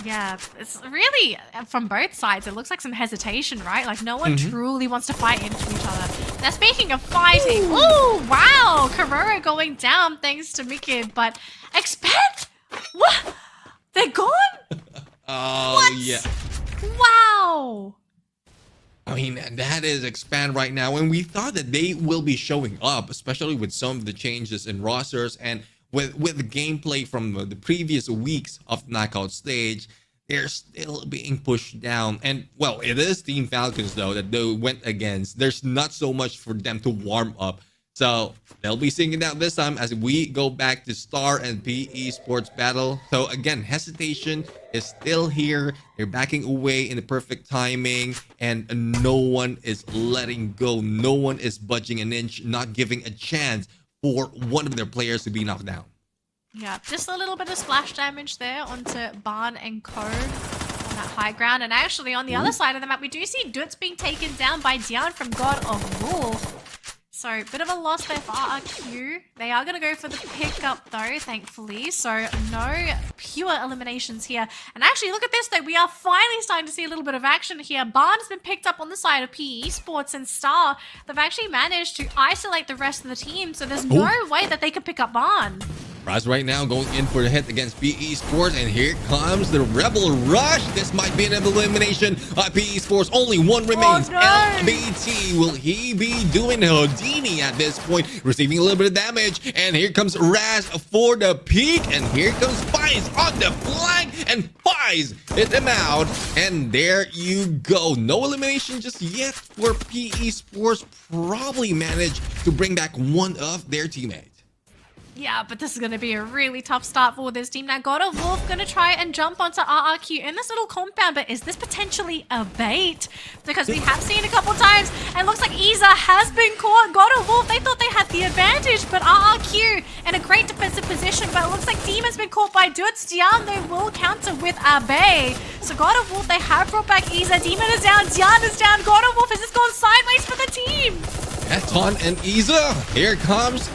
Yeah, it's really, from both sides, it looks like some hesitation, right? Like, no one truly wants to fight into each other. Now, speaking of fighting, ooh, wow, Carrera going down thanks to Mickey, but Expect? What? They're gone? Oh, what? yeah. Wow. I mean, that is Expand right now, and we thought that they will be showing up, especially with some of the changes in rosters and with the gameplay from the previous weeks of knockout stage. They're still being pushed down, and well, it is Team Falcons though that they went against. There's not so much for them to warm up, so they'll be seeing it out this time as we go back to Star and PE Sports battle. So again, hesitation is still here. They're backing away in the perfect timing, and no one is letting go. No one is budging an inch, not giving a chance for one of their players to be knocked down. Yeah, just a little bit of splash damage there onto Barn and Code on that high ground. And actually on the other side of the map, we do see Dutz being taken down by Dian from God of War. So, bit of a loss there for RRQ. They are going to go for the pickup though, thankfully. So, no pure eliminations here. And actually, look at this though. We are finally starting to see a little bit of action here. Barn has been picked up on the side of PE Sports, and Star, they've actually managed to isolate the rest of the team. So, there's no way that they could pick up Barn. Raz right now going in for the hit against PE Sports, and here comes the Rebel Rush. This might be an elimination. PE Sports, only one remains. Oh, no. LBT, will he be doing Houdini at this point? Receiving a little bit of damage, and here comes Raz for the peak, and here comes Fies on the flank, and Fies hit him out, and there you go. No elimination just yet for PE Sports. Probably managed to bring back one of their teammates. Yeah, but this is going to be a really tough start for this team. Now, God of Wolf going to try and jump onto RRQ in this little compound, but is this potentially a bait? Because we have seen a couple times, and it looks like Iza has been caught. God of Wolf, they thought they had the advantage, but RRQ in a great defensive position, but it looks like Demon's been caught by Dutz. Dian, they will counter with Abe. So God of Wolf, they have brought back Iza. Demon is down, Dian is down. God of Wolf has just gone sideways for the team. Ton and Iza, here comes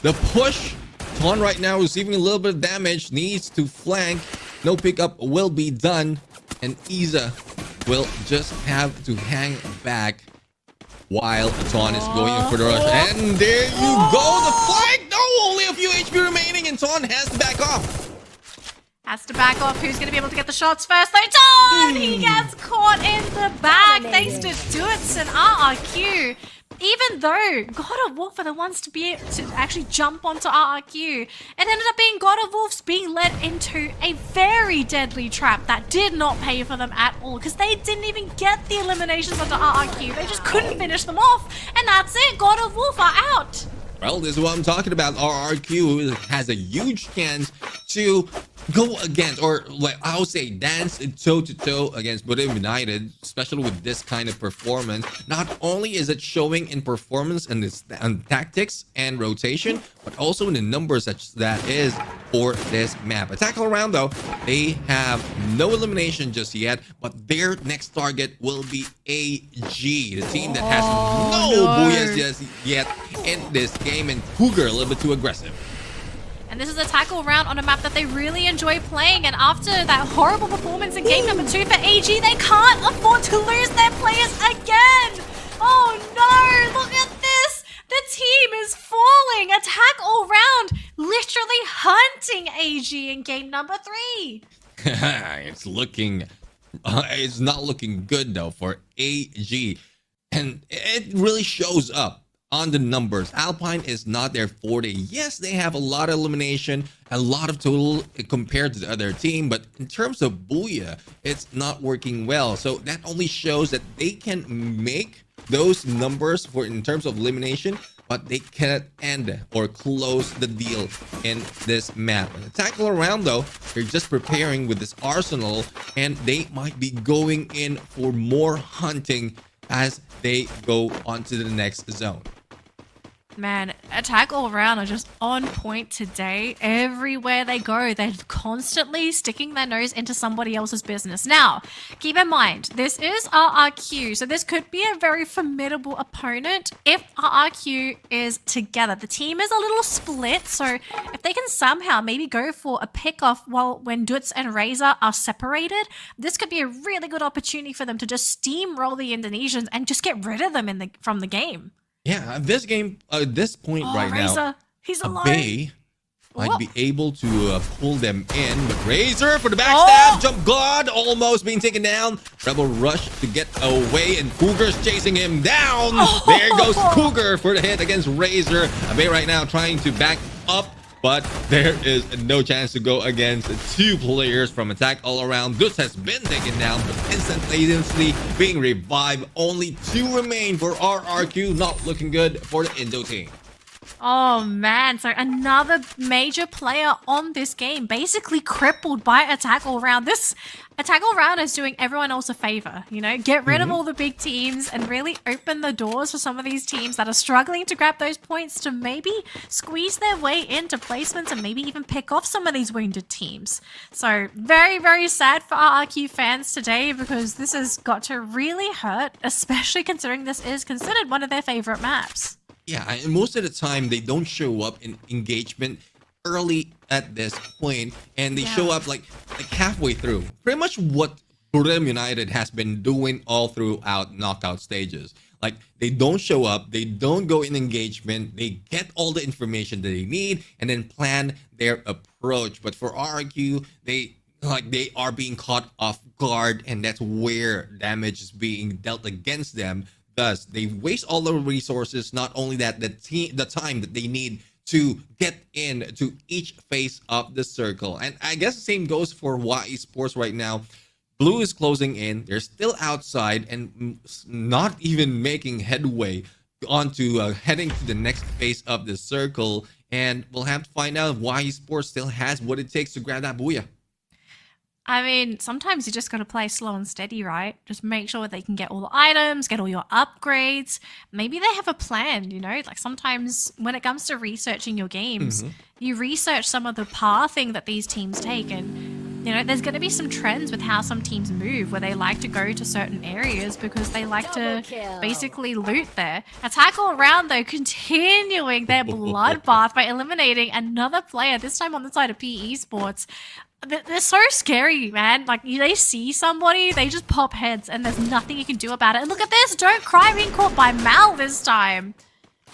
the push. Ton right now receiving a little bit of damage, needs to flank. No pickup will be done. And Iza will just have to hang back while Ton is going in for the rush. And there you go, the flank! No, only a few HP remaining and Ton has to back off. Has to back off. Who's going to be able to get the shots first? Though Todd! He gets caught in the back thanks to Dutz and RRQ. Even though God of Wolf are the ones to be able to actually jump onto RRQ, it ended up being God of Wolves being led into a very deadly trap that did not pay for them at all because they didn't even get the eliminations onto RRQ. They just couldn't finish them off. And that's it. God of Wolf are out. Well, this is what I'm talking about. RRQ has a huge chance to go against, or like I would say, dance toe-to-toe against Buddha United, especially with this kind of performance. Not only is it showing in performance and its tactics and rotation, but also in the numbers that is for this map. Attack all around though, they have no elimination just yet, but their next target will be AG, the team that has no booyahs just yet in this game, and Cougar a little bit too aggressive. And this is a tackle round on a map that they really enjoy playing. And after that horrible performance in game number 2 for AG, they can't afford to lose their players again. Oh no, look at this. The team is falling. Attack all round, literally hunting AG in game number 3. It's not looking good though for AG. And it really shows up on the numbers. Alpine is not their forte. Yes, they have a lot of elimination, a lot of total compared to the other team, but in terms of Booyah, it's not working well. So that only shows that they can make those numbers for in terms of elimination, but they cannot end or close the deal in this map. And the tackle around though, they're just preparing with this arsenal, and they might be going in for more hunting as they go onto the next zone. Man, Attack all around are just on point today. Everywhere they go, they're constantly sticking their nose into somebody else's business. Now, keep in mind, this is RRQ, so this could be a very formidable opponent if RRQ is together. The team is a little split, so if they can somehow maybe go for a pick-off when Dutz and Razor are separated, this could be a really good opportunity for them to just steamroll the Indonesians and just get rid of them from the game. Yeah, this game, this point right Razor, now, he's alone. Bay might be able to pull them in, but Razor for the backstab, jump God, almost being taken down. Rebel rush to get away, and Cougar's chasing him down. There goes Cougar for the hit against Razor. Bay right now trying to back up, but there is no chance to go against 2 players from Attack all around. Dutz has been taken down, but instantaneously being revived. Only 2 remain for RRQ. Not looking good for the Indo team. Oh man, so another major player on this game basically crippled by Attack all round. This Attack all round is doing everyone else a favor, you know, get rid of all the big teams and really open the doors for some of these teams that are struggling to grab those points to maybe squeeze their way into placements and maybe even pick off some of these wounded teams. So very, very sad for RRQ fans today because this has got to really hurt, especially considering this is considered one of their favorite maps. Yeah, and most of the time they don't show up in engagement early at this point, and they show up like halfway through. Pretty much what Buram United has been doing all throughout knockout stages. Like, they don't show up, they don't go in engagement, they get all the information that they need, and then plan their approach. But for RRQ, they are being caught off guard, and that's where damage is being dealt against them. Thus, they waste all the resources, not only that, the time that they need to get into each phase of the circle. And I guess the same goes for YE Sports right now. Blue is closing in, they're still outside and not even making headway onto heading to the next phase of the circle. And we'll have to find out if YE Sports still has what it takes to grab that booyah. I mean, sometimes you just got to play slow and steady, right? Just make sure they can get all the items, get all your upgrades. Maybe they have a plan, you know? Like sometimes when it comes to researching your games, you research some of the pathing that these teams take, and, you know, there's going to be some trends with how some teams move where they like to go to certain areas because they like to basically loot there. Attack all around, though, continuing their bloodbath by eliminating another player, this time on the side of PE Sports. they're so scary, man. Like, they see somebody, they just pop heads, and there's nothing you can do about it. And look at this, don't cry being caught by Mal this time.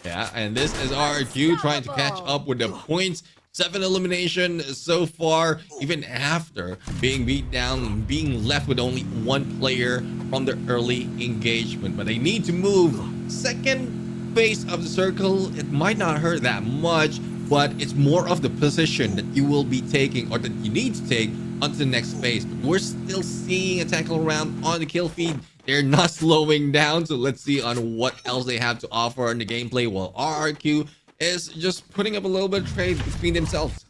Yeah, and this is RRQ trying to catch up with the points. 7 elimination so far, even after being beat down, being left with only 1 player from the early engagement. But they need to move second base of the circle. It might not hurt that much, but it's more of the position that you will be taking or that you need to take onto the next phase. But we're still seeing a tackle around on the kill feed. They're not slowing down, so let's see on what else they have to offer in the gameplay, while RRQ is just putting up a little bit of trade between themselves.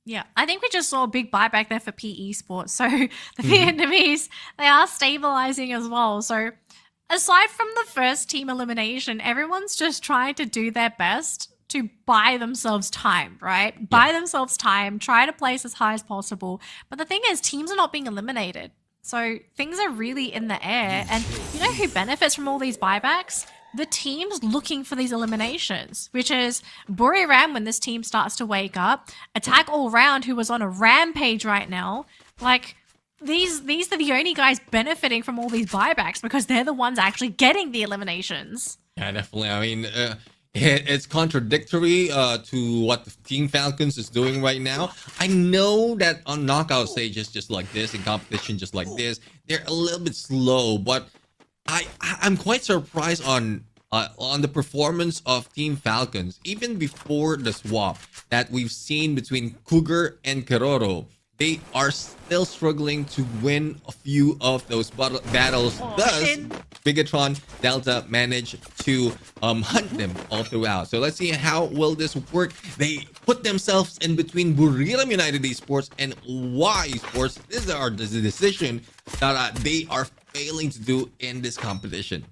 Yeah, I think we just saw a big buyback there for PE Sports. So the Vietnamese, they are stabilizing as well. So aside from the first team elimination, everyone's just trying to do their best to buy themselves time, right? Yeah. Buy themselves time, try to place as high as possible. But the thing is, teams are not being eliminated. So things are really in the air. And you know who benefits from all these buybacks? The teams looking for these eliminations, which is Buriram when this team starts to wake up, Attack All Round, who was on a rampage right now. Like, these are the only guys benefiting from all these buybacks because they're the ones actually getting the eliminations. Yeah, definitely. I mean, it's contradictory to what the Team Falcons is doing right now. I know that on knockout stages just like this, in competition just like this, they're a little bit slow, but I'm quite surprised on the performance of Team Falcons, even before the swap that we've seen between Cougar and Keroro. They are still struggling to win a few of those battles. Thus, Bigatron Delta managed to hunt them all throughout. So let's see how will this work. They put themselves in between Buriram United Esports and Y Esports. This is the decision that they are failing to do in this competition.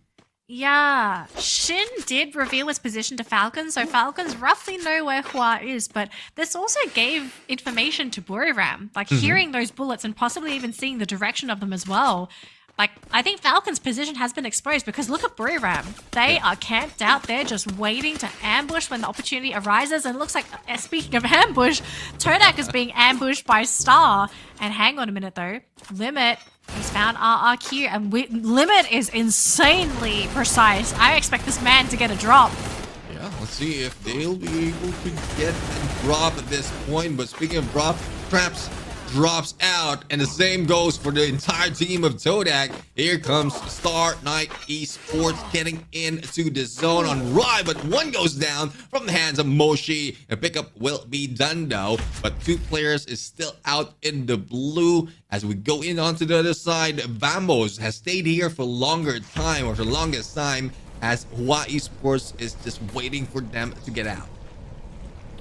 Yeah, Shin did reveal his position to Falcons, so Falcons roughly know where Hua is, but this also gave information to Buriram, like hearing those bullets and possibly even seeing the direction of them as well. Like, I think Falcons' position has been exposed because look at Buriram. They are camped out there just waiting to ambush when the opportunity arises, and it looks like, speaking of ambush, Todak is being ambushed by Star. And hang on a minute though, Limit has found RRQ, and Limit is insanely precise. I expect this man to get a drop. Yeah, let's see if they'll be able to get a drop at this point. But speaking of drop, Traps drops out, and the same goes for the entire team of Todak. Here comes Star Knight Esports getting into the zone on Rai, but one goes down from the hands of Moshi. A pickup will be done though, but 2 players is still out in the blue. As we go in onto the other side, Vamos has stayed here for longer time, or for the longest time, as Hua Esports is just waiting for them to get out.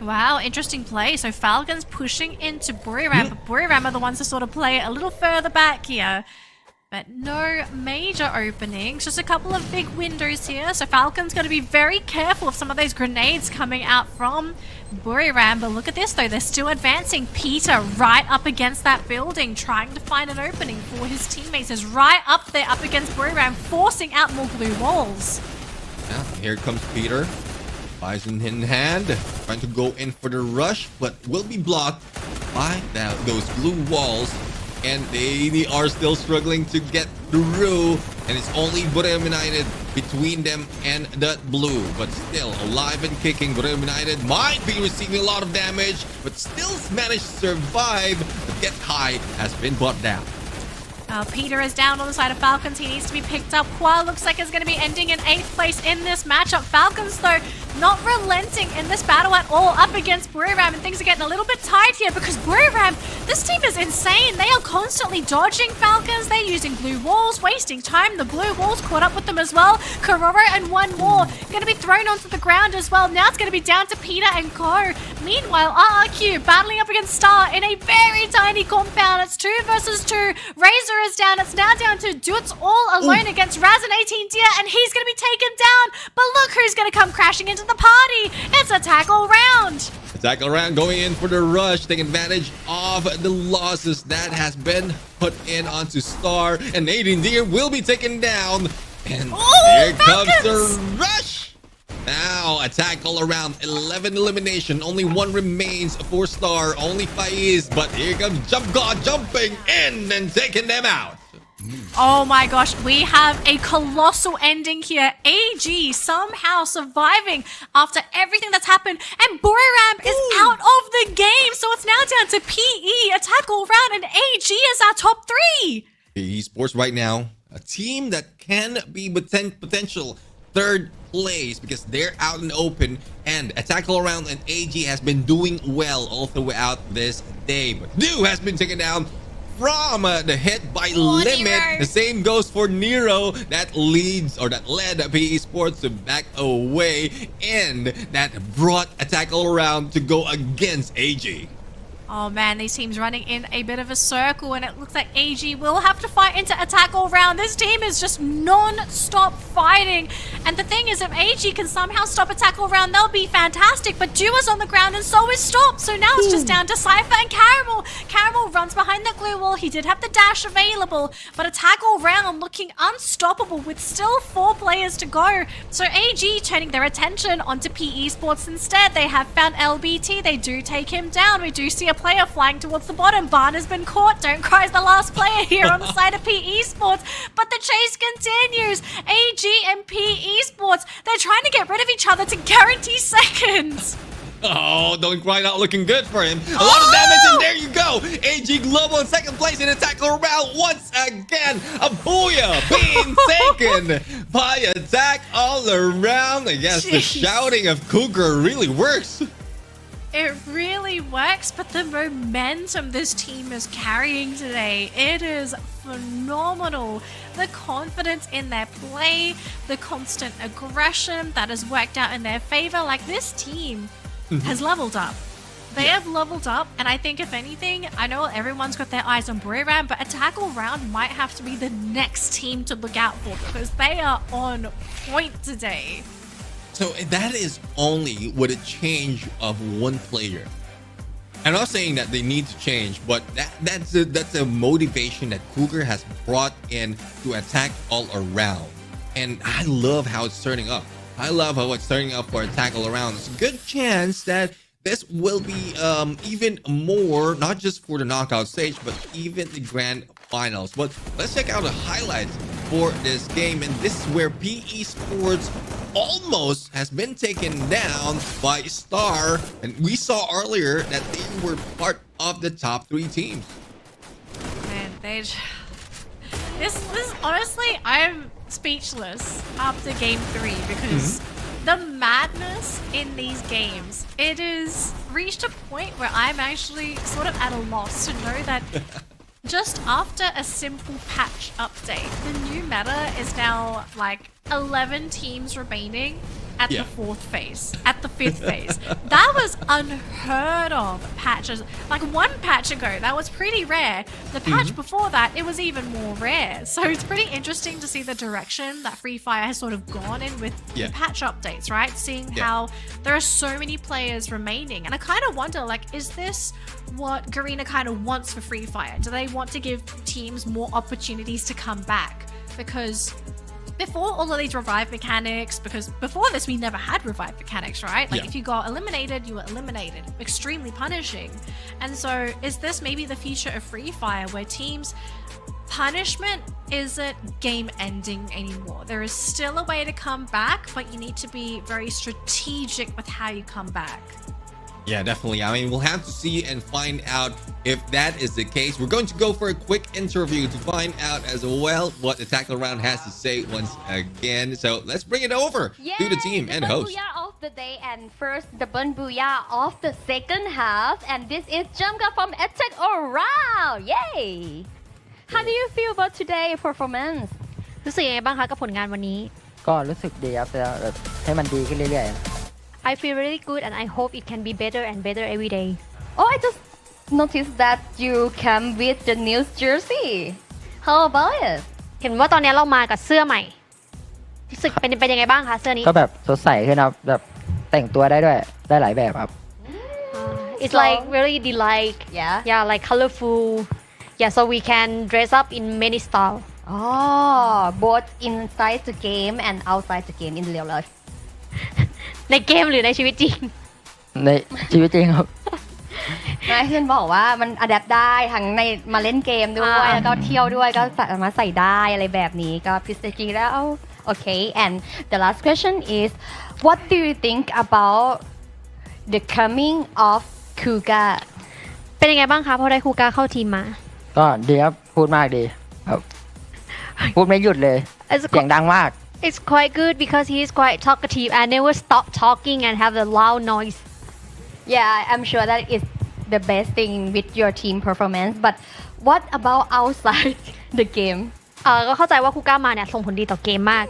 Wow, interesting play. So Falcons pushing into Buriram, but Buriram are the ones to sort of play a little further back here. But no major openings, just a couple of big windows here. So Falcons got to be very careful of some of those grenades coming out from Buriram. But look at this though, they're still advancing. Peter right up against that building, trying to find an opening for his teammates. Is right up there up against Buriram, forcing out more blue walls. Yeah, here comes Peter. Bison in hand, trying to go in for the rush, but will be blocked by those blue walls. And they are still struggling to get through. And it's only Buriram United between them and that blue. But still alive and kicking. Buriram United might be receiving a lot of damage, but still managed to survive. But Get High has been brought down. Peter is down on the side of Falcons. He needs to be picked up. Hua looks like it's going to be ending in 8th place in this matchup. Falcons, though, not relenting in this battle at all up against Buriram, and things are getting a little bit tight here because Buriram, this team is insane. They are constantly dodging Falcons. They're using blue walls, wasting time. The blue walls caught up with them as well. Keroro and one more going to be thrown onto the ground as well. Now it's going to be down to Peter and Co. Meanwhile, RRQ battling up against Star in a very tiny compound. It's 2 versus 2. Razor is down. It's now down to Dutz all alone against Raz and 18 Deer, and he's going to be taken down. But look who's going to come crashing into the party. It's Attack All Round. Attack All Round going in for the rush, taking advantage of the losses that has been put in onto Star, and 18 Deer will be taken down. And here comes the rush. Now, attack all around. 11 elimination. Only one remains. 4-star. Only Faiz. But here comes Jump God jumping in and taking them out. Oh my gosh, we have a colossal ending here. AG somehow surviving after everything that's happened, and Buriram is out of the game. So it's now down to PE, attack all round, and AG is our top 3. Esports right now, a team that can be potential third place because they're out in the open, and attack all around and AG has been doing well all throughout this day. But Dew has been taken down from the hit by Limit. Nero. The same goes for Nero that led PE Sports to back away, and that brought attack all around to go against AG. Oh man, these teams running in a bit of a circle, and it looks like AG will have to fight into attack all round. This team is just non-stop fighting. And the thing is, if AG can somehow stop attack all round, they'll be fantastic. But Dew is on the ground and so is Stop. So now it's just down to Cypher and Caramel. Caramel runs behind the glue wall. He did have the dash available, but attack all round looking unstoppable with still 4 players to go. So AG turning their attention onto PE Sports instead. They have found LBT. They do take him down. We do see a player flying towards the bottom. Barn has been caught. Don't cry is the last player here on the side of PE Sports. But the chase continues. AG and PE Sports, they're trying to get rid of each other to guarantee seconds. Oh, Don't Cry not looking good for him. A lot of damage, and there you go. AG Global in second place in attack all around once again. A booyah being taken by attack all around. I guess the shouting of Cougar really works. It really works, but the momentum this team is carrying today, it is phenomenal. The confidence in their play, the constant aggression that has worked out in their favor. Like, this team has leveled up. They have leveled up, and I think if anything, I know everyone's got their eyes on Buriram, but attack all round might have to be the next team to look out for because they are on point today. So that is only with a change of one player. I'm not saying that they need to change, but that's a motivation that Cougar has brought in to attack all around. And I love how it's turning up. I love how it's turning up for attack all around. It's a good chance that this will be even more, not just for the knockout stage, but even the grand finals. But let's check out the highlights for this game. And this is where PE Sports almost has been taken down by Star. And we saw earlier that they were part of the top 3 teams. Man, this honestly, I'm speechless after game 3 because the madness in these games, it has reached a point where I'm actually sort of at a loss to know that just after a simple patch update, the new meta is now like 11 teams remaining at the 4th phase, at the 5th phase. That was unheard of patches. Like, one patch ago, that was pretty rare. The patch before that, it was even more rare. So it's pretty interesting to see the direction that Free Fire has sort of gone in with the patch updates, right? Seeing how there are so many players remaining. And I kind of wonder, like, is this what Garena kind of wants for Free Fire? Do they want to give teams more opportunities to come back? Because before all of these revive mechanics, because before this we never had revive mechanics, right? Like, if you got eliminated, you were eliminated. Extremely punishing. And so is this maybe the future of Free Fire, where teams' punishment isn't game ending anymore? There is still a way to come back, but you need to be very strategic with how you come back. Yeah, definitely. I mean, we'll have to see and find out if that is the case. We're going to go for a quick interview to find out as well what Attack Around has to say once again. So let's bring it over to the team and host. Booyah of the day, and first the Bun Booyah of the second half. And this is Jamka from Attack Around. Yay! How do you feel about today's performance? รู้สึกยังไงบ้างคะกับผลงานวันนี้ ก็รู้สึกดีครับแต่แบบให้มันดีขึ้นเรื่อยๆ I feel really good and I hope it can be better and better every day. Oh, I just noticed that you came with the new jersey. How about it? เห็นว่าตอนนี้เรามากับเสื้อใหม่รู้สึกเป็นยังไงบ้างคะเสื้อนี้ ก็แบบสดใสขึ้นครับแบบแต่งตัวได้ด้วยได้หลายแบบครับ It's like really like like colorful. Yeah, so we can dress up in many style. Oh, both inside the game and outside the game in real life. ในเกมหรือในชีวิตจริง ในชีวิตจริงครับ นายเพื่อนบอกว่ามันอัดแอปได้ทั้งในมาเล่นเกมด้วยแล้วก็เที่ยวด้วยก็สามารถใส่ได้อะไรแบบนี้ก็พิเศษจริงแล้ว Okay, and the last question is, what do you think about the coming of Kuga? เป็นยังไงบ้างคะพอได้คูก้าเข้าทีมมา ก็ดีครับพูดมากดีครับพูดไม่หยุดเลยเสียงดังมาก It's quite good because he is quite talkative and never stop talking and have the loud noise. Yeah, I'm sure that is the best thing with your team performance. But what about outside the game? ก็เข้าใจว่าคูก้ามาเนี่ยส่งผลดีต่อเกมมาก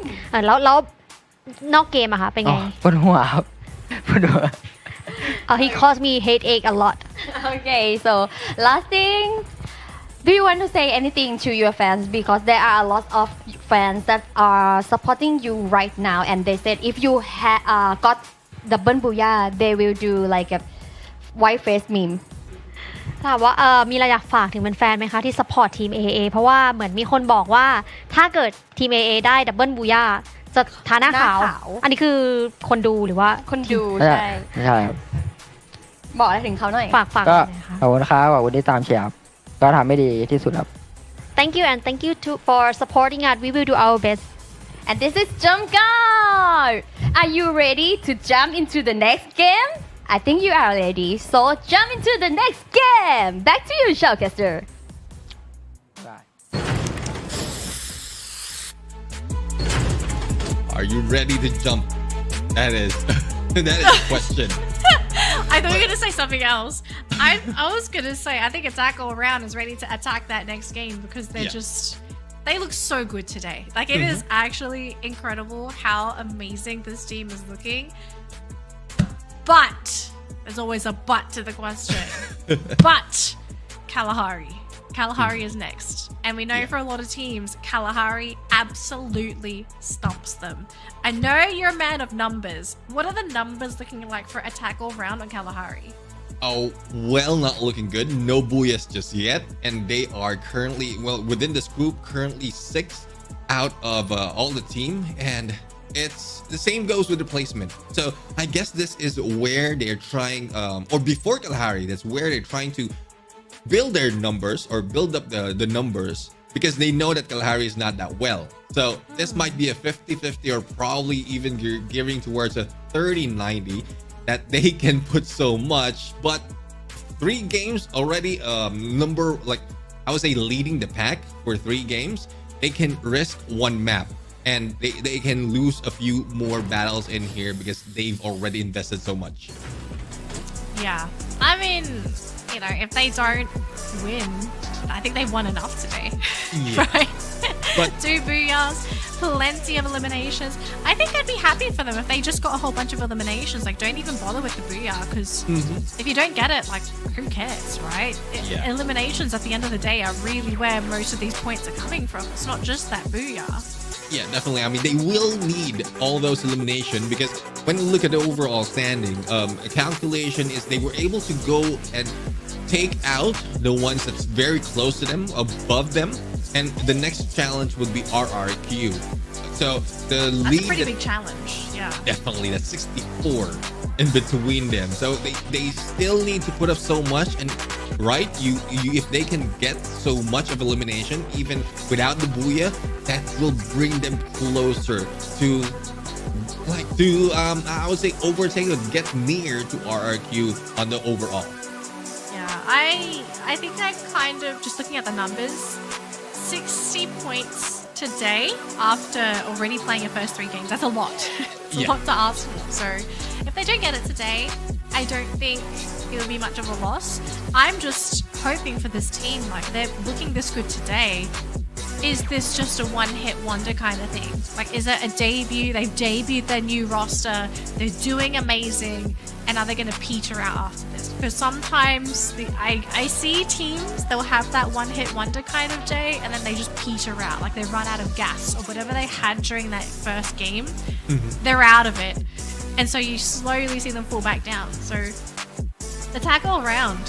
แล้วนอกเกมอะคะเป็นไง ปวดหัวครับปวดหัว He caused me headache a lot. Okay, so last thing, do you want to say anything to your fans because there are a lot of fans that are supporting you right now and they said if you got double booyah they will do like a white face meme. ถามว่ามีอะไรอยากฝากถึงแฟนๆไหมคะที่สปอร์ตทีม AA เพราะว่าเหมือนมีคนบอกว่าถ้าเกิดทีม AA ได้ดับเบิลบูย่าจะทาหน้าขาว อันนี้คือคนดูหรือว่าคนดูใช่ ใช่ครับ บอกอะไรถึงเขาหน่อย ฝาก ก็ขอบคุณครับขอบคุณที่ตามเชียร์ครับก็ทำให้ดีที่สุดครับ Thank you and thank you for supporting us. We will do our best. And this is Jump Guard. Are you ready to jump into the next game? I think you are ready. So jump into the next game. Back to you, Shoutcaster. Are you ready to jump? That is the question. I thought you were going to say something else. I was going to say, I think Attack All Around is ready to attack that next game because they're they look so good today. Like, it is actually incredible how amazing this team is looking. But, there's always a but to the question. But, Kalahari is next. And we know for a lot of teams, Kalahari absolutely stumps them. I know you're a man of numbers. What are the numbers looking like for Attack All Round on Kalahari? Oh, well, not looking good. No booyahs just yet. And they are currently, well, within this group, currently 6 out of all the team. And it's the same goes with the placement. So I guess this is where they're trying, or before Kalahari, that's where they're trying to build their numbers or build up the numbers because they know that Kalahari is not that well. So this might be a 50-50 or probably even gearing towards a 30-90 that they can put so much. But 3 games already, like I would say leading the pack for 3 games, they can risk 1 map. And they can lose a few more battles in here because they've already invested so much. Yeah. I mean, you know, if they don't win, I think they've won enough today. Yeah. Right? But 2 booyahs, plenty of eliminations. I think I'd be happy for them if they just got a whole bunch of eliminations. Like, don't even bother with the booyah because if you don't get it, like, who cares, right? Eliminations at the end of the day are really where most of these points are coming from. It's not just that booyah. Yeah, definitely. I mean, they will need all those elimination because when you look at the overall standing, a calculation is they were able to go and take out the ones that's very close to them, above them, and the next challenge would be RRQ. So the lead, that's a pretty big challenge. Yeah, definitely. That's 64 in between them. So they still need to put up so much, and right, you if they can get so much of elimination even without the booyah, that will bring them closer to I would say overtake or get near to RRQ on the overall. Yeah, I think I kind of just looking at the numbers, 60 points today after already playing your first 3 games. That's a lot. It's a lot to ask for. So if they don't get it today, I don't think it'll be much of a loss. I'm just hoping for this team, like they're looking this good today. Is this just a one-hit wonder kind of thing? Like, is it a debut? They've debuted their new roster. They're doing amazing. And are they going to peter out after this? Because sometimes I see teams, they'll have that one-hit wonder kind of day and then they just peter out. Like they run out of gas or whatever they had during that first game. They're out of it. And so you slowly see them fall back down. So Attack All Around,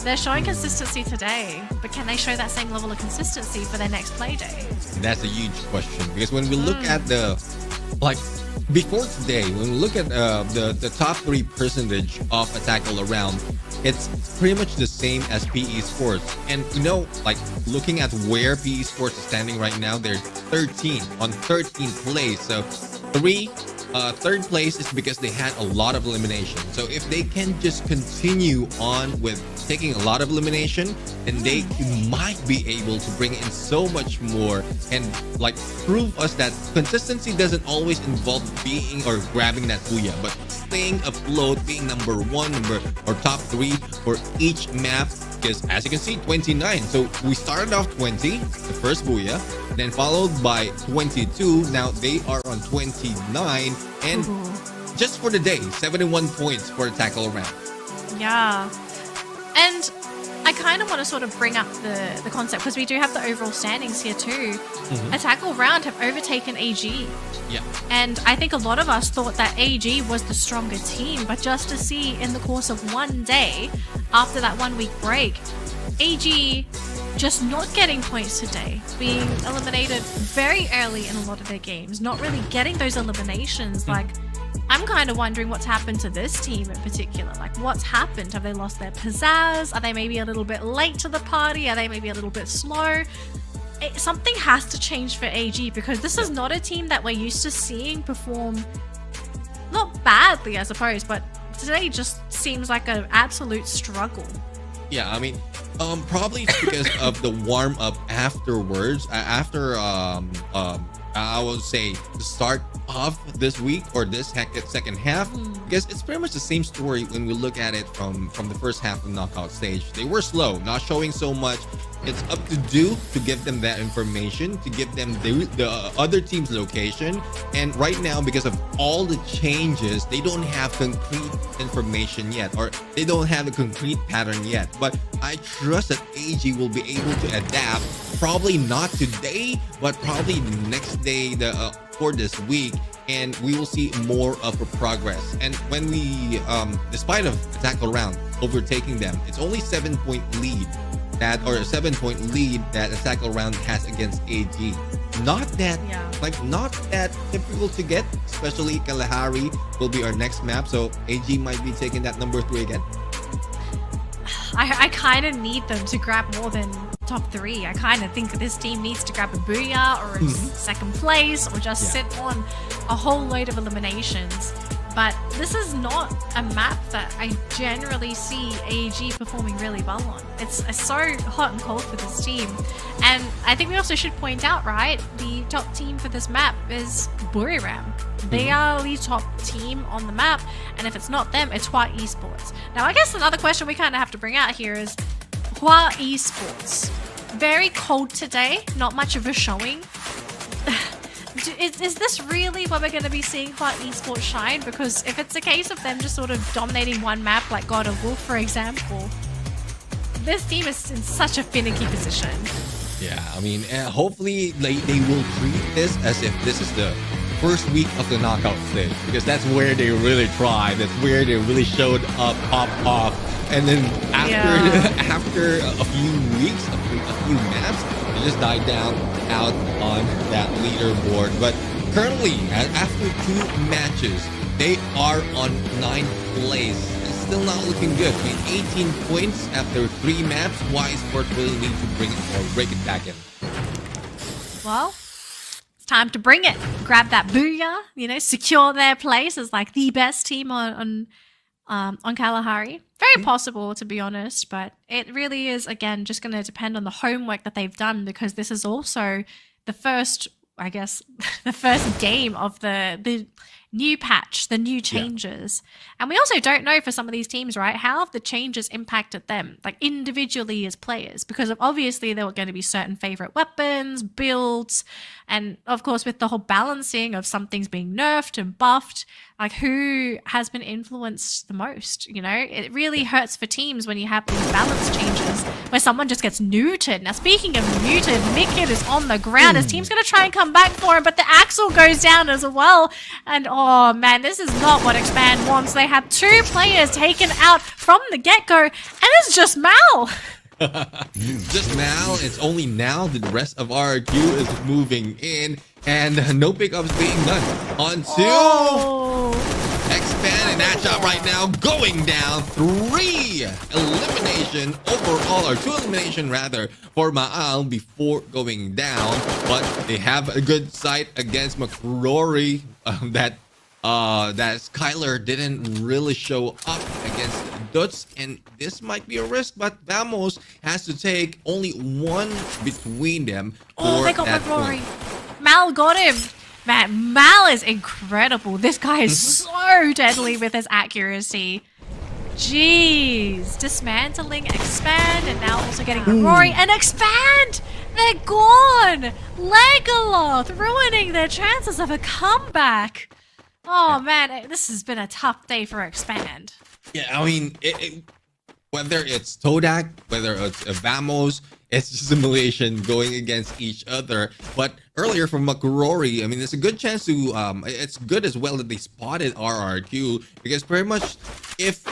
they're showing consistency today, but can they show that same level of consistency for their next play day? That's a huge question because when we look at the before today, when we look at the top 3 percentage of attack all around, it's pretty much the same as PE Sports. And like looking at where PE Sports is standing right now, they're 13th place. So third place is because they had a lot of elimination. So if they can just continue on with taking a lot of elimination, and they might be able to bring in so much more and like prove us that consistency doesn't always involve being or grabbing that booyah, but staying afloat, being number 1 or top 3 for each map. Because as you can see, 29. So we started off 20, the first booyah, then followed by 22. Now they are on 29, and just for the day, 71 points for attack all around. Yeah. And I kind of want to sort of bring up the concept, because we do have the overall standings here too. Attack all round have overtaken AG. Yeah. And I think a lot of us thought that AG was the stronger team, but just to see in the course of one day, after that 1 week break, AG just not getting points today, being eliminated very early in a lot of their games, not really getting those eliminations. Like, I'm kind of wondering what's happened to this team in particular. Like, what's happened? Have they lost their pizzazz? Are they maybe a little bit late to the party? Are they maybe a little bit slow? Something has to change for AG, because this is not a team that we're used to seeing perform, not badly I suppose, but today just seems like an absolute struggle. Yeah, I mean, probably it's because of the warm up afterwards. After I would say the start of this week or this second half, because it's pretty much the same story when we look at it from the first half of the knockout stage. They were slow, not showing so much. It's up to Do to give them that information, to give them the other team's location. And right now, because of all the changes, they don't have concrete information yet, or they don't have a concrete pattern yet. But I trust that AG will be able to adapt. Probably not today, but probably the next day for this week, and we will see more of a progress. And when we, despite of attack around overtaking them, it's only 7-point lead that attack around has against AG. Not that difficult to get, especially Kalahari will be our next map, so AG might be taking that number 3 again. I kind of need them to grab more than top 3. I kind of think this team needs to grab a booyah or a second place, or just sit on a whole load of eliminations. But this is not a map that I generally see AG performing really well on. It's so hot and cold for this team. And I think we also should point out, right, the top team for this map is Buriram. They are the top team on the map, and if it's not them, it's Hua Esports. Now, I guess another question we kind of have to bring out here is Hua Esports. Very cold today, not much of a showing. Is this really where we're going to be seeing Hua Esports shine? Because if it's a case of them just sort of dominating one map like God of Wolf, for example, this team is in such a finicky position. Yeah, I mean, hopefully they will treat this as if this is the first week of the knockout stage, because that's where they really tried. That's where they really showed up, pop off. And then after a few weeks, a few maps, they just died down out on that leaderboard. But currently, after 2 matches, they are on 9th place. It's still not looking good. I mean, 18 points after 3 maps. Hua Esports really need to bring it or break it back in. Well, it's time to bring it. Grab that booyah, secure their place as like the best team on Kalahari. Very possible, to be honest, but it really is, again, just going to depend on the homework that they've done, because this is also the first, I guess, the first game of the new patch, the new changes. And we also don't know for some of these teams, right, how have the changes impacted them, like individually as players, because obviously there were going to be certain favorite weapons, builds, and of course with the whole balancing of some things being nerfed and buffed, like who has been influenced the most, It really hurts for teams when you have these balance changes where someone just gets neutered. Now, speaking of neutered, Mikit is on the ground. His team's going to try and come back for him, but the Axel goes down as well. And oh man, this is not what Expand wants. They have 2 players taken out from the get-go, and it's just Mal. Just now, it's only now that the rest of RRQ is moving in and no pickups being done. On two. Expand and that shot right now going down. 3 elimination overall, or 2 elimination rather, for Maal before going down. But they have a good sight against McCrory that Skylar didn't really show up against Duts, and this might be a risk, but Vamos has to take only one between them. Oh, they got McCrory. Mal got him. Man, Mal is incredible. This guy is so deadly with his accuracy. Jeez. Dismantling, expand, and now also getting McCrory and expand. They're gone. Legoloth ruining their chances of a comeback. Oh man, this has been a tough day for expand. Yeah, I mean, whether it's Todak, whether it's Vamos, it's just simulation going against each other. But earlier from McCrory, I mean, there's a good chance to, it's good as well that they spotted RRQ, because pretty much if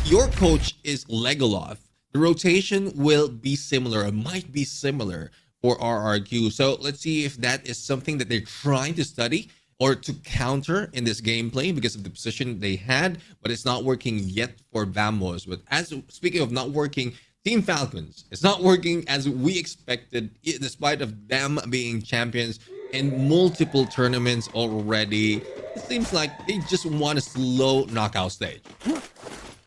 your coach is Legoloth, the rotation will be similar, or might be similar for RRQ. So let's see if that is something that they're trying to study or to counter in this gameplay because of the position they had, but it's not working yet for Vamos. But speaking of not working, Team Falcons, it's not working as we expected, despite of them being champions in multiple tournaments already. It seems like they just want a slow knockout stage.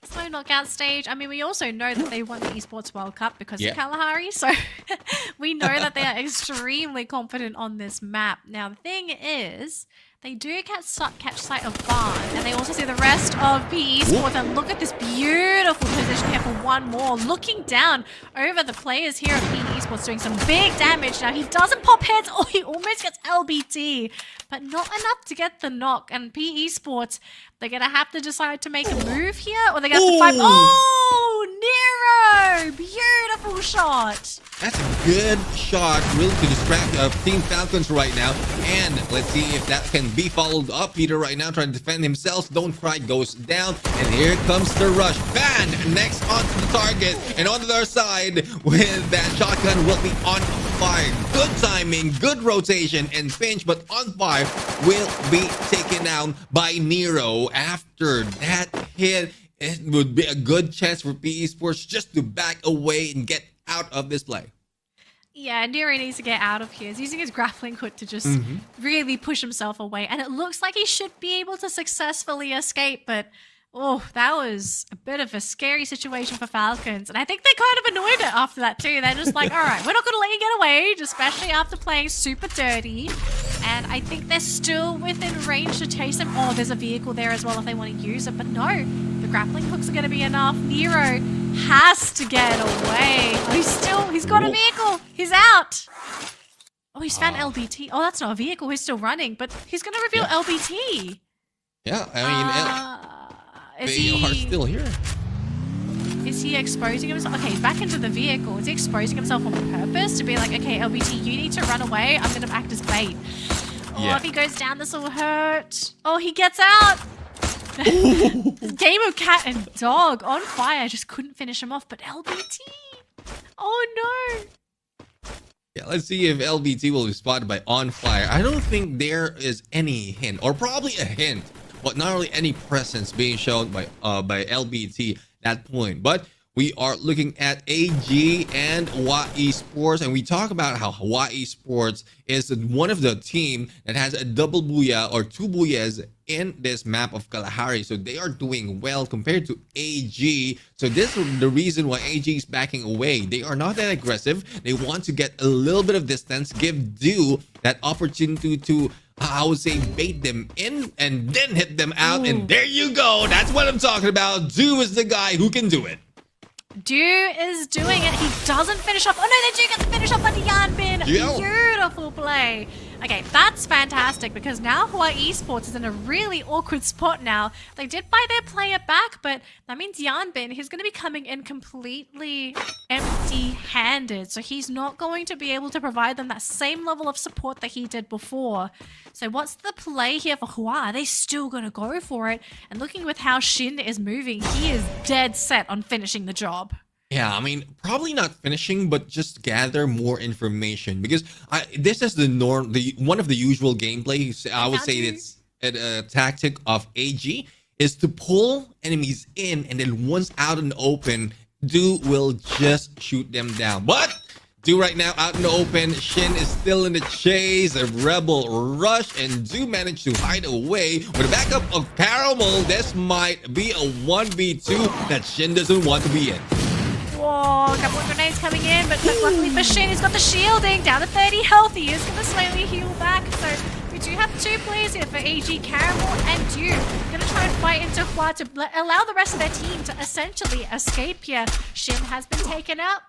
Slow knockout stage. I mean, we also know that they won the Esports World Cup because of Kalahari, so we know that they are extremely confident on this map. Now, the thing is, they do catch sight of Barn, and they also see the rest of PE Esports, and look at this beautiful position here for one more. Looking down over the players here at PE Esports, doing some big damage. Now, he doesn't pop heads. Oh, he almost gets LBT, but not enough to get the knock. And PE Esports, they're going to have to decide to make a move here, or they're going to have to fight. Oh, Nero! Beautiful shot. That's a good shot, really, to distract Team Falcons right now. And let's see if that can be followed up. Peter right now trying to defend himself. Don't Cry goes down. And here comes the rush. Ban next onto the target. And on the other side, with that shotgun, will be on fire. Good timing, good rotation, and Finch, but on fire, will be taken down by Nero. After that hit, it would be a good chance for PE Sports just to back away and get out of this play. Yeah, Nero needs to get out of here. He's using his grappling hook to just really push himself away. And it looks like he should be able to successfully escape, but oh, that was a bit of a scary situation for Falcons. And I think they kind of annoyed it after that too. They're just like, all right, we're not going to let you get away, especially after playing super dirty. And I think they're still within range to chase him. Oh, there's a vehicle there as well if they want to use it. But no, the grappling hooks are going to be enough. Nero has to get away. Oh, he's got a vehicle. He's out. Oh, he's found LBT. Oh, that's not a vehicle. He's still running, but he's going to reveal LBT. Yeah, I mean, they are still here. Is he exposing himself? Okay, he's back into the vehicle. Is he exposing himself on purpose to be like, okay, LBT, you need to run away. I'm going to act as bait. Oh, if he goes down, this will hurt. Oh, he gets out. Game of cat and dog on fire. Just couldn't finish him off, but LBT. Oh, no. Yeah, let's see if LBT will be spotted by On Fire. I don't think there is any hint, or probably a hint, but not really any presence being shown by LBT at that point. But we are looking at AG and Hawaii Sports, and we talk about how Hawaii Sports is one of the team that has a double booyah or 2 booyahs in this map of Kalahari. So they are doing well compared to AG. So this is the reason why AG is backing away. They are not that aggressive. They want to get a little bit of distance, give Dew that opportunity to, I would say, bait them in and then hit them out. And there you go. That's what I'm talking about. Dew is the guy who can do it. Dew is doing it. He doesn't finish off. Oh no, they do get to finish off under Yanbin. Beautiful play. Okay, that's fantastic because now Hawaii Esports is in a really awkward spot now. They did buy their player back, but that means Yanbin, he's going to be coming in completely empty-handed. So he's not going to be able to provide them that same level of support that he did before. So what's the play here for Hawaii? Are they still going to go for it? And looking with how Shin is moving, he is dead set on finishing the job. Yeah, I mean, probably not finishing, but just gather more information because this is the norm. The one of the usual gameplay. I would say it's a tactic of AG is to pull enemies in, and then once out in the open, Do will just shoot them down. But Do right now out in the open. Shin is still in the chase. A rebel rush, and Do managed to hide away with a backup of Caramel. This might be a 1v2 that Shin doesn't want to be in. Whoa, a couple of grenades coming in, but luckily for Shin, he's got the shielding down to 30 health. He is going to slowly heal back. So we do have 2 players here for AG, Caramel and Do. Going to try and fight into Hua to allow the rest of their team to essentially escape here. Shin has been taken out.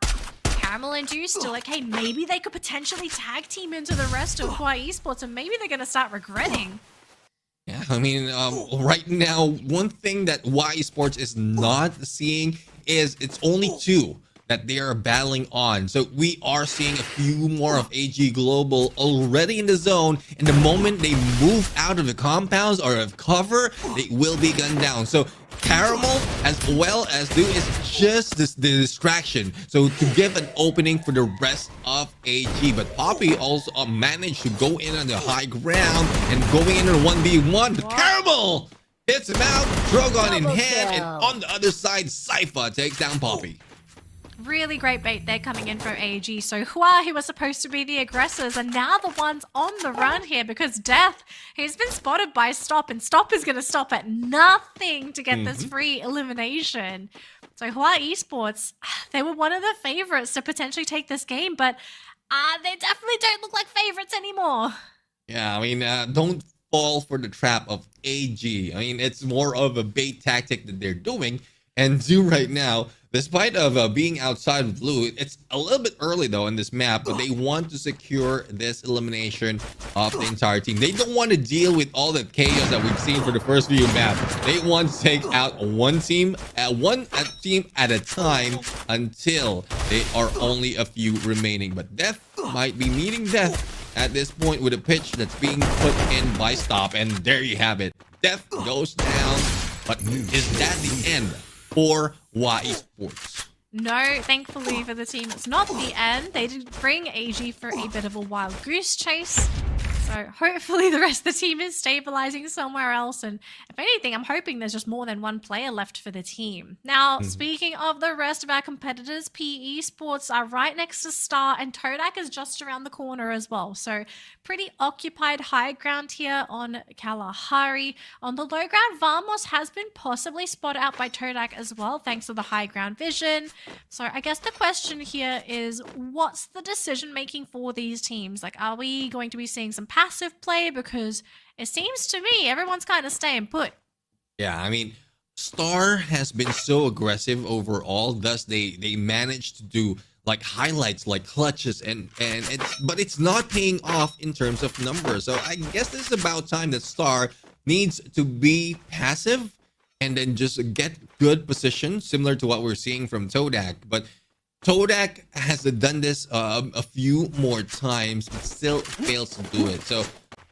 Caramel and Do still like, hey, maybe they could potentially tag team into the rest of Hua Esports, and maybe they're going to start regretting. Yeah, I mean, right now, one thing that Hua Esports is not seeing is it's only 2 that they are battling on. So we are seeing a few more of AG Global already in the zone. And the moment they move out of the compounds or of cover, they will be gunned down. So Caramel as well as Do is just the distraction. So to give an opening for the rest of AG. But Poppy also managed to go in on the high ground and going in on 1v1. But Caramel hits him out, Drogon in hand, and on the other side, Sypha takes down Poppy. Really great bait there coming in from AG. So Hua, who was supposed to be the aggressors, are now the ones on the run here because Death, he's been spotted by Stop, and Stop is going to stop at nothing to get this free elimination. So Hua Esports, they were one of the favorites to potentially take this game, but they definitely don't look like favorites anymore. Yeah, I mean, don't fall for the trap of AG. I mean, it's more of a bait tactic that they're doing. And Do right now, despite of being outside of blue, it's a little bit early though in this map, but they want to secure this elimination of the entire team. They don't want to deal with all the chaos that we've seen for the first few maps. They want to take out one team at a time until they are only a few remaining. But Death might be meeting Death at this point with a pitch that's being put in by Stop, and there you have it. Death goes down, but is that the end for Hua Esports? No, thankfully for the team, it's not the end. They did bring AG for a bit of a wild goose chase. So hopefully the rest of the team is stabilizing somewhere else. And if anything, I'm hoping there's just more than one player left for the team. Now, speaking of the rest of our competitors, PE Sports are right next to Star, and Todak is just around the corner as well. So pretty occupied high ground here on Kalahari. On the low ground, Vamos has been possibly spotted out by Todak as well, thanks to the high ground vision. So I guess the question here is, what's the decision making for these teams? Like, are we going to be seeing some passive play? Because it seems to me everyone's kind of staying put. Yeah, I mean, Star has been so aggressive overall, thus they managed to do like highlights, like clutches, but it's not paying off in terms of numbers. So I guess this is about time that Star needs to be passive and then just get good position, similar to what we're seeing from Todak. But Todak has done this a few more times, but still fails to do it. So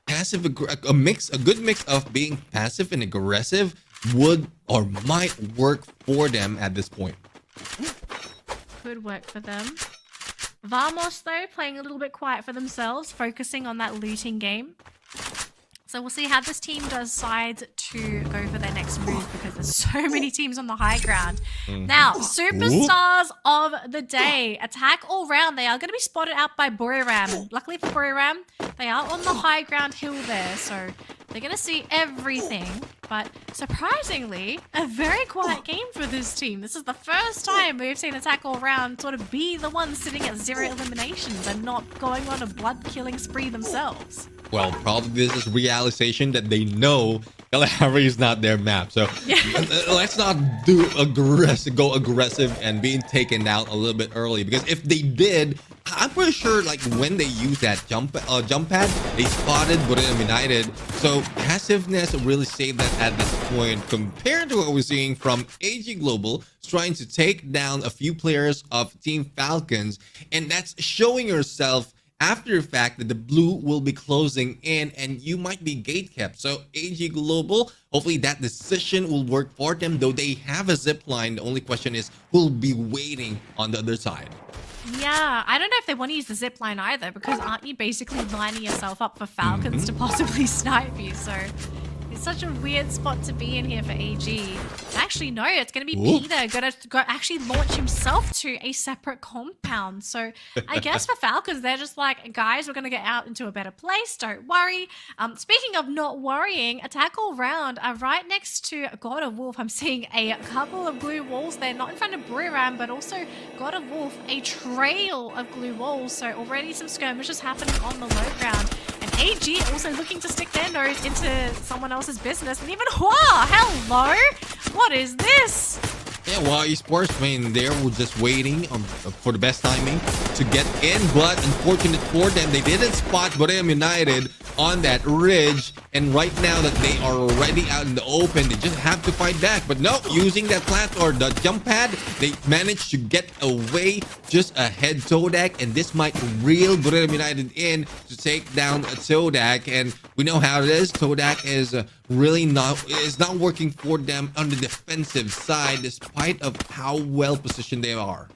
passive, a good mix of being passive and aggressive would or might work for them at this point. Could work for them. Vamos, though, playing a little bit quiet for themselves, focusing on that looting game. So we'll see how this team decide to go for their next move, because there's so many teams on the high ground. Now, superstars of the day. Attack all round. They are going to be spotted out by Buriram. And luckily for Buriram, they are on the high ground hill there. So they're going to see everything. But surprisingly, a very quiet game for this team. This is the first time we've seen Attack all round sort of be the ones sitting at 0 eliminations and not going on a blood-killing spree themselves. Well, probably this is realization that they know Kalahari is not their map. So let's not go aggressive and being taken out a little bit early. Because if they did, I'm pretty sure like when they used that jump pad, they spotted Buriram United. So passiveness really saved that at this point compared to what we're seeing from AG Global, trying to take down a few players of Team Falcons. And that's showing yourself after the fact that the blue will be closing in and you might be gate kept. So AG Global, hopefully that decision will work for them, though they have a zip line. The only question is who'll be waiting on the other side. Yeah, I don't know if they want to use the zip line either, because aren't you basically lining yourself up for Falcons to possibly snipe you? So it's such a weird spot to be in here for AG. Actually, no, it's going to be Peter going to actually launch himself to a separate compound. So I guess for Falcons, they're just like, guys, we're going to get out into a better place. Don't worry. Speaking of not worrying, Attack All Round are right next to God of Wolf. I'm seeing a couple of blue walls there, not in front of Buriram, but also God of Wolf, a trail of blue walls. So already some skirmishes happening on the low ground. And AG also looking to stick their nose into someone else's business. And even Hua, hello! What is this? Yeah, well, esports, I mean, they were just waiting for the best timing to get in, but unfortunate for them, they didn't spot Buriram United on that ridge, and right now that they are already out in the open, they just have to fight back. But no, using that plat or the jump pad, they managed to get away just ahead Todak, and this might reel Buriram United in to take down Todak. And we know how it is. Todak is really not working for them on the defensive side, despite of how well positioned they are.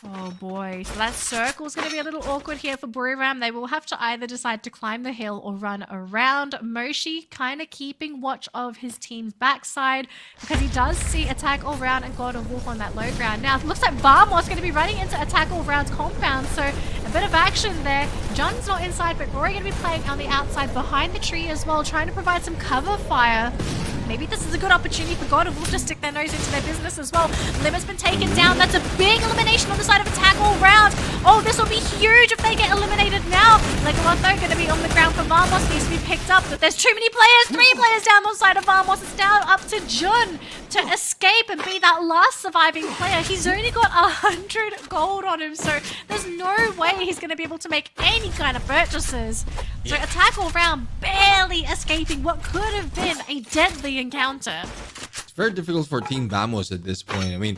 Oh boy, so that circle's going to be a little awkward here for Buriram. They will have to either decide to climb the hill or run around. Moshi kind of keeping watch of his team's backside because he does see Attack All Round and God of Wolf on that low ground. Now, it looks like Vamos going to be running into Attack All Round's compound, so a bit of action there. John's not inside, but Rory going to be playing on the outside behind the tree as well, trying to provide some cover fire. Maybe this is a good opportunity for God of Wolf to stick their nose into their business as well. Limit's been taken down. That's a big elimination on the side of Attack All Round. Oh, this will be huge if they get eliminated now. Legalotho going to be on the ground for Vamos. Needs to be picked up, but there's too many players. 3 players down the side of Vamos. It's now up to Jun to escape and be that last surviving player. He's only got 100 gold on him, so there's no way he's going to be able to make any kind of purchases. So Attack All Round barely escaping what could have been a deadly encounter. It's very difficult for Team Vamos at this point. I mean,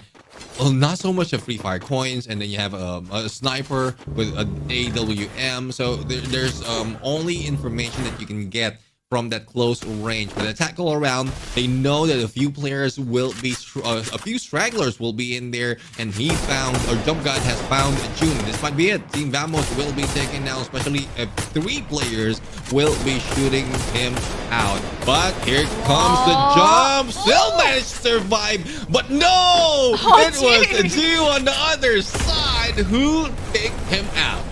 well, not so much of free fire coins, and then you have a sniper with an AWM. So there's only information that you can get from that close range. But Attack All Around, they know that a few players will be, a few stragglers will be in there, and he found, or Jump God has found June. This might be it. Team Vamos will be taken down, especially if 3 players will be shooting him out. But here comes the jump. Still managed to survive, but no! It was a Jew on the other side who picked him out.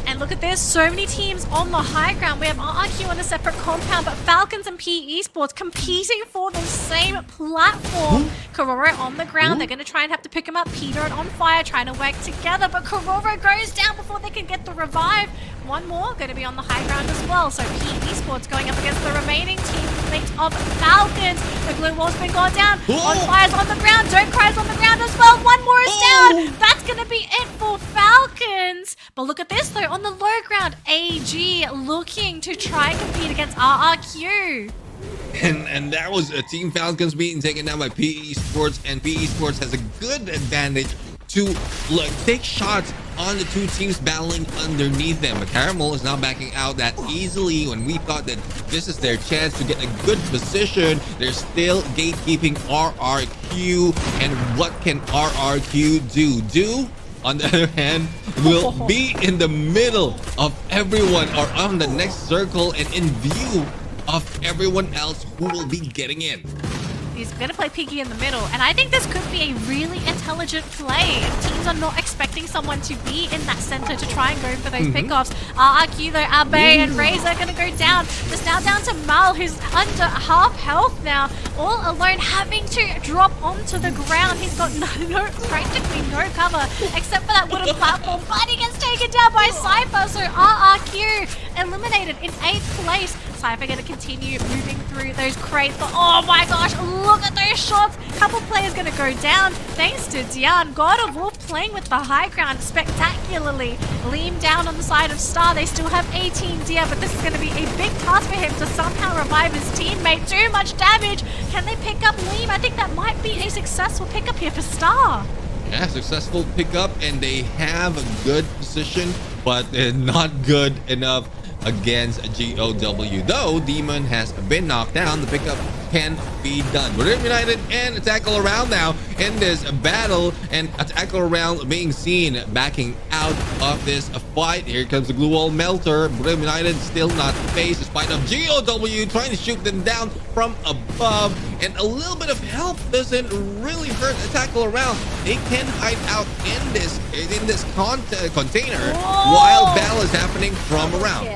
And look at this, so many teams on the high ground. We have RRQ on a separate compound, but Falcons and PE Esports competing for the same platform. Kororo on the ground. They're going to try and have to pick him up. Peter and On Fire trying to work together, but Kororo goes down before they can get the revive. One more going to be on the high ground as well. So PE Esports going up against the remaining teammates of Falcons. The blue wall's been gone down. On Fire's on the ground. Don't Cry's on the ground as well. One more is down. That's going to be it for Falcons. But look at this though. On the low ground, AG looking to try and compete against RRQ. And that was a Team Falcons being taken down by PE Sports, and PE Sports has a good advantage to take shots on the 2 teams battling underneath them. But Caramel is not backing out that easily. When we thought that this is their chance to get a good position, they're still gatekeeping RRQ. And what can RRQ do? On the other hand, will be in the middle of everyone, or on the next circle, and in view of everyone else who will be getting in. He's going to play Piggy in the middle, and I think this could be a really intelligent play. Teams are not expecting someone to be in that center to try and go for those pickoffs. RRQ though, Abe and Razor are going to go down. It's now down to Mal, who's under half health now, all alone, having to drop onto the ground. He's got practically no cover, except for that wooden platform, but he gets taken down by Cypher, so RRQ eliminated in 8th place. Cypher going to continue moving through those crates, but oh my gosh, look at those shots. Couple players going to go down thanks to Dian. God of Wolf playing with the high ground spectacularly. Liam down on the side of Star. They still have 18 Dia, but this is going to be a big task for him to somehow revive his teammate. Too much damage. Can they pick up Liam? I think that might be a successful pickup here for Star. Yeah, successful pickup, and they have a good position, but they're not good enough against GOW. Though Demon has been knocked down, the pickup can be done. Brim United and Attack All Around now in this battle, and Attack All Around being seen backing out of this fight. Here comes the glue wall melter. Brim United still not faced despite of GOW trying to shoot them down from above, and a little bit of help doesn't really hurt Attack All Around. They can hide out in this container while battle is happening from around.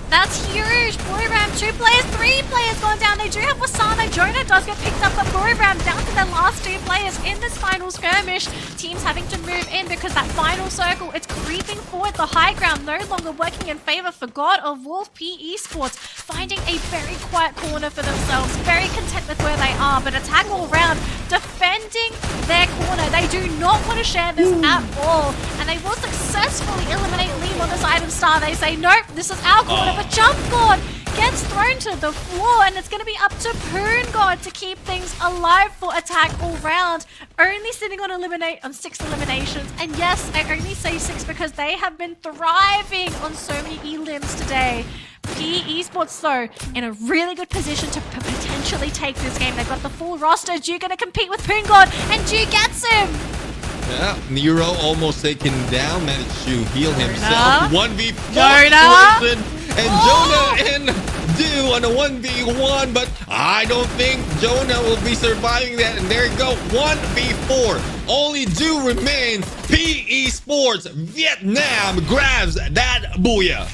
That's huge. Buriram, 2 players, 3 players going down. They do have Wasana. Jonah does get picked up, but Buriram down to their last 2 players in this final skirmish. Teams having to move in because that final circle, it's creeping forward. The high ground no longer working in favor for God of Wolf PE Sports, finding a very quiet corner for themselves, very content with where they are, but Attack All Around defending their corner. They do not want to share this at all, and they will successfully eliminate Liam on the side of Star. They say, nope, this is our corner, but Jump God gets thrown to the floor, and it's going to be up to Poon God to keep things alive for Attack All Round. Only sitting on 6 eliminations, and yes, I only say 6 because they have been thriving on so many elims today. PE Esports, though, in a really good position to potentially take this game. They've got the full roster. Ju going to compete with Poon God, and Ju gets him. Yeah, Nero almost taken down, managed to heal himself. 1v4 Jonah. situation, and Jonah and Do on a 1v1, but I don't think Jonah will be surviving that. And there you go, 1v4. Only Do remains. PE Sports Vietnam grabs that booyah.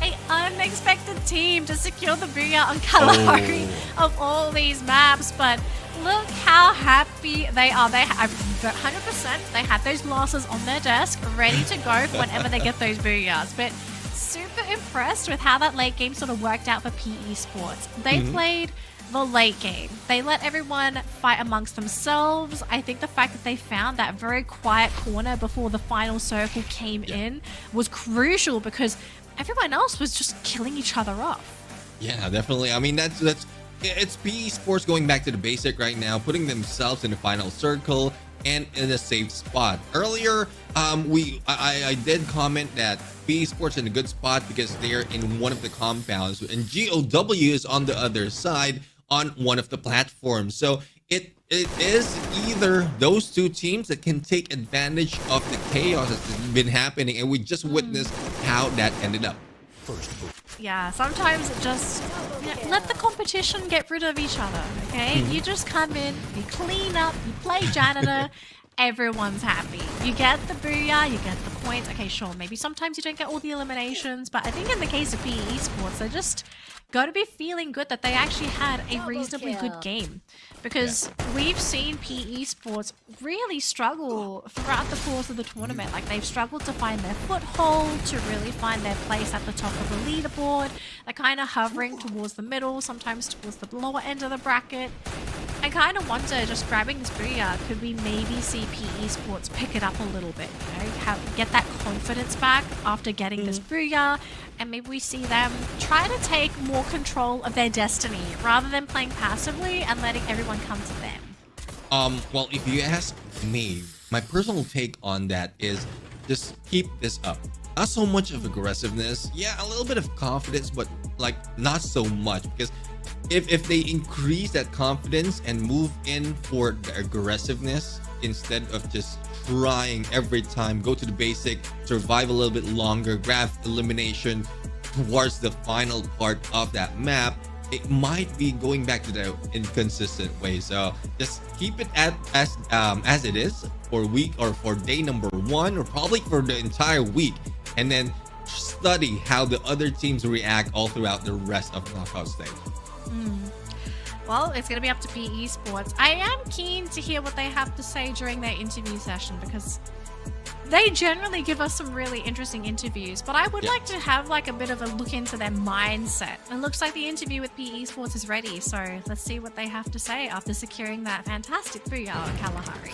An unexpected team to secure the booyah on Kalahari of all these maps, but look how happy they are. They have 100%. They had those losses on their desk, ready to go for whenever they get those booyahs. But super impressed with how that late game sort of worked out for PE Sports. They played the late game. They let everyone fight amongst themselves. I think the fact that they found that very quiet corner before the final circle came in was crucial, because everyone else was just killing each other off. Yeah, definitely. I mean, it's PE Sports going back to the basic right now, putting themselves in the final circle and in a safe spot. Earlier, I did comment that PE Sports in a good spot because they're in one of the compounds, and GOW is on the other side on one of the platforms. So it is either those two teams that can take advantage of the chaos that's been happening, and we just witnessed how that ended up. Yeah, sometimes it just let the competition get rid of each other, okay? You just come in, you clean up, you play janitor, everyone's happy. You get the booyah, you get the points. Okay, sure, maybe sometimes you don't get all the eliminations, but I think in the case of PE Sports, they just got to be feeling good that they actually had a reasonably good game, because we've seen PE Sports really struggle throughout the course of the tournament. Like, they've struggled to find their foothold, to really find their place at the top of the leaderboard. They're kind of hovering towards the middle, sometimes towards the lower end of the bracket. I kind of wonder, just grabbing this booyah, could we maybe see PE Sports pick it up a little bit, you know, get that confidence back after getting this booyah, and maybe we see them try to take more control of their destiny rather than playing passively and letting everyone come to them. Well, if you ask me, my personal take on that is just keep this up. Not so much of aggressiveness, yeah, a little bit of confidence, but like not so much, because if they increase that confidence and move in for the aggressiveness instead of just trying every time, go to the basic, survive a little bit longer, grab elimination towards the final part of that map, it might be going back to the inconsistent way. So just keep it as it is for week, or for day number 1, or probably for the entire week, and then study how the other teams react all throughout the rest of the knockout stage. Well, it's going to be up to PE Sports. I am keen to hear what they have to say during their interview session, because they generally give us some really interesting interviews, but I would like to have like a bit of a look into their mindset. It looks like the interview with PE Sports is ready, so let's see what they have to say after securing that fantastic booyah on Kalahari.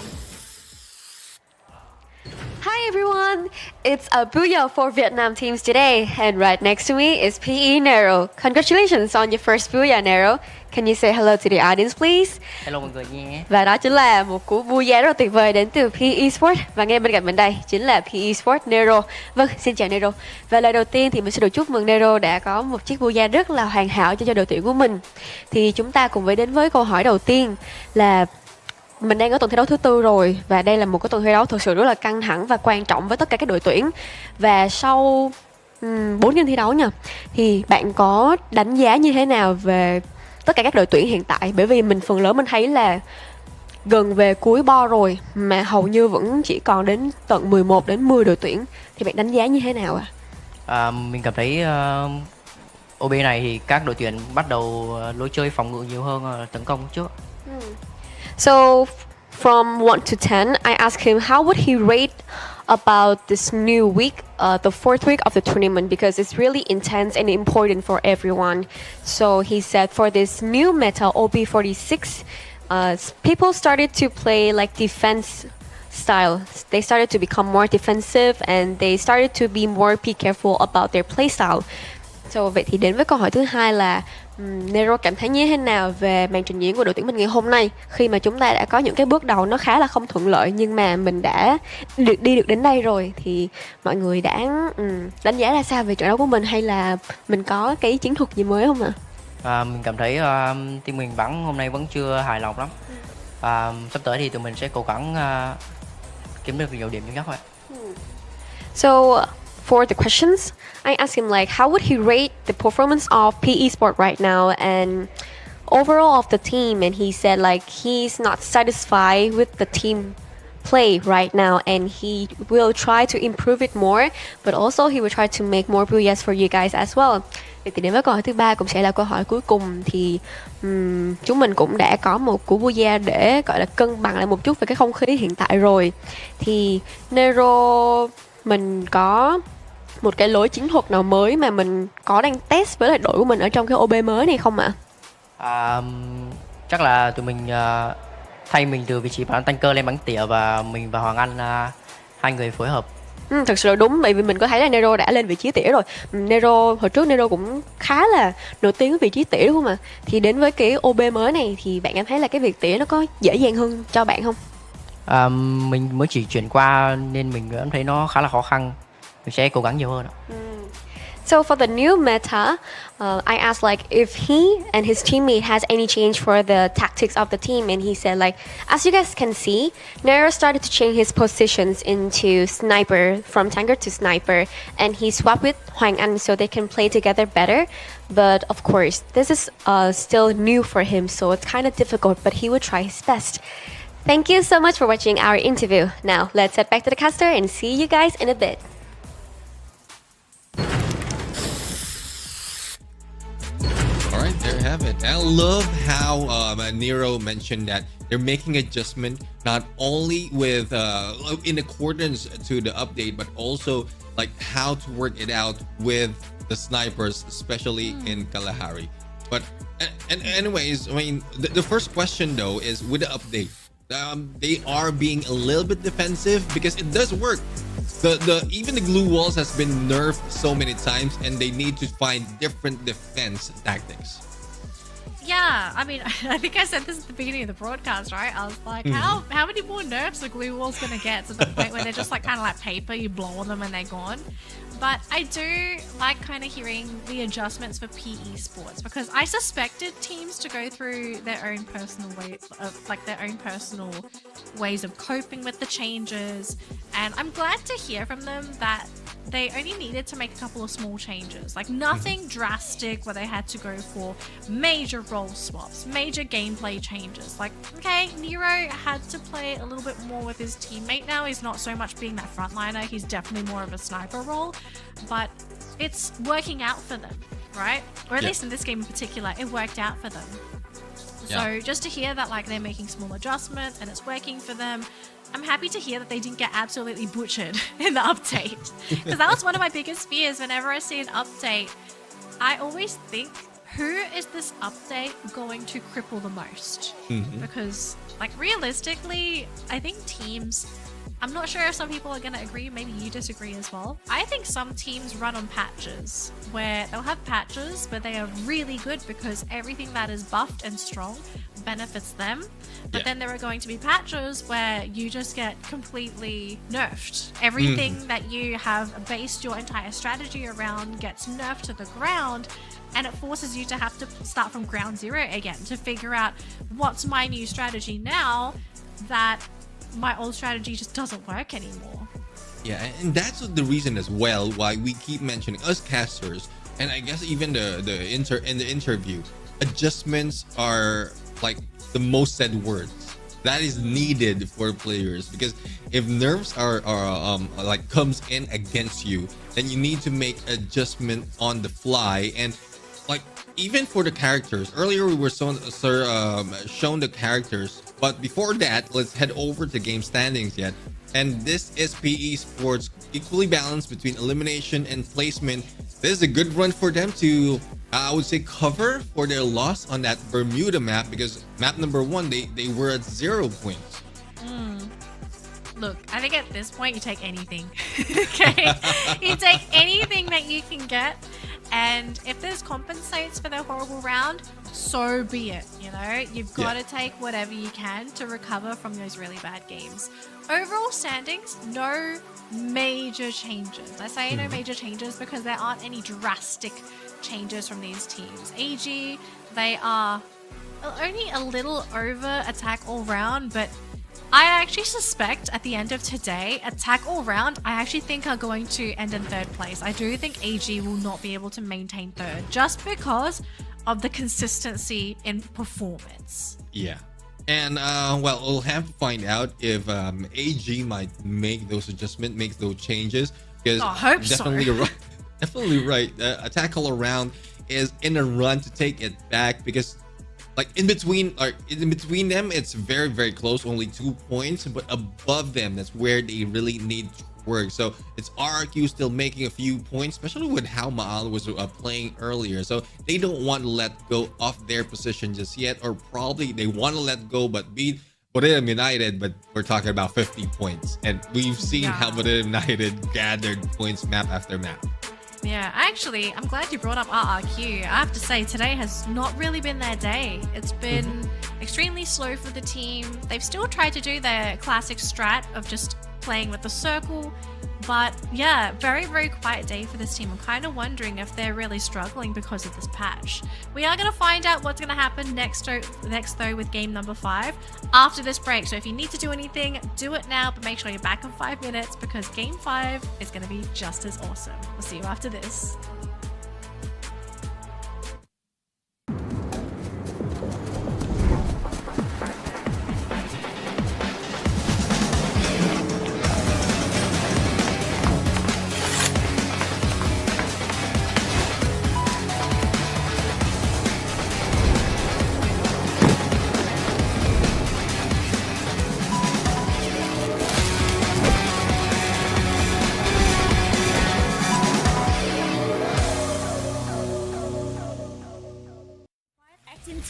Hi everyone, it's a booyah for Vietnam teams today, and right next to me is PE Nero. Congratulations on your first booyah, Nero. Can you say hello to the audience, please? Hello mọi người nhé. Và đó chính là một cú booyah rất là tuyệt vời đến từ PE Esports. Và ngay bên cạnh mình đây chính là PE Esports Nero. Vâng, xin chào Nero. Và lời đầu tiên thì mình sẽ được chúc mừng Nero đã có một chiếc booyah rất là hoàn hảo cho đội tuyển của mình. Thì chúng ta cùng với đến với câu hỏi đầu tiên là mình đang ở tuần thi đấu thứ 4 rồi, và đây là một cái tuần thi đấu thực sự rất là căng thẳng và quan trọng với tất cả các đội tuyển. Và sau 4 game thi đấu nha, thì bạn có đánh giá như thế nào về tất cả các đội tuyển hiện tại? Bởi vì phần lớn mình thấy là gần về cuối bo rồi mà hầu như vẫn chỉ còn đến tận 11 đến 10 đội tuyển, thì bạn đánh giá như thế nào ạ? Mình cảm thấy OB này thì các đội tuyển bắt đầu lối chơi phòng ngự nhiều hơn tấn công trước. So from 1 to 10, I asked him how would he rate about this new week, the fourth week of the tournament, because it's really intense and important for everyone. So he said for this new meta OB46, people started to play like defense style. They started to become more defensive and they started to be more careful about their play style. So vậy thì đến với câu hỏi thứ hai là Nero cảm thấy như thế nào về màn trình diễn của đội tuyển mình ngày hôm nay, khi mà chúng ta đã có những cái bước đầu nó khá là không thuận lợi nhưng mà mình đã đi được đến đây rồi, thì mọi người đã đánh giá ra sao về trận đấu của mình, hay là mình có cái chiến thuật gì mới không ạ? Mình cảm thấy team mình bắn hôm nay vẫn chưa hài lòng lắm. Sắp tới thì tụi mình sẽ cố gắng kiếm được nhiều điểm nhất thôi. So for the questions, I asked him like how would he rate the performance of PE Sport right now and overall of the team, and he said like he's not satisfied with the team play right now and he will try to improve it more, but also he will try to make more booyahs for you guys as well. Vậy thì đến với câu hỏi thứ ba cũng sẽ là câu hỏi cuối cùng, thì chúng mình cũng đã có một cú booyah để gọi là cân bằng lại một chút về cái không khí hiện tại rồi. Thì Nero, mình có một cái lối chiến thuật nào mới mà mình có đang test với lại đội của mình ở trong cái OB mới này không ạ? Chắc là tụi mình thay mình từ vị trí bắn tanker lên bắn tỉa, và mình và Hoàng Anh hai người phối hợp. Thật sự là đúng, bởi vì mình có thấy là Nero đã lên vị trí tỉa rồi. Nero hồi trước Nero cũng khá là nổi tiếng với vị trí tỉa đúng không ạ? Thì đến với cái OB mới này thì bạn cảm thấy là cái việc tỉa nó có dễ dàng hơn cho bạn không? Mình mới chỉ chuyển qua nên mình cảm thấy nó khá là khó khăn. Mình sẽ cố gắng nhiều hơn. So for the new meta, I asked like if he and his teammate has any change for the tactics of the team, and he said like, as you guys can see, Nero started to change his positions into sniper, from tanker to sniper, and he swapped with Hoàng Anh so they can play together better. But of course, this is still new for him, so it's kind of difficult, but he will try his best. Thank you so much for watching our interview. Now let's head back to the caster and see you guys in a bit. All right, there you have it. I love how Nero mentioned that they're making adjustment not only with in accordance to the update, but also like how to work it out with the snipers, especially in Kalahari. But and anyways, I mean, the first question though is with the update, they are being a little bit defensive because it does work. Even the glue walls has been nerfed so many times, and they need to find different defense tactics. Yeah, I mean, I think I said this at the beginning of the broadcast, right? I was like, how many more nerfs are glue walls gonna get to the point where they're just like kind of like paper, you blow on them and they're gone? But I do like kind of hearing the adjustments for PE sports, because I suspected teams to go through their own personal ways of coping with the changes, and I'm glad to hear from them that they only needed to make a couple of small changes, like nothing drastic where they had to go for major role swaps, major gameplay changes. Like, okay, Nero had to play a little bit more with his teammate now. He's not so much being that frontliner, he's definitely more of a sniper role, but it's working out for them, right? Or at least in this game in particular, it worked out for them. So just to hear that like they're making small adjustments and it's working for them, I'm happy to hear that they didn't get absolutely butchered in the update, because that was one of my biggest fears. Whenever I see an update, I always think, who is this update going to cripple the most? Because like realistically, I think teams I'm not sure if some people are going to agree, maybe you disagree as well. I think some teams run on patches where they'll have patches, but they are really good because everything that is buffed and strong benefits them. But then there are going to be patches where you just get completely nerfed. Everything that you have based your entire strategy around gets nerfed to the ground, and it forces you to have to start from ground zero again to figure out what's my new strategy now that my old strategy just doesn't work anymore. Yeah, and that's the reason as well why we keep mentioning us casters, and I guess even in the interview, adjustments are like the most said words that is needed for players, because if nerfs are like comes in against you, then you need to make adjustment on the fly. And like even for the characters, earlier we were shown the characters, but before that, let's head over to game standings yet. And this is PE Sports, equally balanced between elimination and placement. This is a good run for them to, I would say, cover for their loss on that Bermuda map, because map number 1, they were at 0 points. Look, I think at this point you take anything. Okay, you take anything that you can get, and if this compensates for their horrible round, so be it. You know, you've got to take whatever you can to recover from those really bad games. Overall standings, no major changes. I say no major changes because there aren't any drastic changes from these teams. AG, they are only a little over attack all round, but I actually suspect at the end of today, attack all round, I actually think are going to end in 3rd place. I do think AG will not be able to maintain 3rd just because of the consistency in performance. Yeah. And well, we'll have to find out if AG might make those adjustments, make those changes, because I hope definitely right. Attack all around is in a run to take it back, because like in between them, it's very, very close, only 2 points, but above them, that's where they really need to work. So it's RRQ still making a few points, especially with how Maal was playing earlier. So they don't want to let go of their position just yet, or probably they want to let go but beat Borneo United, but we're talking about 50 points. And we've seen how Borneo United gathered points map after map. Yeah, actually, I'm glad you brought up RRQ. I have to say, today has not really been their day. It's been extremely slow for the team. They've still tried to do their classic strat of just playing with the circle, but yeah, very, very quiet day for this team. I'm kind of wondering if they're really struggling because of this patch. We are going to find out what's going to happen next though with game number 5 after this break. So if you need to do anything, do it now, but make sure you're back in 5 minutes, because game 5 is going to be just as awesome. We'll see you after this.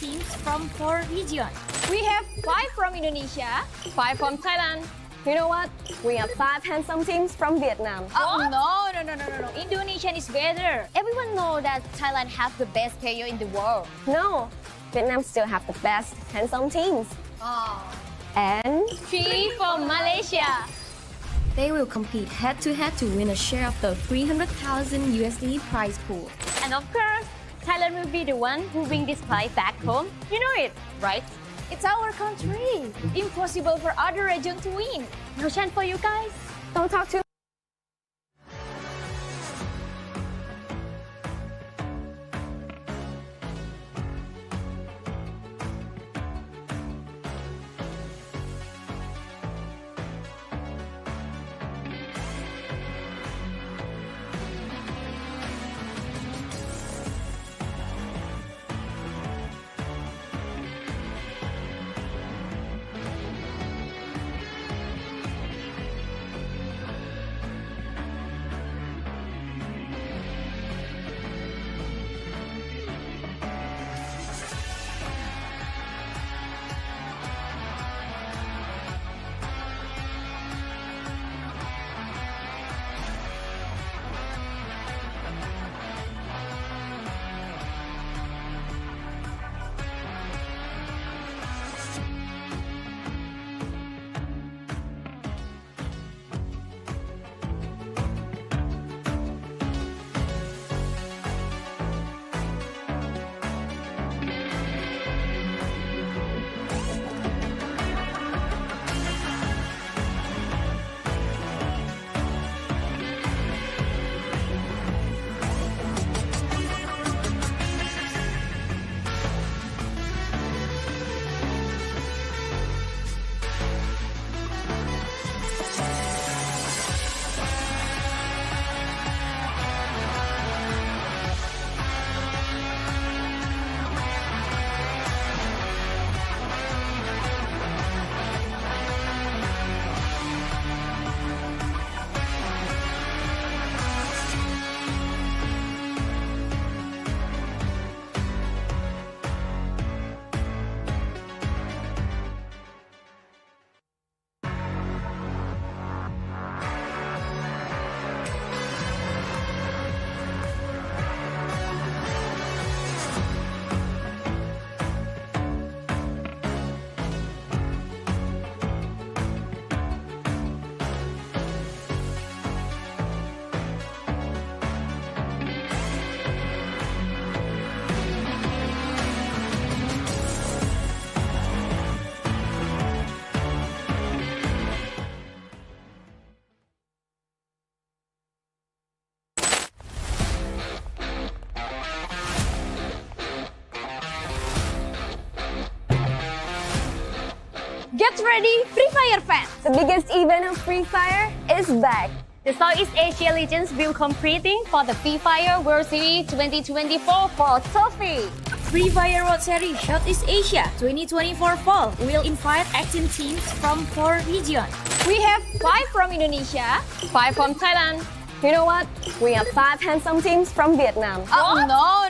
Teams from 4 regions. We have 5 from Indonesia, 5 from Thailand. You know what? We have 5 handsome teams from Vietnam. Oh, no. Indonesian is better. Everyone knows that Thailand has the best player in the world. No, Vietnam still have the best handsome teams. And 3 from Malaysia. They will compete head-to-head to win a share of the 300,000 USD prize pool. And of course, Thailand will be the one who bring this prize back home. You know it, right? It's our country. Impossible for other region to win. No chance for you guys. don't talk to Get ready, Free Fire fans! The biggest event of Free Fire is back. The Southeast Asia Legends will competing for the Free Fire World Series 2024 Fall Trophy. Free Fire World Series Southeast Asia 2024 Fall will invite 18 teams from 4 regions. We have 5 from Indonesia, 5 from Thailand. You know what? We have 5 handsome teams from Vietnam. Oh, no.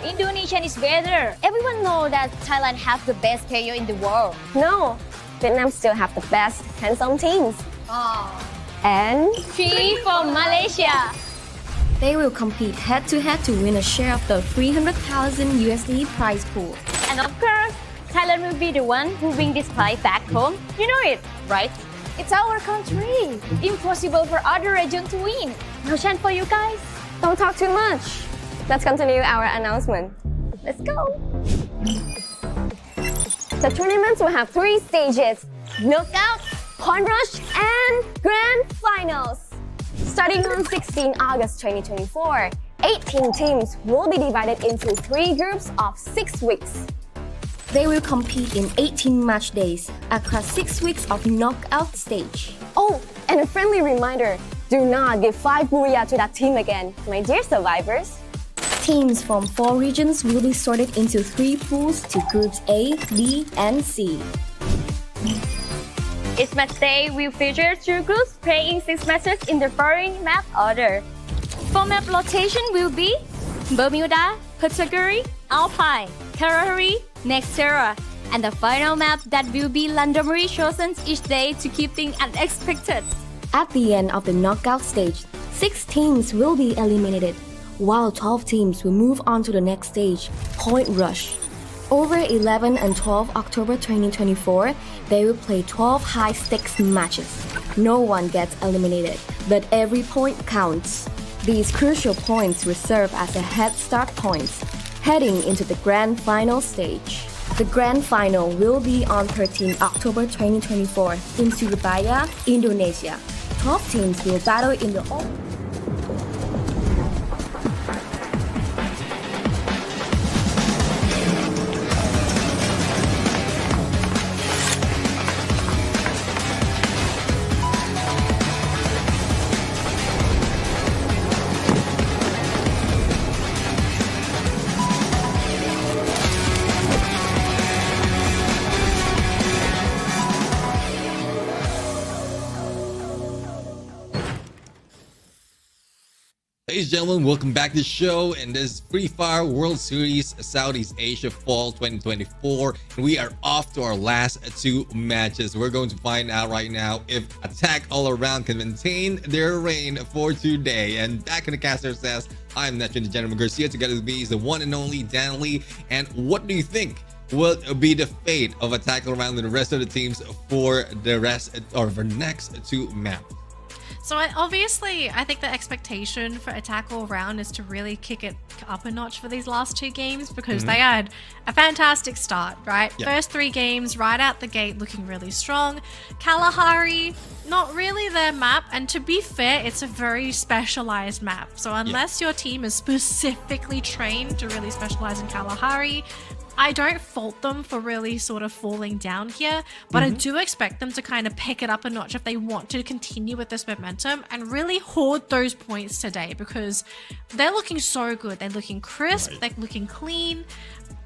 Indonesian is better. Everyone knows that Thailand has the best player in the world. No, Vietnam still have the best handsome teams. And 3 from Malaysia. They will compete head-to-head to win a share of the 300,000 USD prize pool. And of course, Thailand will be the one who bring this prize back home. You know it, right? It's our country. Impossible for other region to win. No chance for you guys. don't talk too much. Let's continue our announcement. Let's go. The tournaments will have 3 stages: knockout, point rush, and grand finals. Starting on 16 August 2024, 18 teams will be divided into 3 groups of 6 weeks. They will compete in 18 match days across 6 weeks of knockout stage. Oh, and a friendly reminder, do not give 5 booyah to that team again, my dear survivors. Teams from 4 regions will be sorted into 3 pools to groups A, B, and C. Each match day will feature 2 groups playing 6 matches in the following map order. For map location will be Bermuda, Category, Alpine, Carrari, Nextera, and the final map that will be randomly chosen each day to keep things unexpected. At the end of the knockout stage, 6 teams will be eliminated, while 12 teams will move on to the next stage, Point Rush. Over 11 and 12 October 2024, they will play 12 high-stakes matches. No one gets eliminated, but every point counts. These crucial points will serve as a head start points, heading into the grand final stage. The grand final will be on 13 October 2024 in Surabaya, Indonesia. 12 teams will battle in the Ladies and gentlemen, welcome back to the show and this Free Fire World Series Southeast Asia Fall 2024. And we are off to our last 2 matches. We're going to find out right now if Attack All Around can maintain their reign for today. And back in the caster says, I'm Netchin the Gentleman Garcia. Together with me is the one and only Dan Lee. And what do you think will be the fate of Attack All Around and the rest of the teams for the rest or for next 2 maps? So obviously, I think the expectation for Attack All Round is to really kick it up a notch for these last 2 games because they had a fantastic start, right? Yeah. First 3 games right out the gate looking really strong. Kalahari, not really their map, and to be fair, it's a very specialized map. So unless your team is specifically trained to really specialize in Kalahari, I don't fault them for really sort of falling down here, but I do expect them to kind of pick it up a notch if they want to continue with this momentum and really hoard those points today because they're looking so good. They're looking crisp, they're looking clean.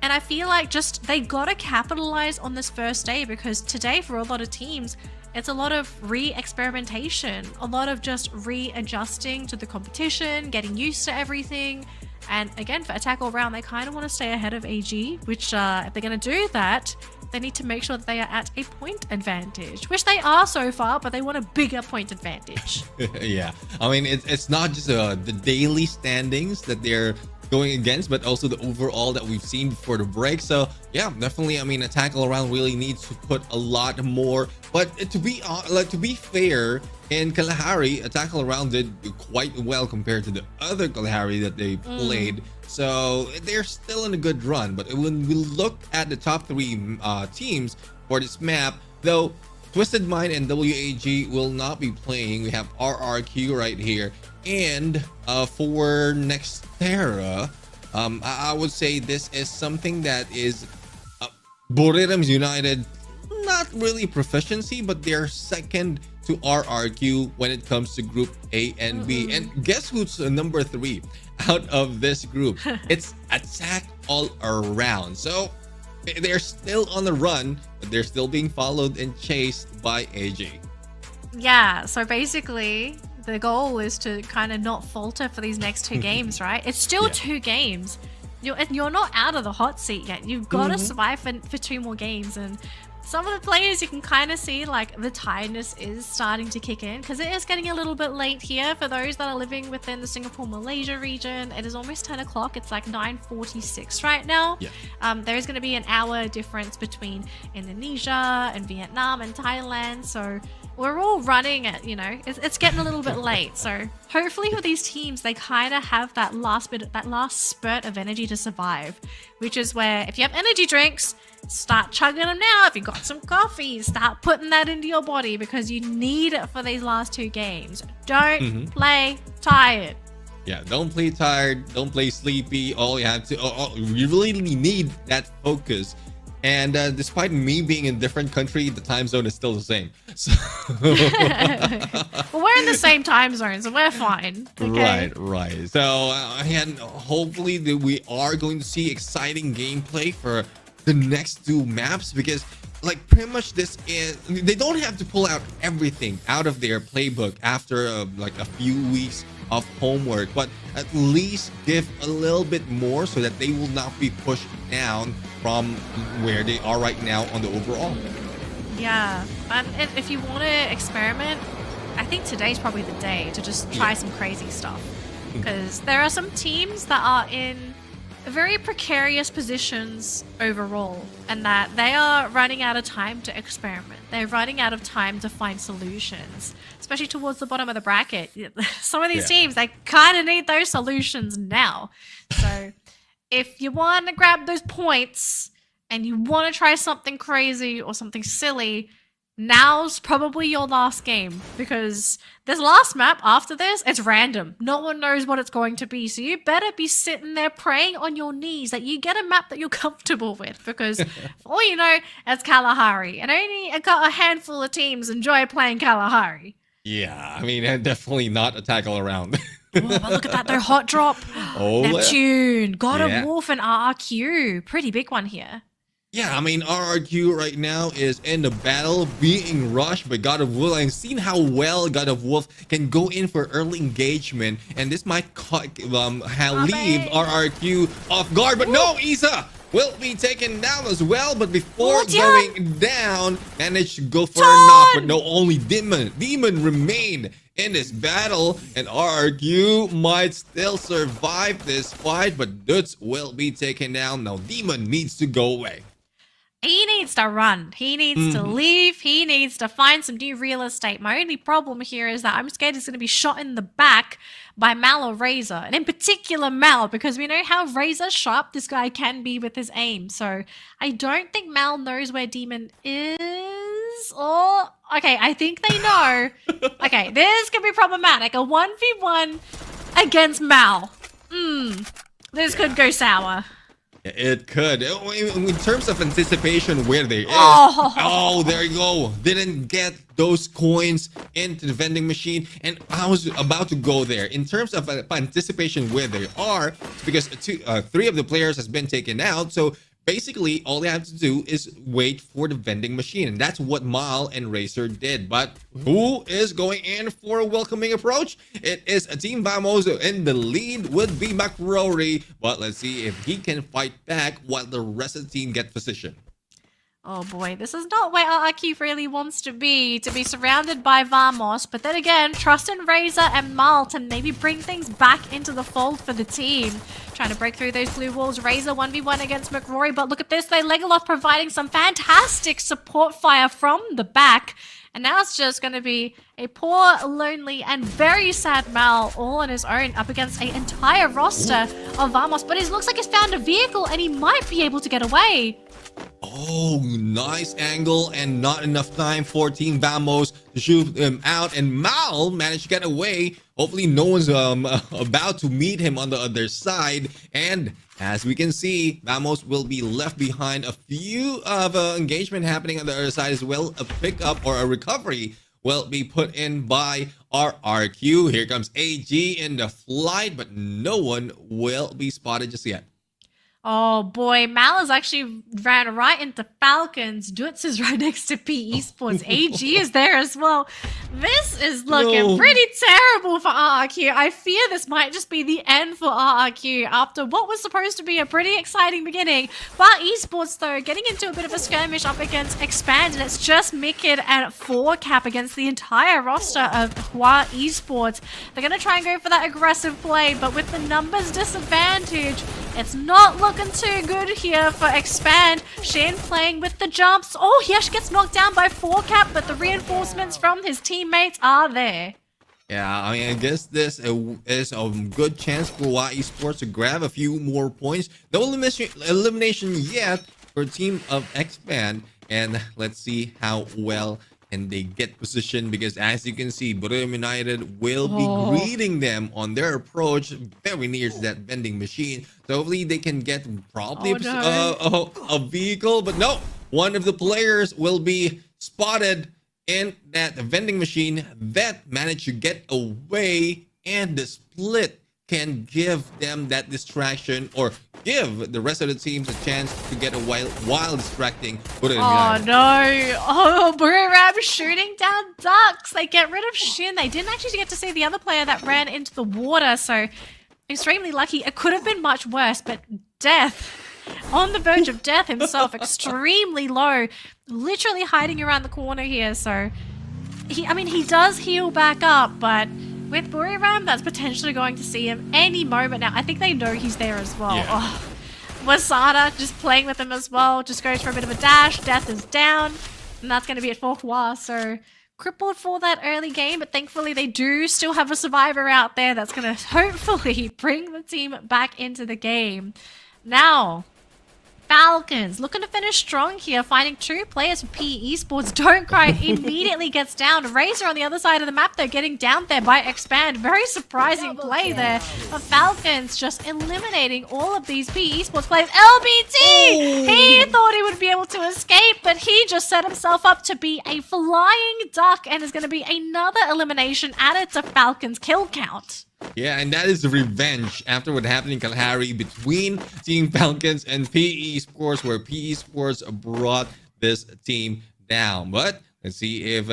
And I feel like just they gotta capitalize on this first day because today for a lot of teams, it's a lot of re-experimentation, a lot of just readjusting to the competition, getting used to everything. And again, for Attack All Round, they kind of want to stay ahead of AG, which if they're going to do that, they need to make sure that they are at a point advantage, which they are so far, but they want a bigger point advantage. Yeah, I mean, it's not just the daily standings that they're going against, but also the overall that we've seen before the break. So yeah, definitely, I mean, Attack All Around really needs to put a lot more. But to be fair, in Kalahari, Attack All Around did quite well compared to the other Kalahari that they played. So they're still in a good run. But when we look at the top 3 teams for this map, though, Twisted Mind and WAG will not be playing. We have RRQ right here. And for Nextera, I would say this is something that is Buriram's United not really proficiency, but they're second to RRQ when it comes to Group A and B. And guess who's number 3 out of this group? It's Attack all around. So they're still on the run, but they're still being followed and chased by AJ. Yeah, so basically the goal is to kind of not falter for these next 2 games, right? It's still 2 games. You're not out of the hot seat yet. You've got to survive for 2 more games. And some of the players, you can kind of see like the tiredness is starting to kick in because it is getting a little bit late here for those that are living within the Singapore, Malaysia region. It is almost 10 o'clock. It's like 9:46 right now. Yeah. There is going to be an hour difference between Indonesia and Vietnam and Thailand. So we're all running at, it's getting a little bit late. So hopefully for these teams, they kind of have that last spurt of energy to survive, which is where if you have energy drinks, start chugging them now. If you got some coffee, start putting that into your body because you need it for these last 2 games. Don't play tired. Yeah, don't play tired, don't play sleepy. All you have to, you really need that focus. And despite me being in a different country, the time zone is still the same. So well, we're in the same time zone, so we're fine. Okay? Right. So and hopefully we are going to see exciting gameplay for the next 2 maps, because like pretty much this is, they don't have to pull out everything out of their playbook after like a few weeks of homework, but at least give a little bit more so that they will not be pushed down from where they are right now on the overall. Yeah, and if you want to experiment, I think today's probably the day to just try some crazy stuff, because there are some teams that are in very precarious positions overall, and that they are running out of time to experiment. They're running out of time to find solutions, especially towards the bottom of the bracket. Some of these teams, they kind of need those solutions now. So if you want to grab those points and you want to try something crazy or something silly, now's probably your last game, because this last map after this, it's random. No one knows what it's going to be, so you better be sitting there praying on your knees that you get a map that you're comfortable with, because for all you know, it's Kalahari, and only a handful of teams enjoy playing Kalahari. Yeah, I mean, definitely not a tackle around. Oh, but look at that, though. Hot drop. Oh, Neptune. God of Wolf and RRQ. Pretty big one here. Yeah, I mean, RRQ right now is in the battle, being rushed by God of Wolf. I've seen how well God of Wolf can go in for early engagement, and this might leave RRQ off guard. But no, Isa will be taken down as well. But before going down, managed to go for a knock. But no, only Demon remained in this battle, and RRQ might still survive this fight, but Dutz will be taken down. Now Demon needs to go away. He needs to run. He needs to leave. He needs to find some new real estate. My only problem here is that I'm scared he's going to be shot in the back by Mal or Razor. And in particular, Mal, because we know how razor sharp this guy can be with his aim. So I don't think Mal knows where Demon is. Or, okay, I think they know. Okay, this could be problematic. A 1v1 against Mal. This could go sour. It could. In terms of anticipation, where they is. Oh, there you go. Didn't get those coins into the vending machine, and I was about to go there. In terms of anticipation, where they are, because 3 of the players has been taken out, so basically all they have to do is wait for the vending machine, and that's what Mal and Racer did. But who is going in for a welcoming approach? It is a Team Vamos, and the lead would be McRory, but let's see if he can fight back while the rest of the team get position. Oh boy, this is not where RRQ really wants to be surrounded by Vamos, but then again, trust in Razor and Mal to maybe bring things back into the fold for the team. Trying to break through those blue walls. Razor 1v1 against McRory, but look at this, they Legolas providing some fantastic support fire from the back. And now it's just going to be a poor, lonely, and very sad Mal all on his own up against an entire roster of Vamos. But it looks like he's found a vehicle and he might be able to get away. Oh, nice angle and not enough time for Team Vamos to shoot him out. And Mal managed to get away. Hopefully no one's about to meet him on the other side. And as we can see, Vamos will be left behind. A few of engagement happening on the other side as well. A pickup or a recovery will be put in by our RQ. Here comes AG in the flight, but no one will be spotted just yet. Oh boy, Mal has actually ran right into Falcons. Dutz is right next to PE Sports. AG is there as well. This is looking pretty terrible for RRQ. I fear this might just be the end for RRQ after what was supposed to be a pretty exciting beginning. But Esports, though, getting into a bit of a skirmish up against Expand, and it's just Mikid and 4Cap against the entire roster of Hua Esports. They're going to try and go for that aggressive play, but with the numbers disadvantage, it's not looking too good here for Expand. Shin playing with the jumps. Oh, he actually gets knocked down by 4Cap, but the reinforcements from his teammates are there. Yeah, I mean, I guess this is a good chance for Y Esports to grab a few more points. No elimination yet for Team of Expand. And let's see how well can they get positioned, because as you can see, Burim United will be greeting them on their approach very near to that vending machine. So hopefully they can get probably a vehicle, but no, one of the players will be spotted in that vending machine that managed to get away, and the split can give them that distraction or give the rest of the teams a chance to get away while distracting. Oh no! Oh, Buram shooting down ducks. They get rid of Shin. They didn't actually get to see the other player that ran into the water, so extremely lucky. It could have been much worse, but Death, on the verge of death himself, extremely low, literally hiding around the corner here. So he does heal back up, but with Buriram, that's potentially going to see him any moment now. I think they know he's there as well. Yeah. Oh, Wasada just playing with him as well. Just goes for a bit of a dash. Death is down. And that's going to be it for Hua. So crippled for that early game. But thankfully they do still have a survivor out there that's going to hopefully bring the team back into the game. Now, Falcons looking to finish strong here, finding two players for PE Esports. Don't Cry immediately gets down. Razor on the other side of the map, though, getting down there by Expand. Very surprising play there of Falcons, just eliminating all of these PE Esports players. LBT! He thought he would be able to escape, but he just set himself up to be a flying duck, and is going to be another elimination added to Falcons' kill count. Yeah, and that is the revenge after what happened in Kalahari between Team Falcons and PE Sports, where PE Sports brought this team down. But let's see if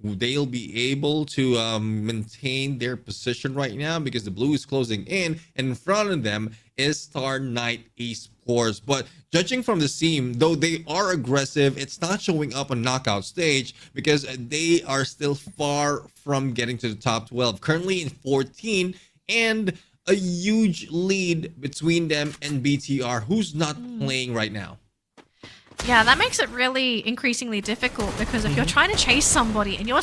they'll be able to maintain their position right now, because the blue is closing in, and in front of them is Star Knight Esports. But judging from the team, though they are aggressive, it's not showing up on knockout stage because they are still far from getting to the top 12. Currently in 14, and a huge lead between them and BTR, who's not playing right now. Yeah, that makes it really increasingly difficult, because if you're trying to chase somebody and you're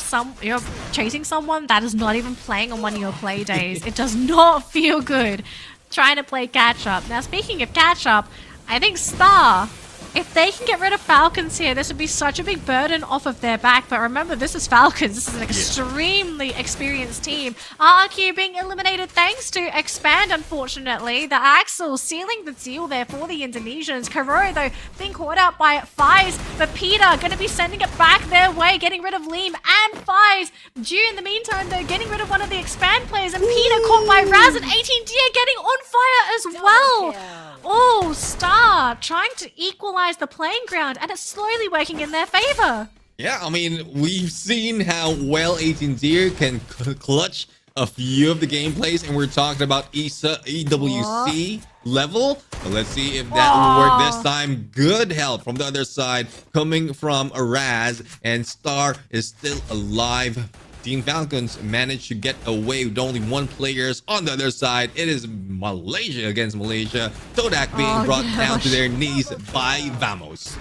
chasing someone that is not even playing on one of your play days, it does not feel good trying to play catch up. Now, speaking of catch up, I think Star, if they can get rid of Falcons here, this would be such a big burden off of their back. But remember, this is Falcons. This is an extremely experienced team. RRQ being eliminated thanks to Expand, unfortunately. The Axel sealing the deal there for the Indonesians. Karo, though, being caught out by Fies. But Peter going to be sending it back their way, getting rid of Liam and Fies. Ju, in the meantime, though, getting rid of one of the Expand players. And Peter caught by Raz, and 18 Deer getting on fire as well. Oh, Star trying to equalize the playing ground, and it's slowly working in their favor. Yeah, I mean, we've seen how well 18 Deer can clutch a few of the gameplays, and we're talking about EWC level. So let's see if that will work this time. Good help from the other side coming from Raz, and Star is still alive. Team Falcons managed to get away with only one player on the other side. It is Malaysia against Malaysia. Todak being brought down to their knees by Vamos.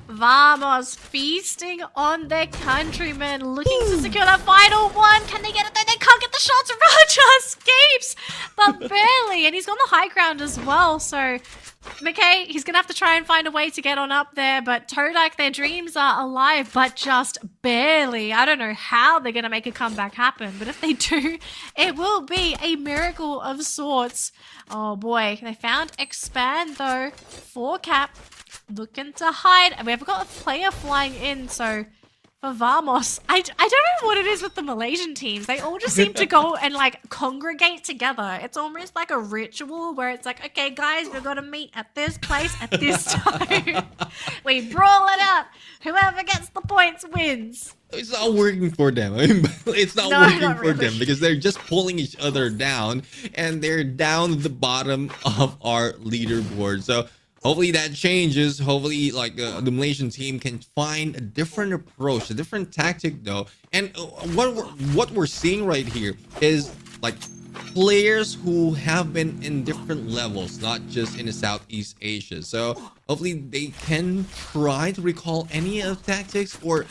Vamos feasting on their countrymen, looking to secure that final one. Can they get it there? They can't get the shots. Raja escapes, but barely. And he's on the high ground as well. So McKay, he's going to have to try and find a way to get on up there, but Todak, their dreams are alive, but just barely. I don't know how they're going to make a comeback happen, but if they do, it will be a miracle of sorts. Oh boy, they found Expand though. 4 cap, looking to hide, and we've got a player flying in, so for Vamos, I don't know what it is with the Malaysian teams. They all just seem to go and like congregate together. It's almost like a ritual where it's like, okay guys, we're gonna meet at this place at this time. We brawl it out. Whoever gets the points wins. It's not working for them. I mean, it's not working for them because they're just pulling each other down, and they're down the bottom of our leaderboard. So hopefully that changes. Hopefully, like the Malaysian team can find a different approach, a different tactic, though. And what we're seeing right here is like players who have been in different levels, not just in the Southeast Asia. So hopefully they can try to recall any of the tactics, or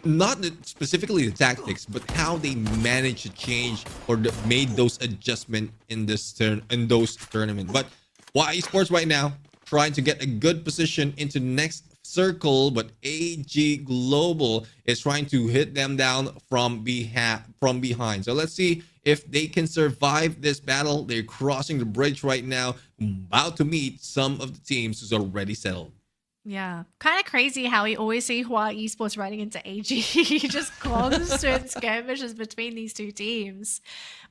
not specifically the tactics, but how they managed to change or made those adjustments in those tournaments. But YE Sports right now trying to get a good position into the next circle, but AG Global is trying to hit them down from behind. So let's see if they can survive this battle. They're crossing the bridge right now, about to meet some of the teams who's already settled. Yeah, kind of crazy how we always see Hawaii Esports running into AG. Just constant skirmishes between these two teams.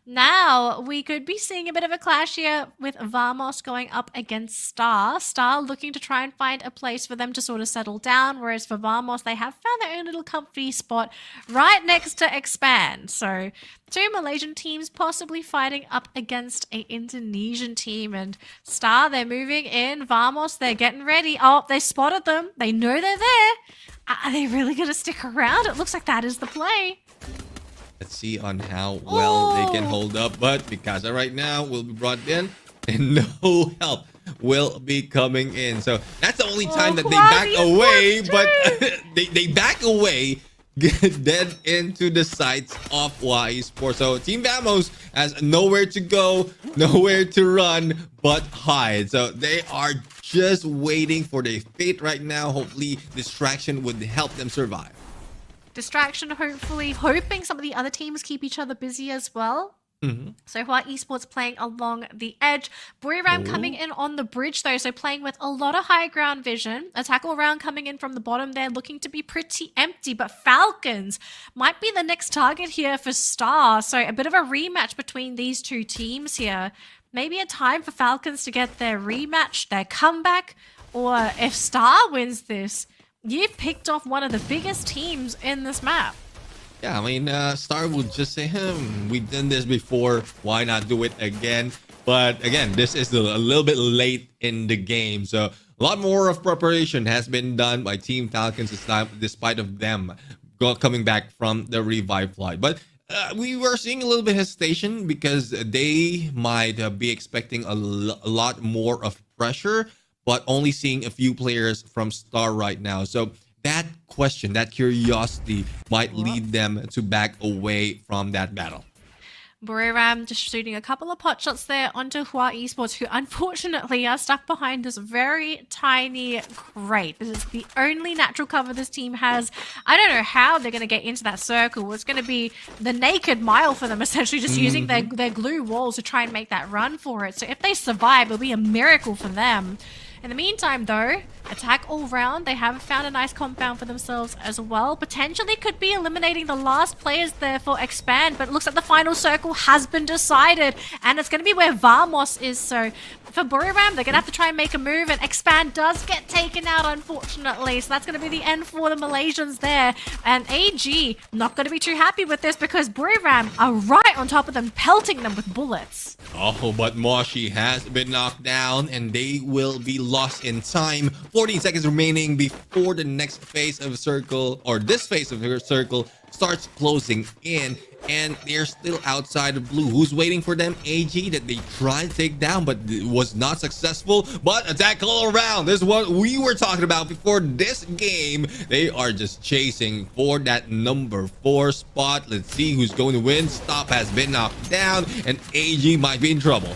Now, we could be seeing a bit of a clash here with Vamos going up against Star. Star looking to try and find a place for them to sort of settle down, whereas for Vamos, they have found their own little comfy spot right next to Expand. So, 2 Malaysian teams possibly fighting up against an Indonesian team. And Star, they're moving in. Vamos, they're getting ready. Oh, they spotted them. They know they're there. Are they really going to stick around? It looks like that is the play. Let's see on how well they can hold up, but because right now will be brought in and no help will be coming in. So that's the only time that they back away, but they back away, get dead into the sights of YE Sports. So Team Vamos has nowhere to go, nowhere to run, but hide. So they are just waiting for their fate right now. Hopefully distraction would help them survive. Distraction, hopefully, hoping some of the other teams keep each other busy as well. So Hawaii Esports playing along the edge. Buriram coming in on the bridge though, so playing with a lot of high ground vision. A tackle round coming in from the bottom there, looking to be pretty empty, but Falcons might be the next target here for Star. So a bit of a rematch between these two teams here. Maybe a time for Falcons to get their rematch, their comeback, or if Star wins this, you've picked off one of the biggest teams in this map. Yeah, I mean, Star would just say, we've done this before, why not do it again? But again, this is a little bit late in the game, so a lot more of preparation has been done by Team Falcons this time, despite of them coming back from the revive flight. But we were seeing a little bit of hesitation because they might be expecting a lot more of pressure, but only seeing a few players from Star right now. So that question, that curiosity might lead them to back away from that battle. Buriram just shooting a couple of pot shots there onto Hawaii Esports, who unfortunately are stuck behind this very tiny crate. This is the only natural cover this team has. I don't know how they're going to get into that circle. It's going to be the naked mile for them, essentially, just using their glue walls to try and make that run for it. So if they survive, it'll be a miracle for them. In the meantime, though, attack all round. They have found a nice compound for themselves as well. Potentially could be eliminating the last players there for Expand, but it looks like the final circle has been decided, and it's going to be where Vamos is. So for Buriram, they're going to have to try and make a move, and Expand does get taken out, unfortunately. So that's going to be the end for the Malaysians there. And AG not going to be too happy with this because Buriram are right on top of them, pelting them with bullets. Oh, but Moshi has been knocked down, and they will be lost in time. 14 seconds remaining before the next phase of a circle, or this phase of a circle, starts closing in, and they're still outside of blue. Who's waiting for them? AG, that they tried to take down, but it was not successful. But attack all around. This is what we were talking about before this game. They are just chasing for that number 4 spot. Let's see who's going to win. Stop has been knocked down, and AG might be in trouble.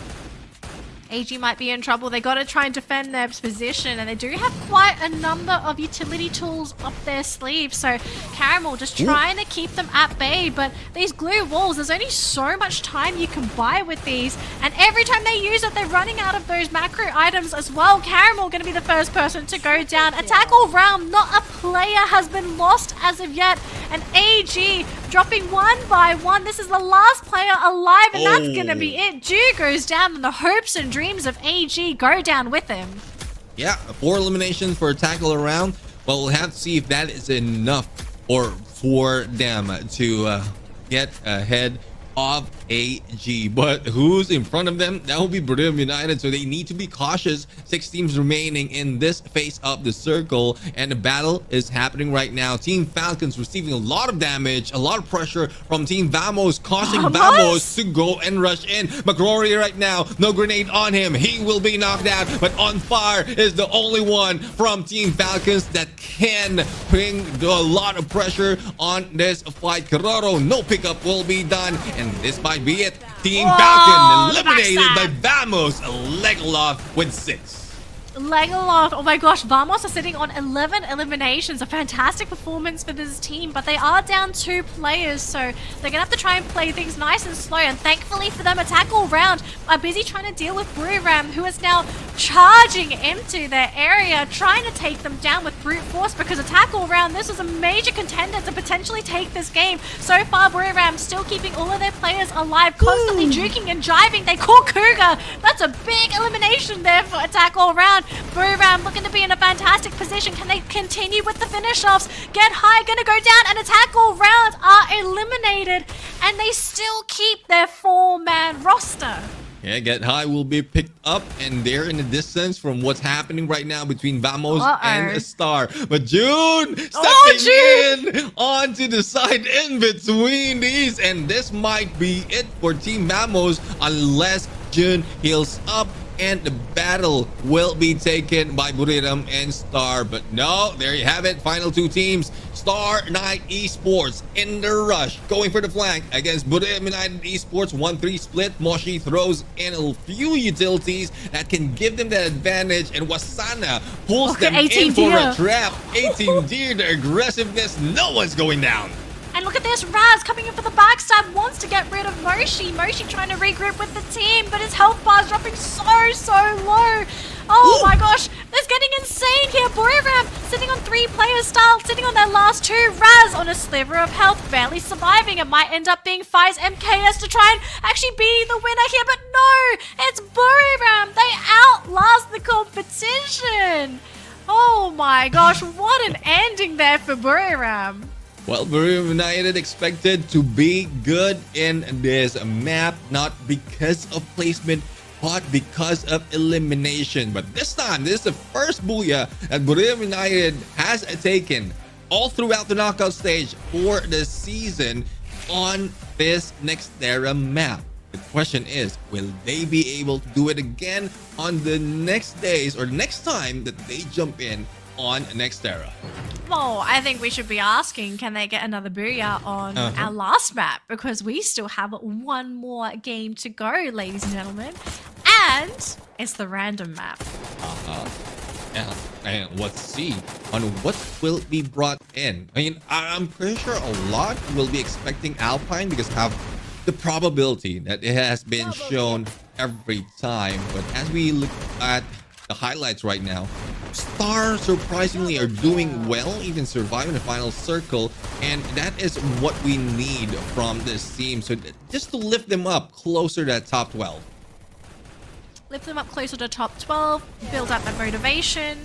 AG might be in trouble. They got to try and defend their position, and they do have quite a number of utility tools up their sleeve. So Caramel just trying to keep them at bay, but these glue walls, there's only so much time you can buy with these, and every time they use it, they're running out of those macro items as well. Caramel going to be the first person to go down. Attack all round, not a player has been lost as of yet, and AG dropping one by one. This is the last player alive, and that's going to be it. Ju goes down, and the hopes and dreams of AG go down with him. Yeah, 4 eliminations for a tackle around. Well, we'll have to see if that is enough or for them to get ahead of AG. But who's in front of them? That will be Brim United, so they need to be cautious. 6 teams remaining in this phase of the circle, and the battle is happening right now. Team Falcons receiving a lot of damage, a lot of pressure from Team Vamos, causing Vamos to go and rush in. McCrory right now, no grenade on him. He will be knocked out, but On Fire is the only one from Team Falcons that can bring a lot of pressure on this fight. Carraro, no pickup will be done, and this might be it. Team Falcon eliminated by Vamos. Legolas with 6. Legolas, oh my gosh, Vamos are sitting on 11 eliminations. A fantastic performance for this team, but they are down 2 players, so they're gonna have to try and play things nice and slow. And thankfully for them, Attack All Round are busy trying to deal with Buriram, who is now charging into their area, trying to take them down with brute force, because Attack All Round, this is a major contender to potentially take this game. So far, Buriram still keeping all of their players alive, constantly juking and jiving. They call Cougar. That's a big elimination there for Attack All Round. Buriram looking to be in a fantastic position. Can they continue with the finish offs? Get High gonna go down, and Attack All Round are eliminated, and they still keep their 4-man roster. Yeah, Get High will be picked up, and they're in the distance from what's happening right now between Vamos and Star. But June stepping in onto the side in between these, and this might be it for Team Vamos unless June heals up and the battle will be taken by Buriram and Star. But no, there you have it. Final 2 teams. Star Knight Esports in the rush, going for the flank against Buriram United Esports. 1-3 split. Moshi throws in a few utilities that can give them that advantage, and Wasana pulls them in for a trap. 18 Deer, the aggressiveness. No one's going down. And look at this, Raz coming in for the backstab, wants to get rid of Moshi. Moshi trying to regroup with the team, but his health bar is dropping so low. Oh my gosh, it's getting insane here. Buriram sitting on 3 players style, sitting on their last 2. Raz on a sliver of health, barely surviving. It might end up being Fi's MKS to try and actually be the winner here, but no, it's Buriram. They outlast the competition. Oh my gosh, what an ending there for Buriram. Well, Buriram United expected to be good in this map, not because of placement, but because of elimination. But this time, this is the first booyah that Buriram United has taken all throughout the knockout stage for the season on this Nextera map. The question is, will they be able to do it again on the next days or next time that they jump in on Nextera? Well, I think we should be asking, can they get another booyah on our last map? Because we still have 1 more game to go, ladies and gentlemen. And it's the random map. Yeah, and let's see on what will be brought in. I mean, I'm pretty sure a lot will be expecting Alpine because of the probability that it has been shown every time. But as we look at the highlights right now, Star surprisingly are doing well, even surviving the final circle, and that is what we need from this team. So just to lift them up closer to that top 12. Lift them up closer to top 12, build up that motivation.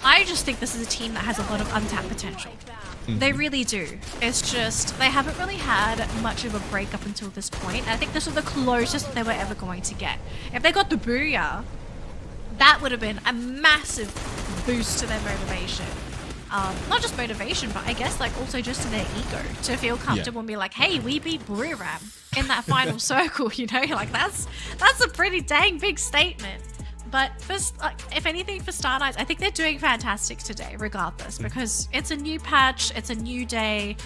I just think this is a team that has a lot of untapped potential. They really do. It's just they haven't really had much of a break up until this point. I think this was the closest that they were ever going to get. If they got the booyah, that would have been a massive boost to their motivation. Not just motivation, but I guess like also just to their ego, to feel comfortable and be like, hey, we beat Buriram in that final circle, you know? Like that's a pretty dang big statement. But for, if anything, for Star Knights, I think they're doing fantastic today, regardless, because it's a new patch, it's a new day,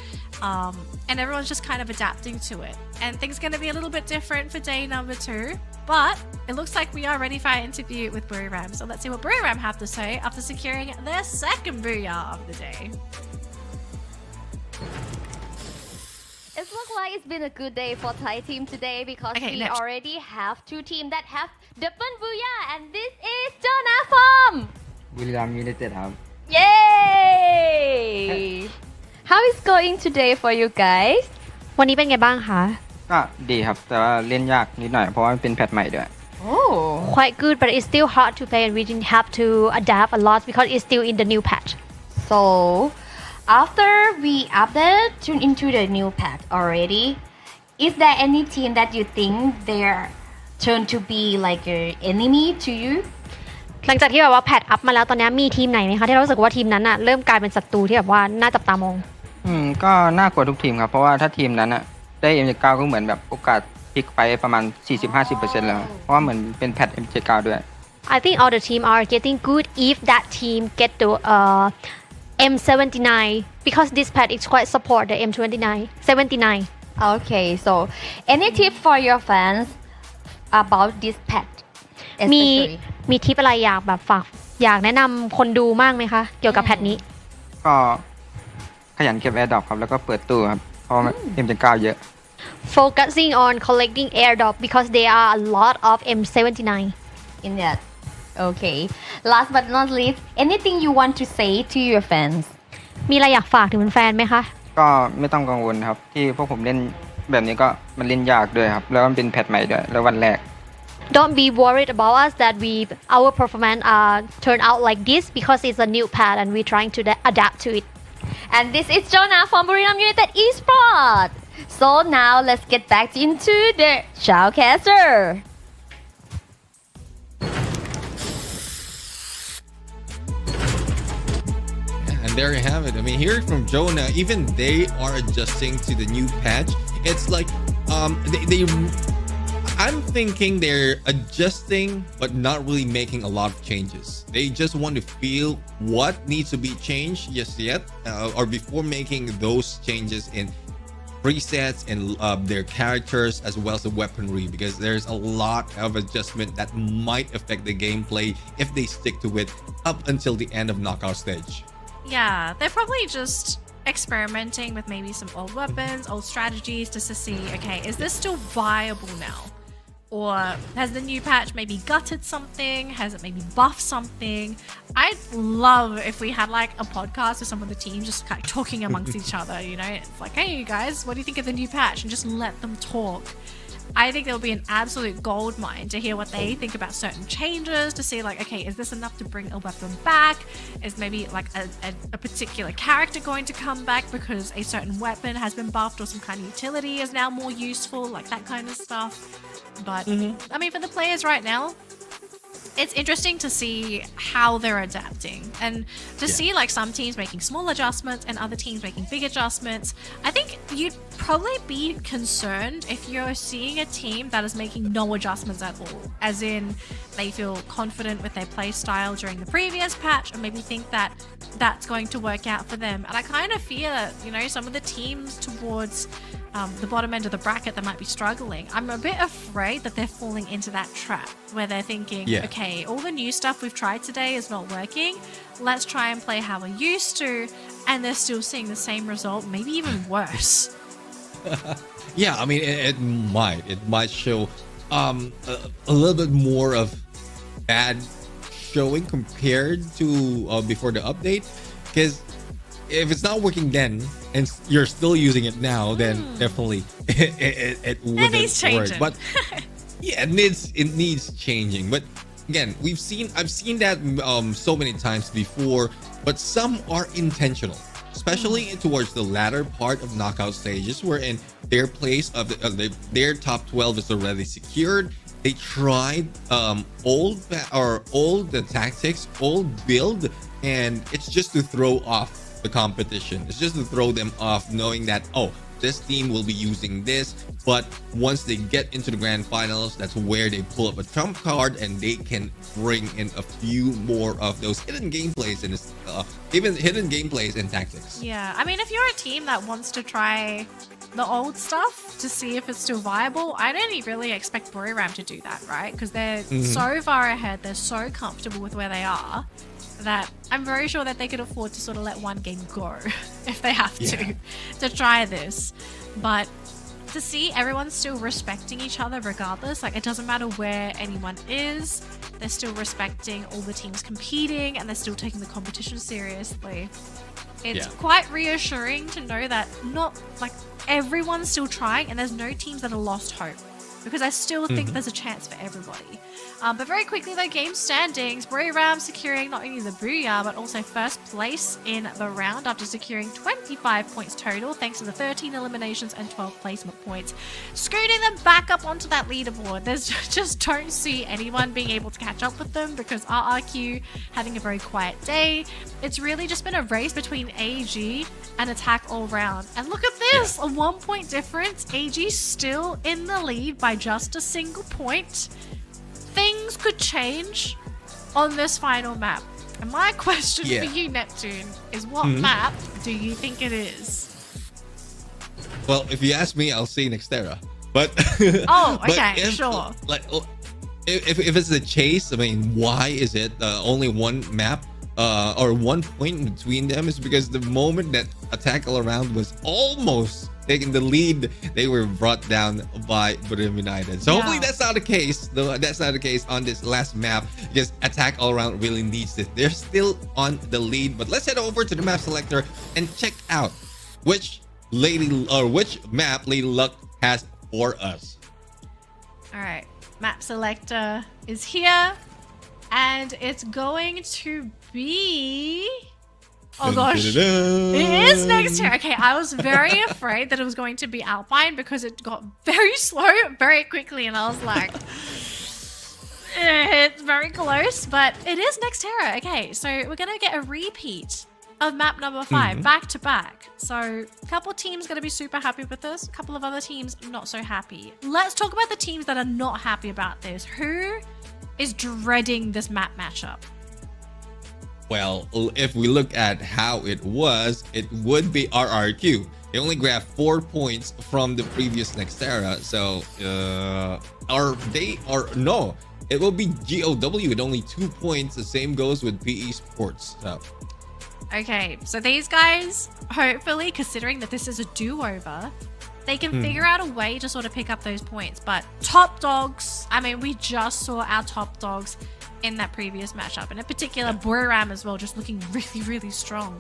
and everyone's just kind of adapting to it. And things are going to be a little bit different for day number 2. But it looks like we are ready for our interview with Buriram. So let's see what Buriram have to say after securing their second booyah of the day. It looks like it's been a good day for Thai team today because we already have two teams that have double booyah, and this is Jonah from บุรีรัมย์ยูไนเต็ดครับ Yay! How is going today for you guys? วันนี้เป็นไงบ้างคะ ก็ดีครับ แต่ว่าเล่นยากนิดหน่อยเพราะว่ามันเป็นแพทใหม่ด้วย Oh. Quite good, but it's still hard to play and we didn't have to adapt a lot because it's still in the new patch. So, after we updated into the new patch already, is there any team that you think they're turned to be like an enemy to you? หลังจากที่แบบว่าแพทอัพมาแล้วตอนนี้มีทีมไหนไหมคะที่เรารู้สึกว่าทีมนั้นอะเริ่มกลายเป็นศัตรูที่แบบว่าน่าจับตามอง ก็น่ากลัวทุกทีมครับเพราะว่าถ้าทีมนั้นอะได้ M79 ก็เหมือนแบบโอกาสพลิกไปประมาณ 40-50% แล้วเพราะว่าเหมือนเป็นแพท M79 ด้วย I think all the team are getting good if that team get the M79 because this patch is quite support the M79. Okay, so any tip for your fans about this patch? มีทิปอะไรอยากแบบฝากอยากแนะนำคนดูมากไหมคะเกี่ยวกับแพทนี้ ก็ขยันเก็บแอร์ดรอปครับแล้วก็เปิดตู้ครับเพราะM79 เยอะ Focusing on collecting airdrop because there are a lot of M79 in that. Okay. Last but not least, anything you want to say to your fans? มีอะไรอยากฝากถึงแฟนๆไหมคะ ก็ไม่ต้องกังวลครับที่พวกผมเล่นแบบนี้ก็มันเล่นยากด้วยครับแล้วมันเป็นแพทใหม่ด้วยแล้ววันแรก Don't be worried about us that our performance turn out like this because it's a new patch and we're trying to adapt to it. And this is Jonah from Buriram United Esports. So now let's get back into the shoutcaster. And there you have it. I mean, hearing from Jonah, even they are adjusting to the new patch. It's like I'm thinking they're adjusting but not really making a lot of changes. They just want to feel what needs to be changed yet or before making those changes in presets and their characters as well as the weaponry, because there's a lot of adjustment that might affect the gameplay if they stick to it up until the end of knockout stage. Yeah, they're probably just experimenting with maybe some old weapons, old strategies just to see, okay, is this still viable now? Or has the new patch maybe gutted something? Has it maybe buffed something? I'd love if we had like a podcast with some of the teams just kind of talking amongst each other, you know? It's like, hey, you guys, what do you think of the new patch? And just let them talk. I think there'll be an absolute gold mine to hear what they think about certain changes, to see like, okay, is this enough to bring a weapon back? Is maybe like a particular character going to come back because a certain weapon has been buffed or some kind of utility is now more useful, like that kind of stuff. But I mean, for the players right now, it's interesting to see how they're adapting and to see like some teams making small adjustments and other teams making big adjustments. I think you'd probably be concerned if you're seeing a team that is making no adjustments at all, as in they feel confident with their play style during the previous patch or maybe think that that's going to work out for them. And I kind of fear that, you know, some of the teams towards the bottom end of the bracket that might be struggling, I'm a bit afraid that they're falling into that trap where they're thinking, okay, all the new stuff we've tried today is not working. Let's try and play how we used to. And they're still seeing the same result, maybe even worse. Yeah, I mean, it might show a little bit more of bad showing compared to before the update, because if it's not working then and you're still using it now, then definitely it wouldn't work. But yeah, it needs changing. But again, I've seen that so many times before, but some are intentional, especially towards the latter part of knockout stages, wherein their place of their top 12 is already secured. They tried old tactics, old build, and it's just to throw off the competition. It's just to throw them off, knowing that, oh, this team will be using this, but once they get into the grand finals, that's where they pull up a trump card and they can bring in a few more of those hidden gameplays and even hidden gameplays and tactics. Yeah, I mean, if you're a team that wants to try the old stuff to see if it's still viable. I don't really expect Buriram to do that, right? Because they're so far ahead, they're so comfortable with where they are, that I'm very sure that they could afford to sort of let one game go if they have to try this. But to see everyone's still respecting each other regardless, like it doesn't matter where anyone is, they're still respecting all the teams competing and they're still taking the competition seriously. It's quite reassuring to know that not like everyone's still trying and there's no teams that are lost hope, because I still think there's a chance for everybody. But very quickly, though, game standings, Buriram securing not only the Booyah, but also first place in the round after securing 25 points total, thanks to the 13 eliminations and 12 placement points, scooting them back up onto that leaderboard. There's just don't see anyone being able to catch up with them because RRQ having a very quiet day. It's really just been a race between AG and Attack all round. And look at this, a 1 point difference. AG still in the lead by just a single point. Things could change on this final map. And my question for you, Neptune, is what map do you think it is? Well, if you ask me, I'll say Nextera. But oh, okay, sure. Like, if it's the chase, I mean, why is it only one map or 1 point between them? Is because the moment that Attack All Around was almost taking the lead, they were brought down by Buriram United. So hopefully that's not the case. Though that's not the case on this last map, because Attack All Around really needs it. They're still on the lead, but let's head over to the map selector and check out which map Lady Luck has for us. All right, map selector is here, and it's going to be. Oh gosh, it is next year. Okay, I was very afraid that it was going to be Alpine because it got very slow very quickly, and I was like, it's very close, but it is Nextera. Okay, so we're gonna get a repeat of map number 5 back to back. So a couple teams gonna be super happy with this, a couple of other teams not so happy. Let's talk about the teams that are not happy about this. Who is dreading this map matchup? Well, if we look at how it was, it would be RRQ. They only grabbed 4 points from the previous Nextera. So, it will be GOW with only 2 points. The same goes with PE Sports. So. Okay, so these guys, hopefully, considering that this is a do-over, they can figure out a way to sort of pick up those points. But top dogs, I mean, we just saw our top dogs in that previous matchup, and in particular Buriram as well, just looking really, really strong.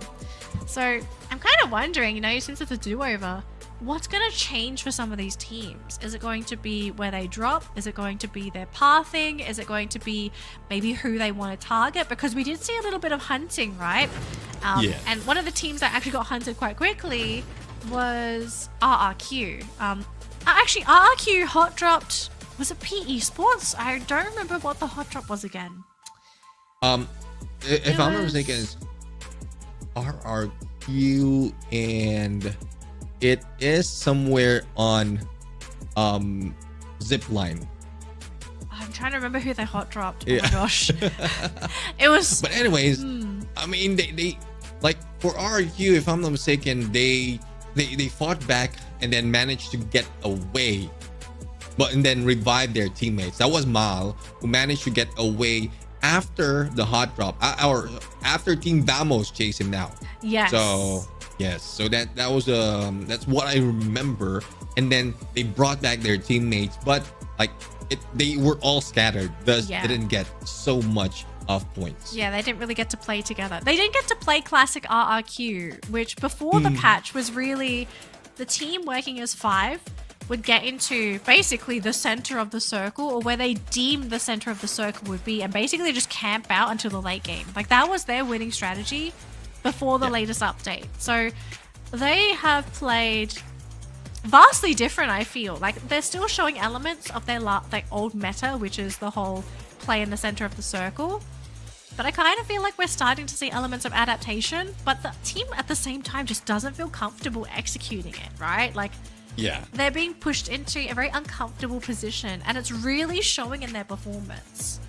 So I'm kind of wondering, you know, since it's a do-over, what's going to change for some of these teams? Is it going to be where they drop? Is it going to be their pathing? Is it going to be maybe who they want to target? Because we did see a little bit of hunting, right? And one of the teams that actually got hunted quite quickly was RRQ. Actually, RRQ hot dropped. Was it PE Sports? I don't remember what the hot drop was again. If I'm not mistaken, it's RRQ, and it is somewhere on Zipline. I'm trying to remember who they hot dropped. Oh my gosh. It was. But anyways, I mean, they like for RRQ, if I'm not mistaken, they fought back and then managed to get away. And then revive their teammates. That was Mal, who managed to get away after the hot drop, or after Team Vamos chased him down. Yes. So yes, so that was that's what I remember. And then they brought back their teammates, but like they were all scattered, thus didn't get so much of points. Yeah, they didn't really get to play together. They didn't get to play classic RRQ, which before the patch was really the team working as 5 would get into basically the center of the circle, or where they deemed the center of the circle would be, and basically just camp out until the late game. Like that was their winning strategy before the latest update. So they have played vastly different, I feel. Like they're still showing elements of their old meta, which is the whole play in the center of the circle. But I kind of feel like we're starting to see elements of adaptation, but the team at the same time just doesn't feel comfortable executing it, right? Like, they're being pushed into a very uncomfortable position, and it's really showing in their performance.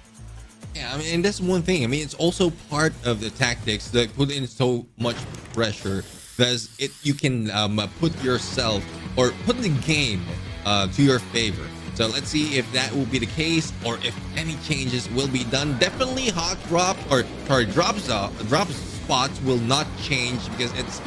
Yeah, I mean, and that's one thing. I mean, it's also part of the tactics that put in so much pressure, because you can put yourself or put the game to your favor. So let's see if that will be the case or if any changes will be done. Definitely hot drop or drop spots will not change because it's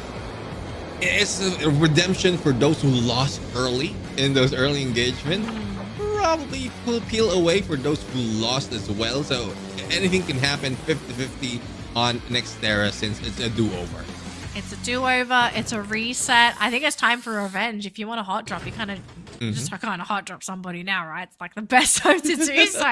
a redemption for those who lost early in those early engagement. Probably peel away for those who lost as well. So anything can happen 50-50 on Nextera since it's a do-over. It's a do-over. It's a reset. I think it's time for revenge. If you want a hot drop, you kind of just kind of hot drop somebody now, right? It's like the best time to do so.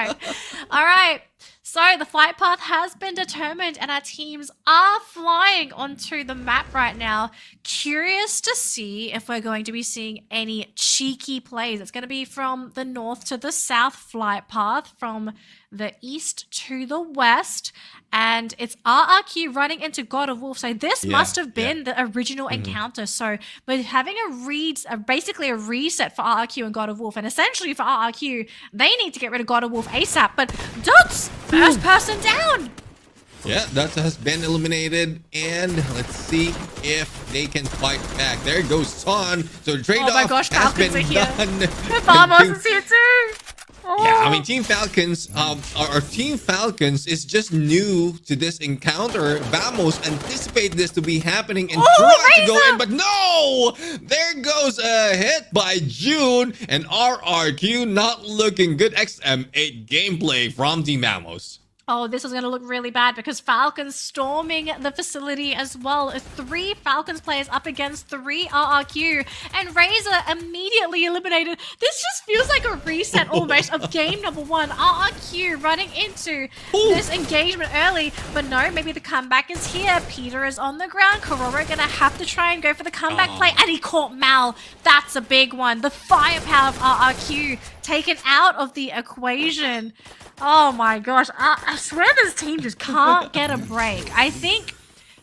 All right. So the flight path has been determined and our teams are flying onto the map right now. Curious to see if we're going to be seeing any cheeky plays. It's going to be from the north to the south flight path, from the east to the west, and it's RRQ running into God of Wolf. So this must have been the original encounter. So we're having basically a reset for RRQ and God of Wolf, and essentially for RRQ, they need to get rid of God of Wolf ASAP. But Dots, first person down. Yeah, that has been eliminated, and let's see if they can fight back. There goes Son. So the trade-off has been done. Vamos is here too. Yeah, I mean, Team Falcons, our Team Falcons is just new to this encounter. Vamos anticipate this to be happening and try to go in, but no! There goes a hit by June, and RRQ not looking good. XM8 gameplay from Team Vamos. Oh, this is going to look really bad because Falcons storming the facility as well. 3 Falcons players up against 3 RRQ, and Razor immediately eliminated. This just feels like a reset almost of game number 1. RRQ running into this engagement early, but no, maybe the comeback is here. Peter is on the ground. Korora going to have to try and go for the comeback play, and he caught Mal. That's a big one. The firepower of RRQ taken out of the equation. Oh my gosh, I swear this team just can't get a break. I think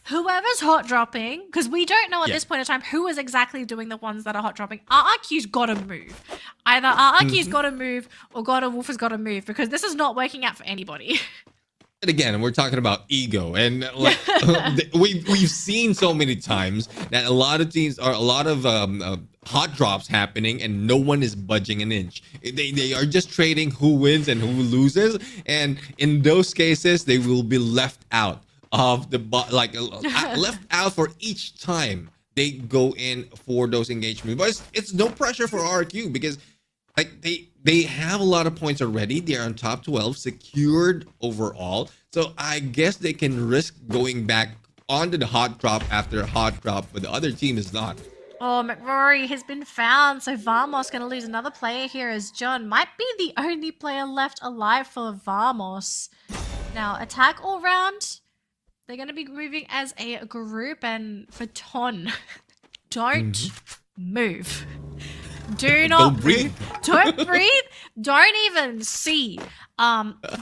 whoever's hot dropping, because we don't know at this point in time who is exactly doing the ones that are hot dropping, RRQ's got to move. Either RRQ's got to move or God of Wolf has got to move, because this is not working out for anybody. And again, we're talking about ego, and like we've seen so many times that a lot of teams are a lot of hot drops happening, and no one is budging an inch. They are just trading who wins and who loses, and in those cases, they will be left out of the left out for each time they go in for those engagements. But it's no pressure for RQ because like they have a lot of points already. They are on top 12, secured overall. So I guess they can risk going back onto the hot drop after hot drop, but the other team is not. Oh, McRory has been found. So Vamos going to lose another player here as John might be the only player left alive for Vamos. Now, attack all round. They're going to be moving as a group, and for Ton, don't move. Do not breathe. Don't breathe. Don't even see.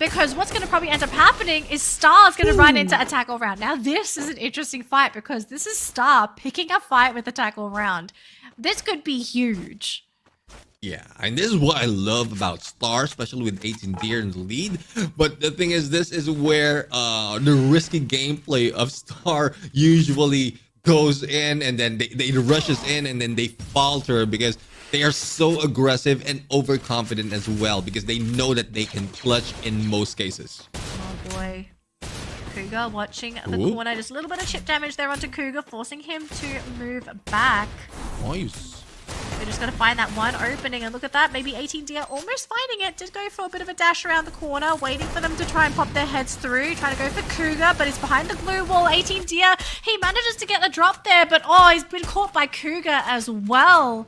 Because what's going to probably end up happening is Star's going to run into attack all round. Now, this is an interesting fight because this is Star picking a fight with attack all round. This could be huge. Yeah, and this is what I love about Star, especially with 18 Deer in the lead. But the thing is, this is where the risky gameplay of Star usually goes in, and then they rushes in, and then they falter because they are so aggressive and overconfident as well, because they know that they can clutch in most cases. Oh boy. Cougar watching the corner. Just a little bit of chip damage there onto Cougar, forcing him to move back. Nice. They're just going to find that one opening, and look at that. Maybe 18 Deer almost finding it. Did go for a bit of a dash around the corner, waiting for them to try and pop their heads through. Trying to go for Cougar, but he's behind the glue wall. 18 Deer, he manages to get the drop there, but oh, he's been caught by Cougar as well.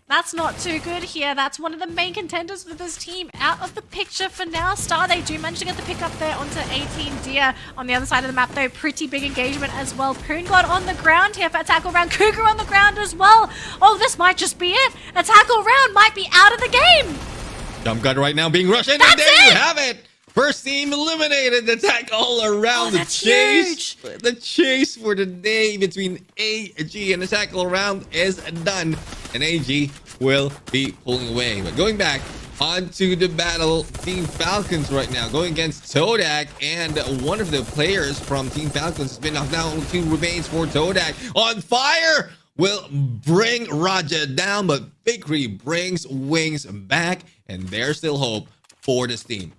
That's not too good here. That's one of the main contenders for this team out of the picture for now. Star, they do manage to get the pick up there onto 18 Deer. On the other side of the map, though, pretty big engagement as well. Poon God on the ground here for Attack All Round. Cougar on the ground as well. Oh, this might just be it. Attack All Round might be out of the game. Jump gun right now being rushed in, and there you have it. First team eliminated. Attack all around. The chase. Huge. The chase for the day between AG and Attack all around is done. And AG will be pulling away. But going back onto the battle, Team Falcons right now going against Todak, and one of the players from Team Falcons has been knocked down. Only 2 remains for Todak. On fire! will bring Raja down, but victory brings wings back, and there's still hope for this team.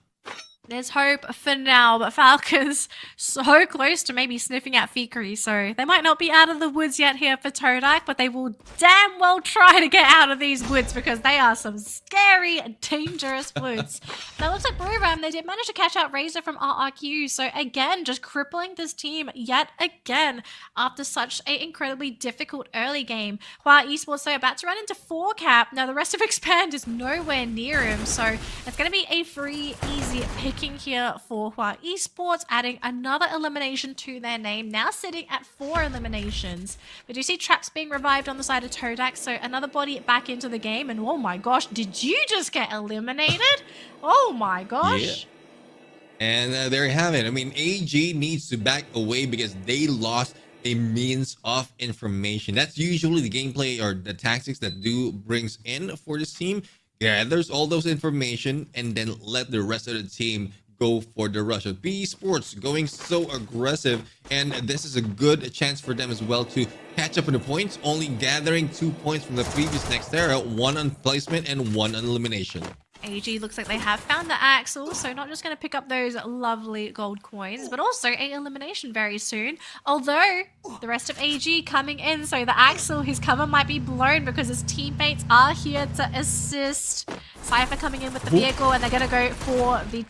There's hope for now, but Falcons so close to maybe sniffing at Fikri, so they might not be out of the woods yet here for Todak, but they will damn well try to get out of these woods because they are some scary, dangerous woods. Now, it looks like Blueram, they did manage to catch out Razor from RRQ, so again, just crippling this team yet again after such an incredibly difficult early game. Hua Esports, they're about to run into 4-cap. Now, the rest of Expand is nowhere near him, so it's going to be a free, easy pick here for Hua Esports, adding another elimination to their name, now sitting at 4 eliminations. We do see traps being revived on the side of Todak, so another body back into the game, and oh my gosh, did you just get eliminated? Oh my gosh. Yeah. And there you have it. I mean, AG needs to back away because they lost a means of information. That's usually the gameplay or the tactics that brings in for this team. Gathers all those information and then let the rest of the team go for the rush. PE Sports going so aggressive, and this is a good chance for them as well to catch up on the points, only gathering 2 points from the previous Nextera, 1 on placement and 1 on elimination. AG looks like they have found the Axle, so not just going to pick up those lovely gold coins, but also a elimination very soon. Although, the rest of AG coming in, so the Axle, his cover might be blown because his teammates are here to assist. Cypher coming in with the vehicle, and they're going to go for the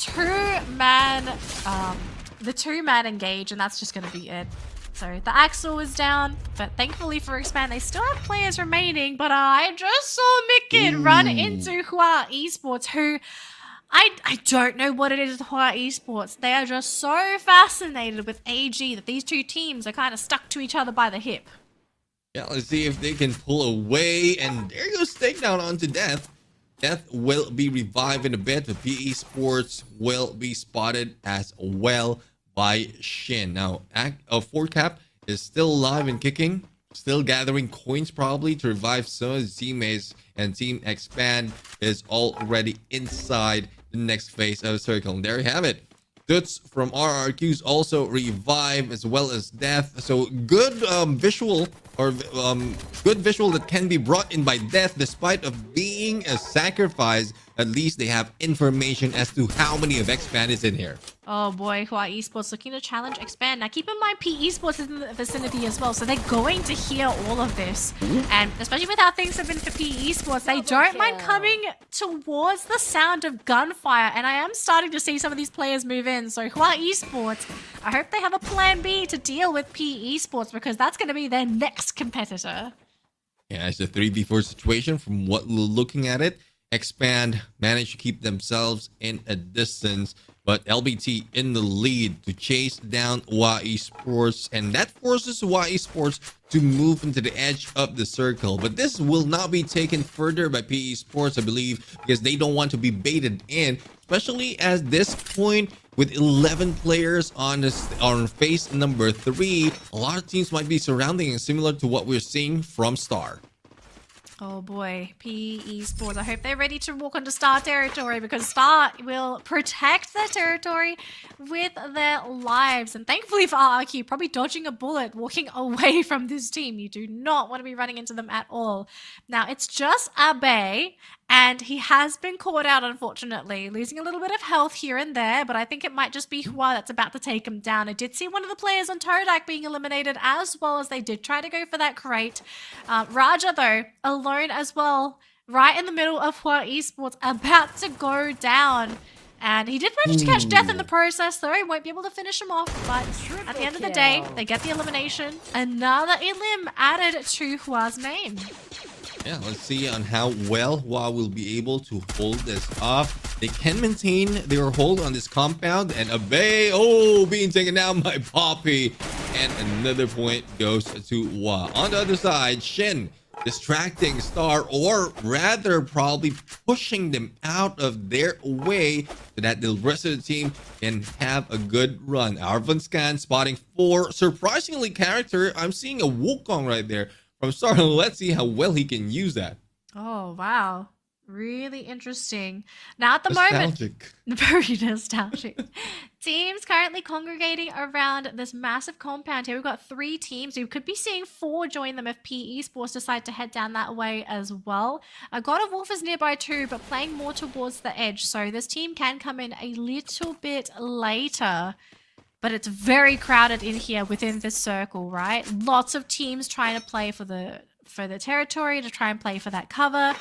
two-man engage, and that's just going to be it. So the Axle is down, but thankfully for Expand, they still have players remaining. But I just saw Mikin run into Hua Esports, who I don't know what it is with Hua Esports. They are just so fascinated with AG that these two teams are kind of stuck to each other by the hip. Yeah, let's see if they can pull away. And there goes Takedown onto Death. Death will be revived in a bit. The PE Sports will be spotted as well by Shin. Now, 4-cap is still alive and kicking, still gathering coins probably to revive some of his teammates, and Team Expand is already inside the next phase of the circle. And there you have it. Duts from RRQs also revive as well as Death. So good visual that can be brought in by Death despite of being a sacrifice. At least they have information as to how many of Expand is in here. Oh boy, Hua Esports looking to challenge Expand. Now keep in mind PE Sports is in the vicinity as well, so they're going to hear all of this. And especially with how things have been for PE Sports, they don't mind coming towards the sound of gunfire. And I am starting to see some of these players move in. So Hua Esports, I hope they have a plan B to deal with PE Sports, because that's going to be their next competitor. Yeah, it's a 3v4 situation from what we're looking at it. Expand managed to keep themselves in a distance, but LBT in the lead to chase down Hua Esports, and that forces Hua Esports to move into the edge of the circle. But this will not be taken further by PE Sports, I believe, because they don't want to be baited in, especially at this point with 11 players on phase number 3. A lot of teams might be surrounding, and similar to what we're seeing from Star. Oh boy, PE Sports. I hope they're ready to walk onto Star territory, because Star will protect their territory with their lives. And thankfully for RRQ, probably dodging a bullet, walking away from this team. You do not want to be running into them at all. Now, it's just Abe, and he has been caught out, unfortunately, losing a little bit of health here and there, but I think it might just be Hua that's about to take him down. I did see one of the players on Todak being eliminated, as well as they did try to go for that crate. Raja, though, alone as well, right in the middle of Hua Esports, about to go down. And he did manage to catch Death in the process, though. He won't be able to finish him off, but at the end of the day, they get the elimination. Another elim added to Hua's name. Yeah, let's see on how well Hua will be able to hold this off. They can maintain their hold on this compound, and Abe, being taken down by Poppy. And another point goes to Hua. On the other side, Shin distracting Star, or rather probably pushing them out of their way so that the rest of the team can have a good run. Arvan Scan spotting 4 surprisingly character. I'm seeing a Wukong right there from Star. Let's see how well he can use that. Oh, wow. Really interesting. Now at the Nostalgic. moment, very nostalgic. Teams currently congregating around this massive compound here. We've got 3 teams. We could be seeing 4 join them if PE Sports decide to head down that way as well. God of Wolf is nearby too, but playing more towards the edge. So this team can come in a little bit later. But it's very crowded in here within this circle, right? Lots of teams trying to play for the territory, to try and play for that cover.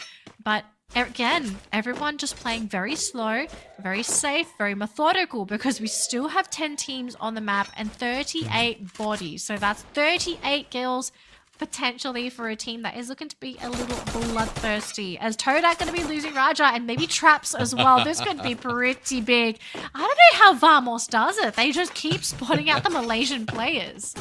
But again, everyone just playing very slow, very safe, very methodical, because we still have 10 teams on the map and 38 bodies. So that's 38 kills potentially for a team that is looking to be a little bloodthirsty. As Todak going to be losing Raja and maybe Traps as well. This could be pretty big. I don't know how Vamos does it. They just keep spotting out the Malaysian players.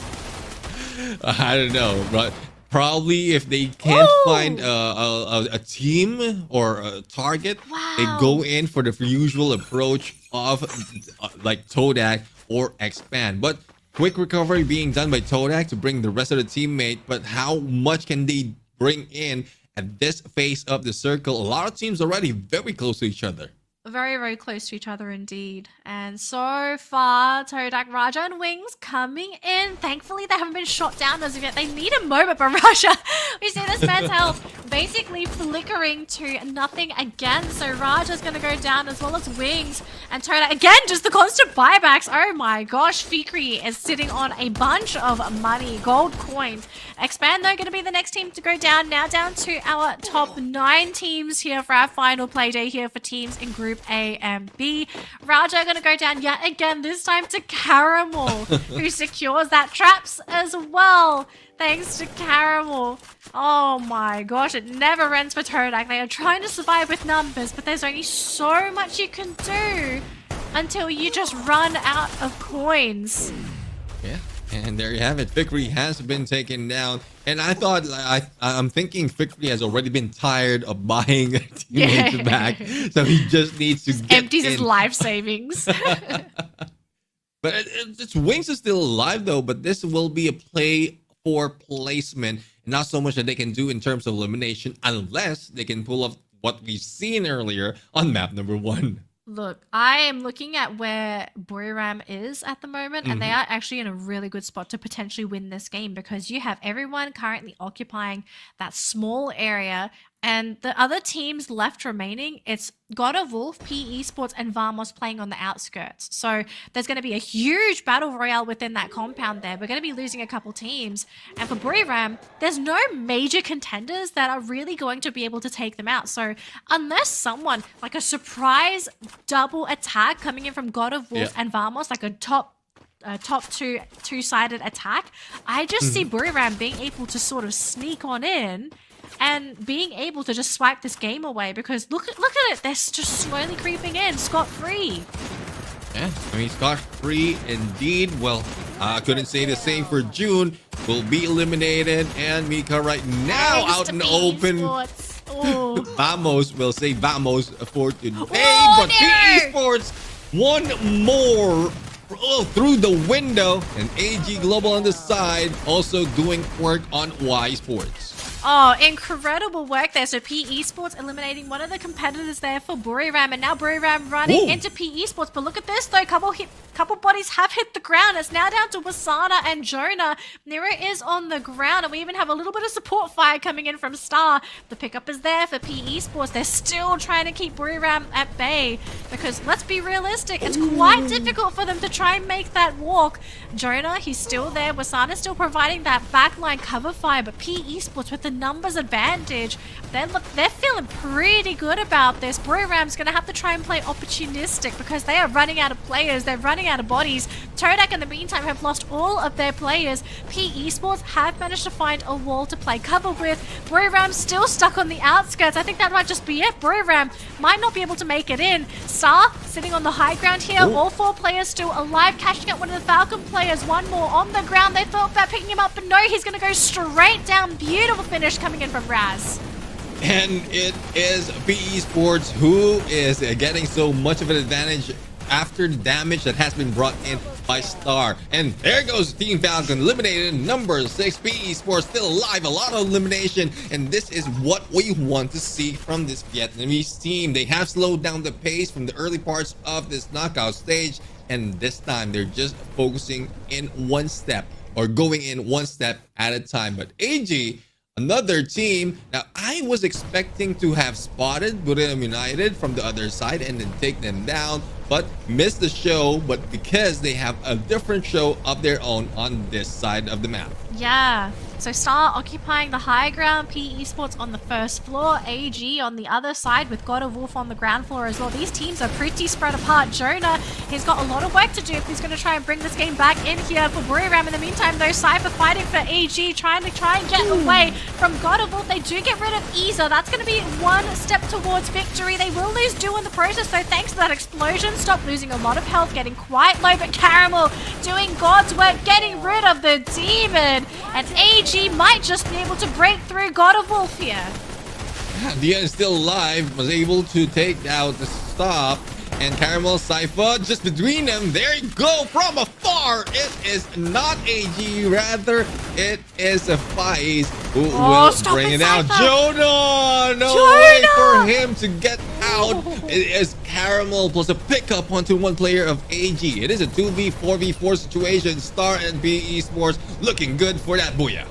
I don't know, but probably if they can't find a team or a target, they go in for the usual approach of like Todak or Expand. But quick recovery being done by Todak to bring the rest of the teammate. But how much can they bring in at this phase of the circle? A lot of teams already very close to each other. Very, very close to each other indeed. And so far, Todak, Raja, and Wings coming in. Thankfully, they haven't been shot down as of yet. They need a moment, but Raja, we see this man's health basically flickering to nothing again. So Raja's going to go down as well as Wings. And Todak, again, just the constant buybacks. Oh my gosh, Fikri is sitting on a bunch of money, gold coins. Expand, though, going to be the next team to go down. Now down to our top 9 teams here for our final play day here for teams in Group A and B. Raja going to go down yet again, this time to Caramel, who secures that Traps as well. Thanks to Caramel. Oh my gosh, it never ends for Todak. They are trying to survive with numbers, but there's only so much you can do until you just run out of coins. Yeah. And there you have it. Fikri has been taken down. And I thought, I'm thinking Fikri has already been tired of buying teammates back. So he just needs to get empties his life savings. But it's Wings is still alive though. But this will be a play for placement. Not so much that they can do in terms of elimination, unless they can pull off what we've seen earlier on map number 1. Look, I am looking at where Buriram is at the moment, and they are actually in a really good spot to potentially win this game, because you have everyone currently occupying that small area, and the other teams left remaining, it's God of Wolf, PE Sports, and Vamos playing on the outskirts. So there's going to be a huge battle royale within that compound there. We're going to be losing a couple teams. And for Buriram, there's no major contenders that are really going to be able to take them out. So unless someone, like a surprise double attack coming in from God of Wolf and Vamos, like a top two-sided attack, I just see Buriram being able to sort of sneak on in and being able to just swipe this game away, because look at it, they're just slowly creeping in scot-free. Yeah, I mean, scot-free indeed. Well, I couldn't say the same for June. Will be eliminated, and Mika right now out in the open. Vamos will say Vamos for today, but PE Sports one more through the window, and AG Global on the side also doing work on Y Sports. Oh, incredible work there. So PE Sports eliminating one of the competitors there for Buriram, and now Buriram running into PE Sports. But look at this though, couple bodies have hit the ground. It's now down to Wasana and Jonah. Nero is on the ground, and we even have a little bit of support fire coming in from Star. The pickup is there for PE Sports. They're still trying to keep Buriram at bay, because let's be realistic, it's quite difficult for them to try and make that walk. Jonah, he's still there. Wasana's still providing that backline cover fire, but PE Sports with the numbers advantage, they're feeling pretty good about this. Buriram's going to have to try and play opportunistic, because they are running out of players. They're running out of bodies. Todak in the meantime have lost all of their players. PE Sports have managed to find a wall to play cover with. Buriram's still stuck on the outskirts. I think that might just be it. Buriram might not be able to make it in. Star sitting on the high ground here. All 4 players still alive, catching up one of the Falcon players. One more on the ground. They thought about picking him up, but no, he's going to go straight down. Beautiful finish coming in from Raz. And it is PE Sports who is getting so much of an advantage after the damage that has been brought in by Star. And there goes Team Falcon eliminated. Number 6 PE Sports still alive. A lot of elimination. And this is what we want to see from this Vietnamese team. They have slowed down the pace from the early parts of this knockout stage. And this time they're just focusing in one step or going in one step at a time. But AG, another team, now I was expecting to have spotted Buriram United from the other side and then take them down, but missed the show. But because they have a different show of their own on this side of the map. Yeah. So Star occupying the high ground, PE Sports on the first floor, AG on the other side with God of Wolf on the ground floor as well. These teams are pretty spread apart. Jonah, he's got a lot of work to do if he's going to try and bring this game back in here for Buriram. In the meantime, though, Cypher fighting for AG, trying and get away from God of Wolf. They do get rid of Isa. That's going to be one step towards victory. They will lose Do in the process, though, thanks to that explosion. Stop losing a lot of health, getting quite low, but Caramel doing God's work, getting rid of the demon. And AG might just be able to break through God of Wolf here. Dia is still alive, was able to take out the stop. And Caramel Cypher just between them. There you go from afar. It is not AG, rather it is a Faiz who will bring it out. Jonah! No way for him to get out. It is Caramel plus a pickup onto one player of AG. It is a 2v4v4 situation. Star and PE Sports looking good for that booyah.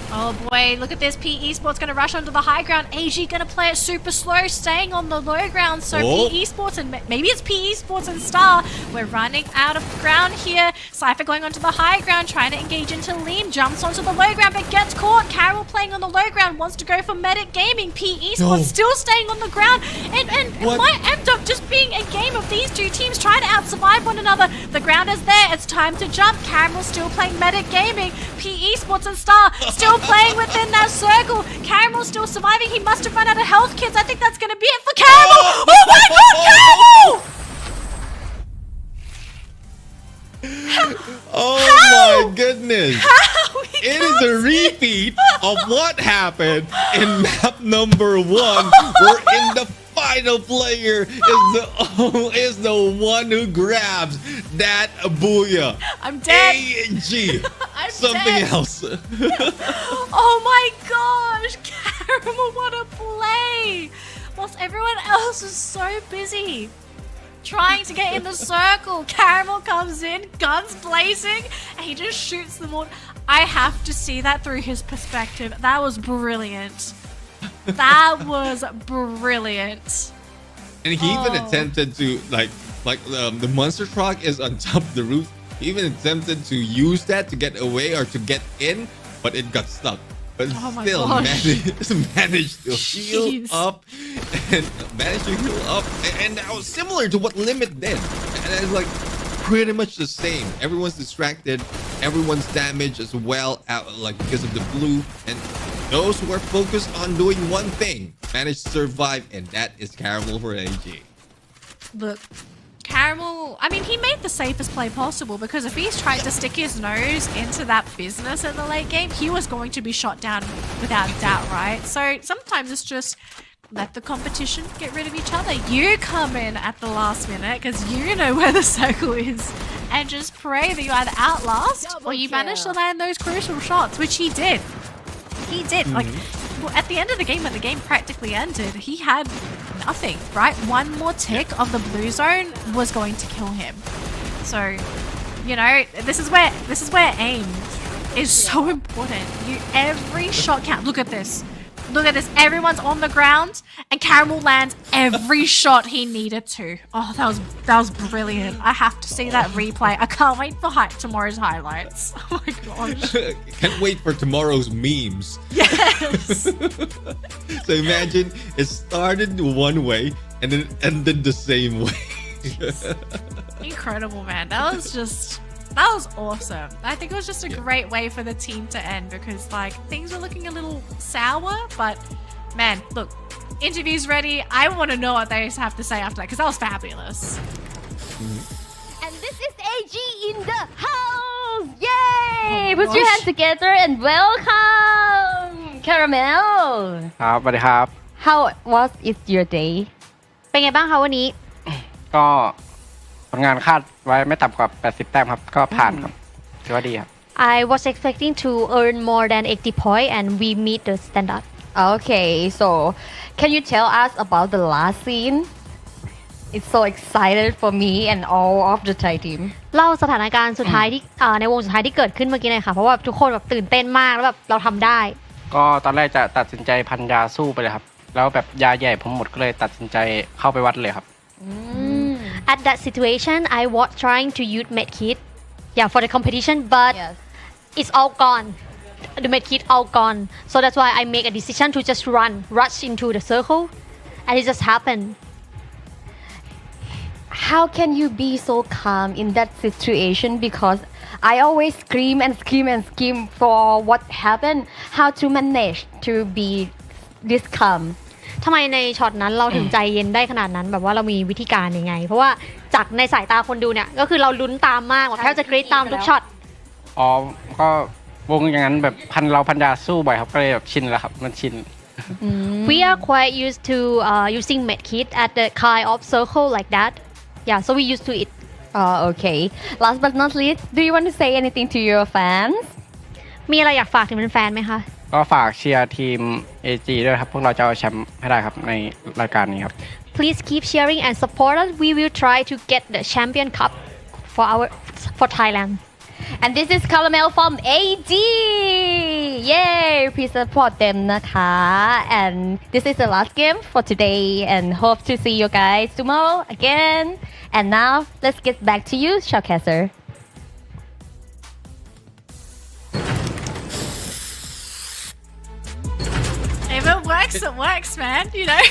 Oh boy, look at this. PE Sports going to rush onto the high ground. AG going to play it super slow, staying on the low ground. So PE Sports and maybe it's PE Sports and Star. We're running out of ground here. Cypher going onto the high ground, trying to engage into Liam. Jumps onto the low ground, but gets caught. Carol playing on the low ground, wants to go for Medic Gaming. PE Sports still staying on the ground. And it might end up just being a game of these two teams trying to out-survive one another. The ground is there. It's time to jump. Caramel still playing Medic Gaming. PE Sports and Star still playing within that circle. Caramel still surviving. He must have run out of health kits. I think that's going to be it for Caramel. Oh my god, Caramel! Oh my goodness. It is a repeat of what happened in map number 1. We're in the final player is the one who grabs that booyah. I'm dead. AG. I'm something dead. else. Oh my gosh, Caramel, what a play! Whilst everyone else is so busy trying to get in the circle, Caramel comes in, guns blazing, and he just shoots them all. I have to see that through his perspective. That was brilliant. That was brilliant. And he even attempted to the monster truck is on top of the roof. He even attempted to use that to get away or to get in, but it got stuck. But still managed to heal up and and that was similar to what Limit did. And it's like pretty much the same. Everyone's distracted, everyone's damaged as well, because of the blue, and those who are focused on doing one thing managed to survive, and that is Caramel for AG. Look, Caramel, I mean, he made the safest play possible, because if he's tried to stick his nose into that business in the late game, he was going to be shot down without a doubt, right? So sometimes it's just let the competition get rid of each other. You come in at the last minute because you know where the circle is, and just pray that you either outlast or you manage to land those crucial shots, which he did. He did. Like, at the end of the game, when the game practically ended, he had nothing, right? One more tick of the blue zone was going to kill him. So, you know, this is where aim is so important. Every shot count. Look at this. Look at this. Everyone's on the ground, and Caramel lands every shot he needed to. Oh, that was brilliant. I have to see that replay. I can't wait for tomorrow's highlights. Oh my gosh. Can't wait for tomorrow's memes. Yes. So imagine it started one way and then ended the same way. Incredible, man. That was awesome. I think it was just a great way for the team to end, because like things were looking a little sour, but man, look, interviews ready. I want to know what they have to say after that, because that was fabulous. And this is AG in the house! Yay! Put your hands together and welcome Caramel. ครับสวัสดีครับ How was it your day? เป็นไงบ้างคะวันนี้ ก็ ผลงานคาดไว้ไม่ต่ำกว่า80แต้มครับก็ผ่านครับถือว่าดีครับ I was expecting to earn more than 80 points and we meet the standard. Okay, so can you tell us about the last scene? It's so excited for me and all of the Thai team. เล่าสถานการณ์สุดท้ายที่ในวงสุดท้ายที่เกิดขึ้นเมื่อกี้หน่อยค่ะเพราะว่าทุกคนแบบตื่นเต้นมากแล้วแบบเราทำได้ ก็ตอนแรกจะตัดสินใจพันยาสู้ไปเลยครับแล้วแบบยาใหญ่ผมหมดก็เลยตัดสินใจเข้าไปวัดเลยครับ At that situation I was trying to use medkit for the competition but it's all gone the medkit all gone so that's why I make a decision to just rush into the circle and it just happened. How can you be so calm in that situation? Because I always scream and scream and scream for what happened. How to manage to be this calm? ทำไมในช็อตนั้นเราถึงใจเย็นได้ขนาดนั้นแบบว่าเรามีวิธีการยังไงเพราะว่าจากในสายตาคนดูเนี่ยก็คือเราลุ้นตามมากแบบแทบจะกรี๊ดตามทุกช็อตก็วงอย่างนั้นแบบพันยาสู้บ่อยครับก็เลยแบบชินแล้วครับมันชิน We are quite used to using medkit at the kind of circle like that. Yeah, so we used to it. Okay. Last but not least, do you want to say anything to your fans? มีอะไรอยากฝากถึงแฟนๆไหมคะก็ฝากเชียร์ทีม AG ด้วยครับพวกเราจะเอาแชมป์ให้ได้ครับในรายการนี้ครับ Please keep sharing and support us. We will try to get the champion cup for Thailand. And this is Caramel from AG. Yay! Please support them นะคะ And this is the last game for today and hope to see you guys tomorrow again. And now let's get back to you, Showcaster. If it works, man. You know,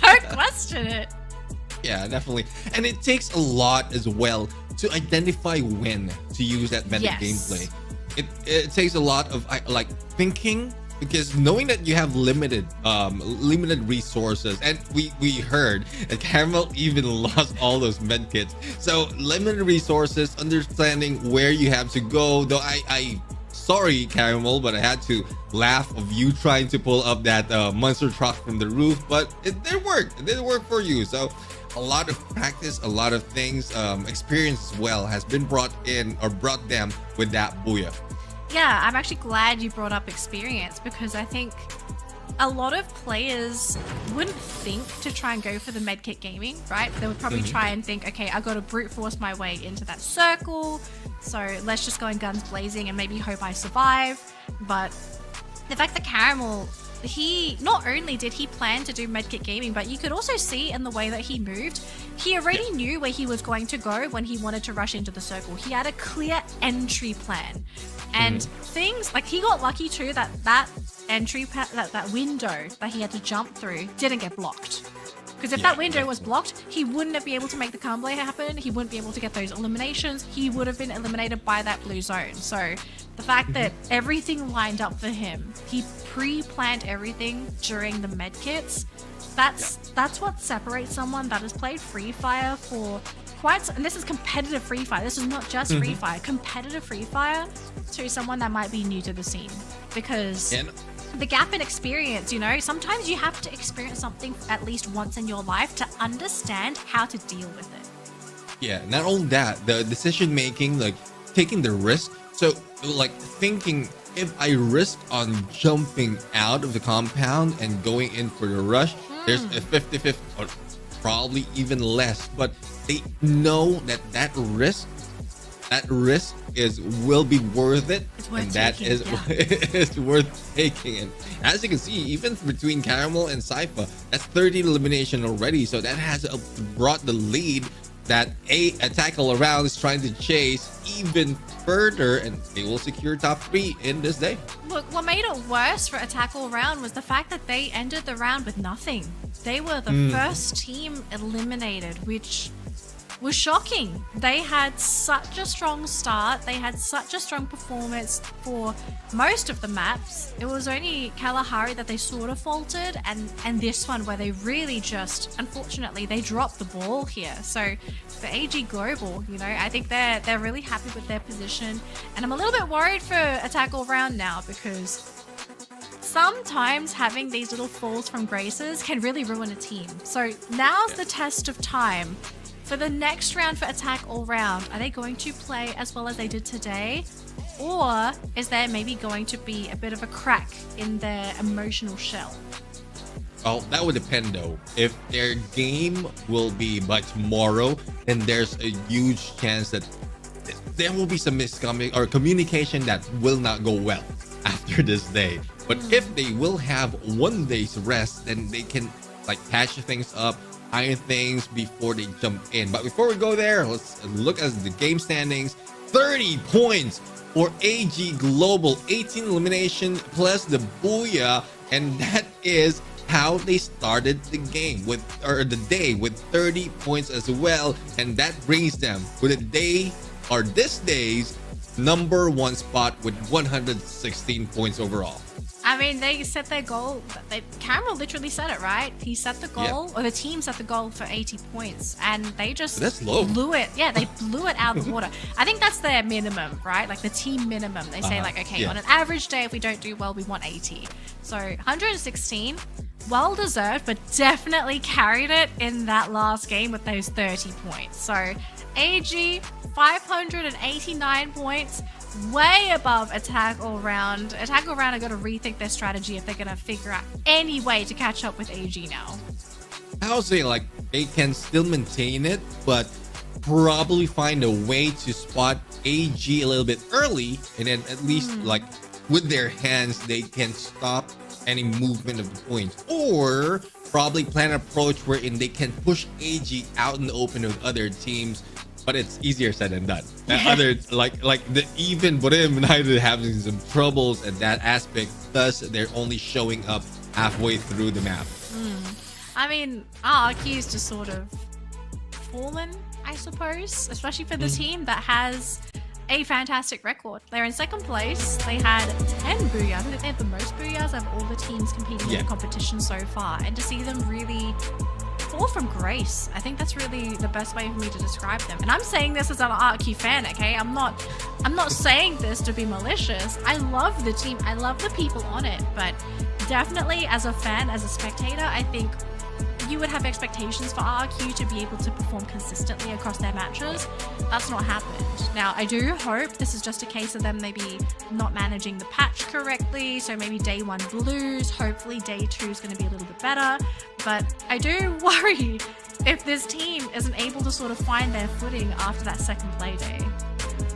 don't question it. Yeah, definitely. And it takes a lot as well to identify when to use that meta gameplay. It takes a lot of like thinking, because knowing that you have limited resources, and we heard that Caramel even lost all those medkits. So limited resources, understanding where you have to go. Though I sorry Caramel, but I had to laugh of you trying to pull up that monster truck from the roof, but it did work. It did work for you. So a lot of practice, a lot of things, experience as well has been brought them with that booyah. Yeah, I'm actually glad you brought up experience because I think a lot of players wouldn't think to try and go for the medkit gaming, right? They would probably try and think, okay, I've got to brute force my way into that circle, so let's just go in guns blazing and maybe hope I survive. But the fact that Caramel, he not only did he plan to do medkit gaming, but you could also see in the way that he moved, he already knew where he was going to go when he wanted to rush into the circle. He had a clear entry plan. And things like he got lucky too that entry that window that he had to jump through didn't get blocked. Because if that window was blocked, he wouldn't be able to make the combo happen. He wouldn't be able to get those eliminations. He would have been eliminated by that blue zone. So the fact that everything lined up for him, he pre-planned everything during the medkits. That's what separates someone that has played Free Fire for and this is competitive Free Fire. This is not just Free Fire. Competitive Free Fire to someone that might be new to the scene, because the gap in experience, you know, sometimes you have to experience something at least once in your life to understand how to deal with it. Yeah, not only that, the decision making, like taking the risk. So like thinking, if I risk on jumping out of the compound and going in for the rush, there's a 50-50 or probably even less, but they know that risk will be worth it, and that is worth taking. And as you can see, even between Caramel and Sypha, that's 30 elimination already, so that has brought the lead that Attack All Around is trying to chase even further, and they will secure top 3 in this day. Look, what made it worse for Attack All Around was the fact that they ended the round with nothing. They were the first team eliminated, which was shocking. They had such a strong start. They had such a strong performance for most of the maps. It was only Kalahari that they sort of faltered, and this one where they really just, unfortunately, they dropped the ball here. So for AG Global, you know, I think they're really happy with their position, and I'm a little bit worried for Attack All Round now, because sometimes having these little falls from graces can really ruin a team. So now's the test of time. for the next round for Attack All Round, are they going to play as well as they did today? Or is there maybe going to be a bit of a crack in their emotional shell? Oh, that would depend though. If their game will be by tomorrow, then there's a huge chance that there will be some communication that will not go well after this day. But if they will have 1 day's rest, then they can like patch things up, iron things before they jump in. But before we go there, let's look at the game standings. 30 points for AG Global, 18 elimination plus the Booyah, and that is how they started the game with the day with 30 points as well, and that brings them to the day or this day's #1 spot with 116 points overall. I mean, they set their goal. Camera literally said it, right? He set the goal, or the team set the goal for 80 points, and they just blew it. Yeah, they blew it out of the water. I think that's their minimum, right? Like the team minimum. They say like, okay, on an average day, if we don't do well, we want 80. So 116, well deserved, but definitely carried it in that last game with those 30 points. So AG, 589 points. Way above Attack All Round. Attack All Round are going to rethink their strategy if they're going to figure out any way to catch up with AG now. I would say like they can still maintain it, but probably find a way to spot AG a little bit early, and then at least like with their hands they can stop any movement of the points, or probably plan an approach wherein they can push AG out in the open with other teams. But it's easier said than done. Other like the even Borim United having some troubles at that aspect. Thus, they're only showing up halfway through the map. I mean, RRQ's just sort of fallen, I suppose, especially for the team that has a fantastic record. They're in second place. They had 10 booyahs. I think they have the most booyahs of all the teams competing in the competition so far. And to see them really fall from grace, I think that's really the best way for me to describe them. And I'm saying this as an RQ fan, okay? I'm not saying this to be malicious. I love the team. I love the people on it. But definitely as a fan, as a spectator, I think you would have expectations for RQ to be able to perform consistently across their matches. That's not happened. Now, I do hope this is just a case of them maybe not managing the patch correctly, so maybe day 1 blues, hopefully day 2 is going to be a little bit better. But I do worry if this team isn't able to sort of find their footing after that second play day.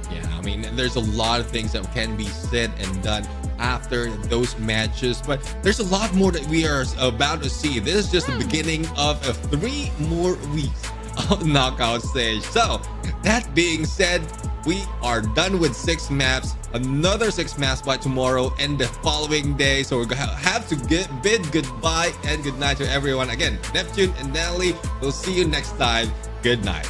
Yeah, I mean, there's a lot of things that can be said and done after those matches, but there's a lot more that we are about to see. This is just the beginning of 3 more weeks of knockout stage. So that being said, we are done with 6 maps, another 6 maps by tomorrow and the following day. So we're gonna have to bid goodbye and good night to everyone. Again, Neptune and Natalie, we'll see you next time. Good night.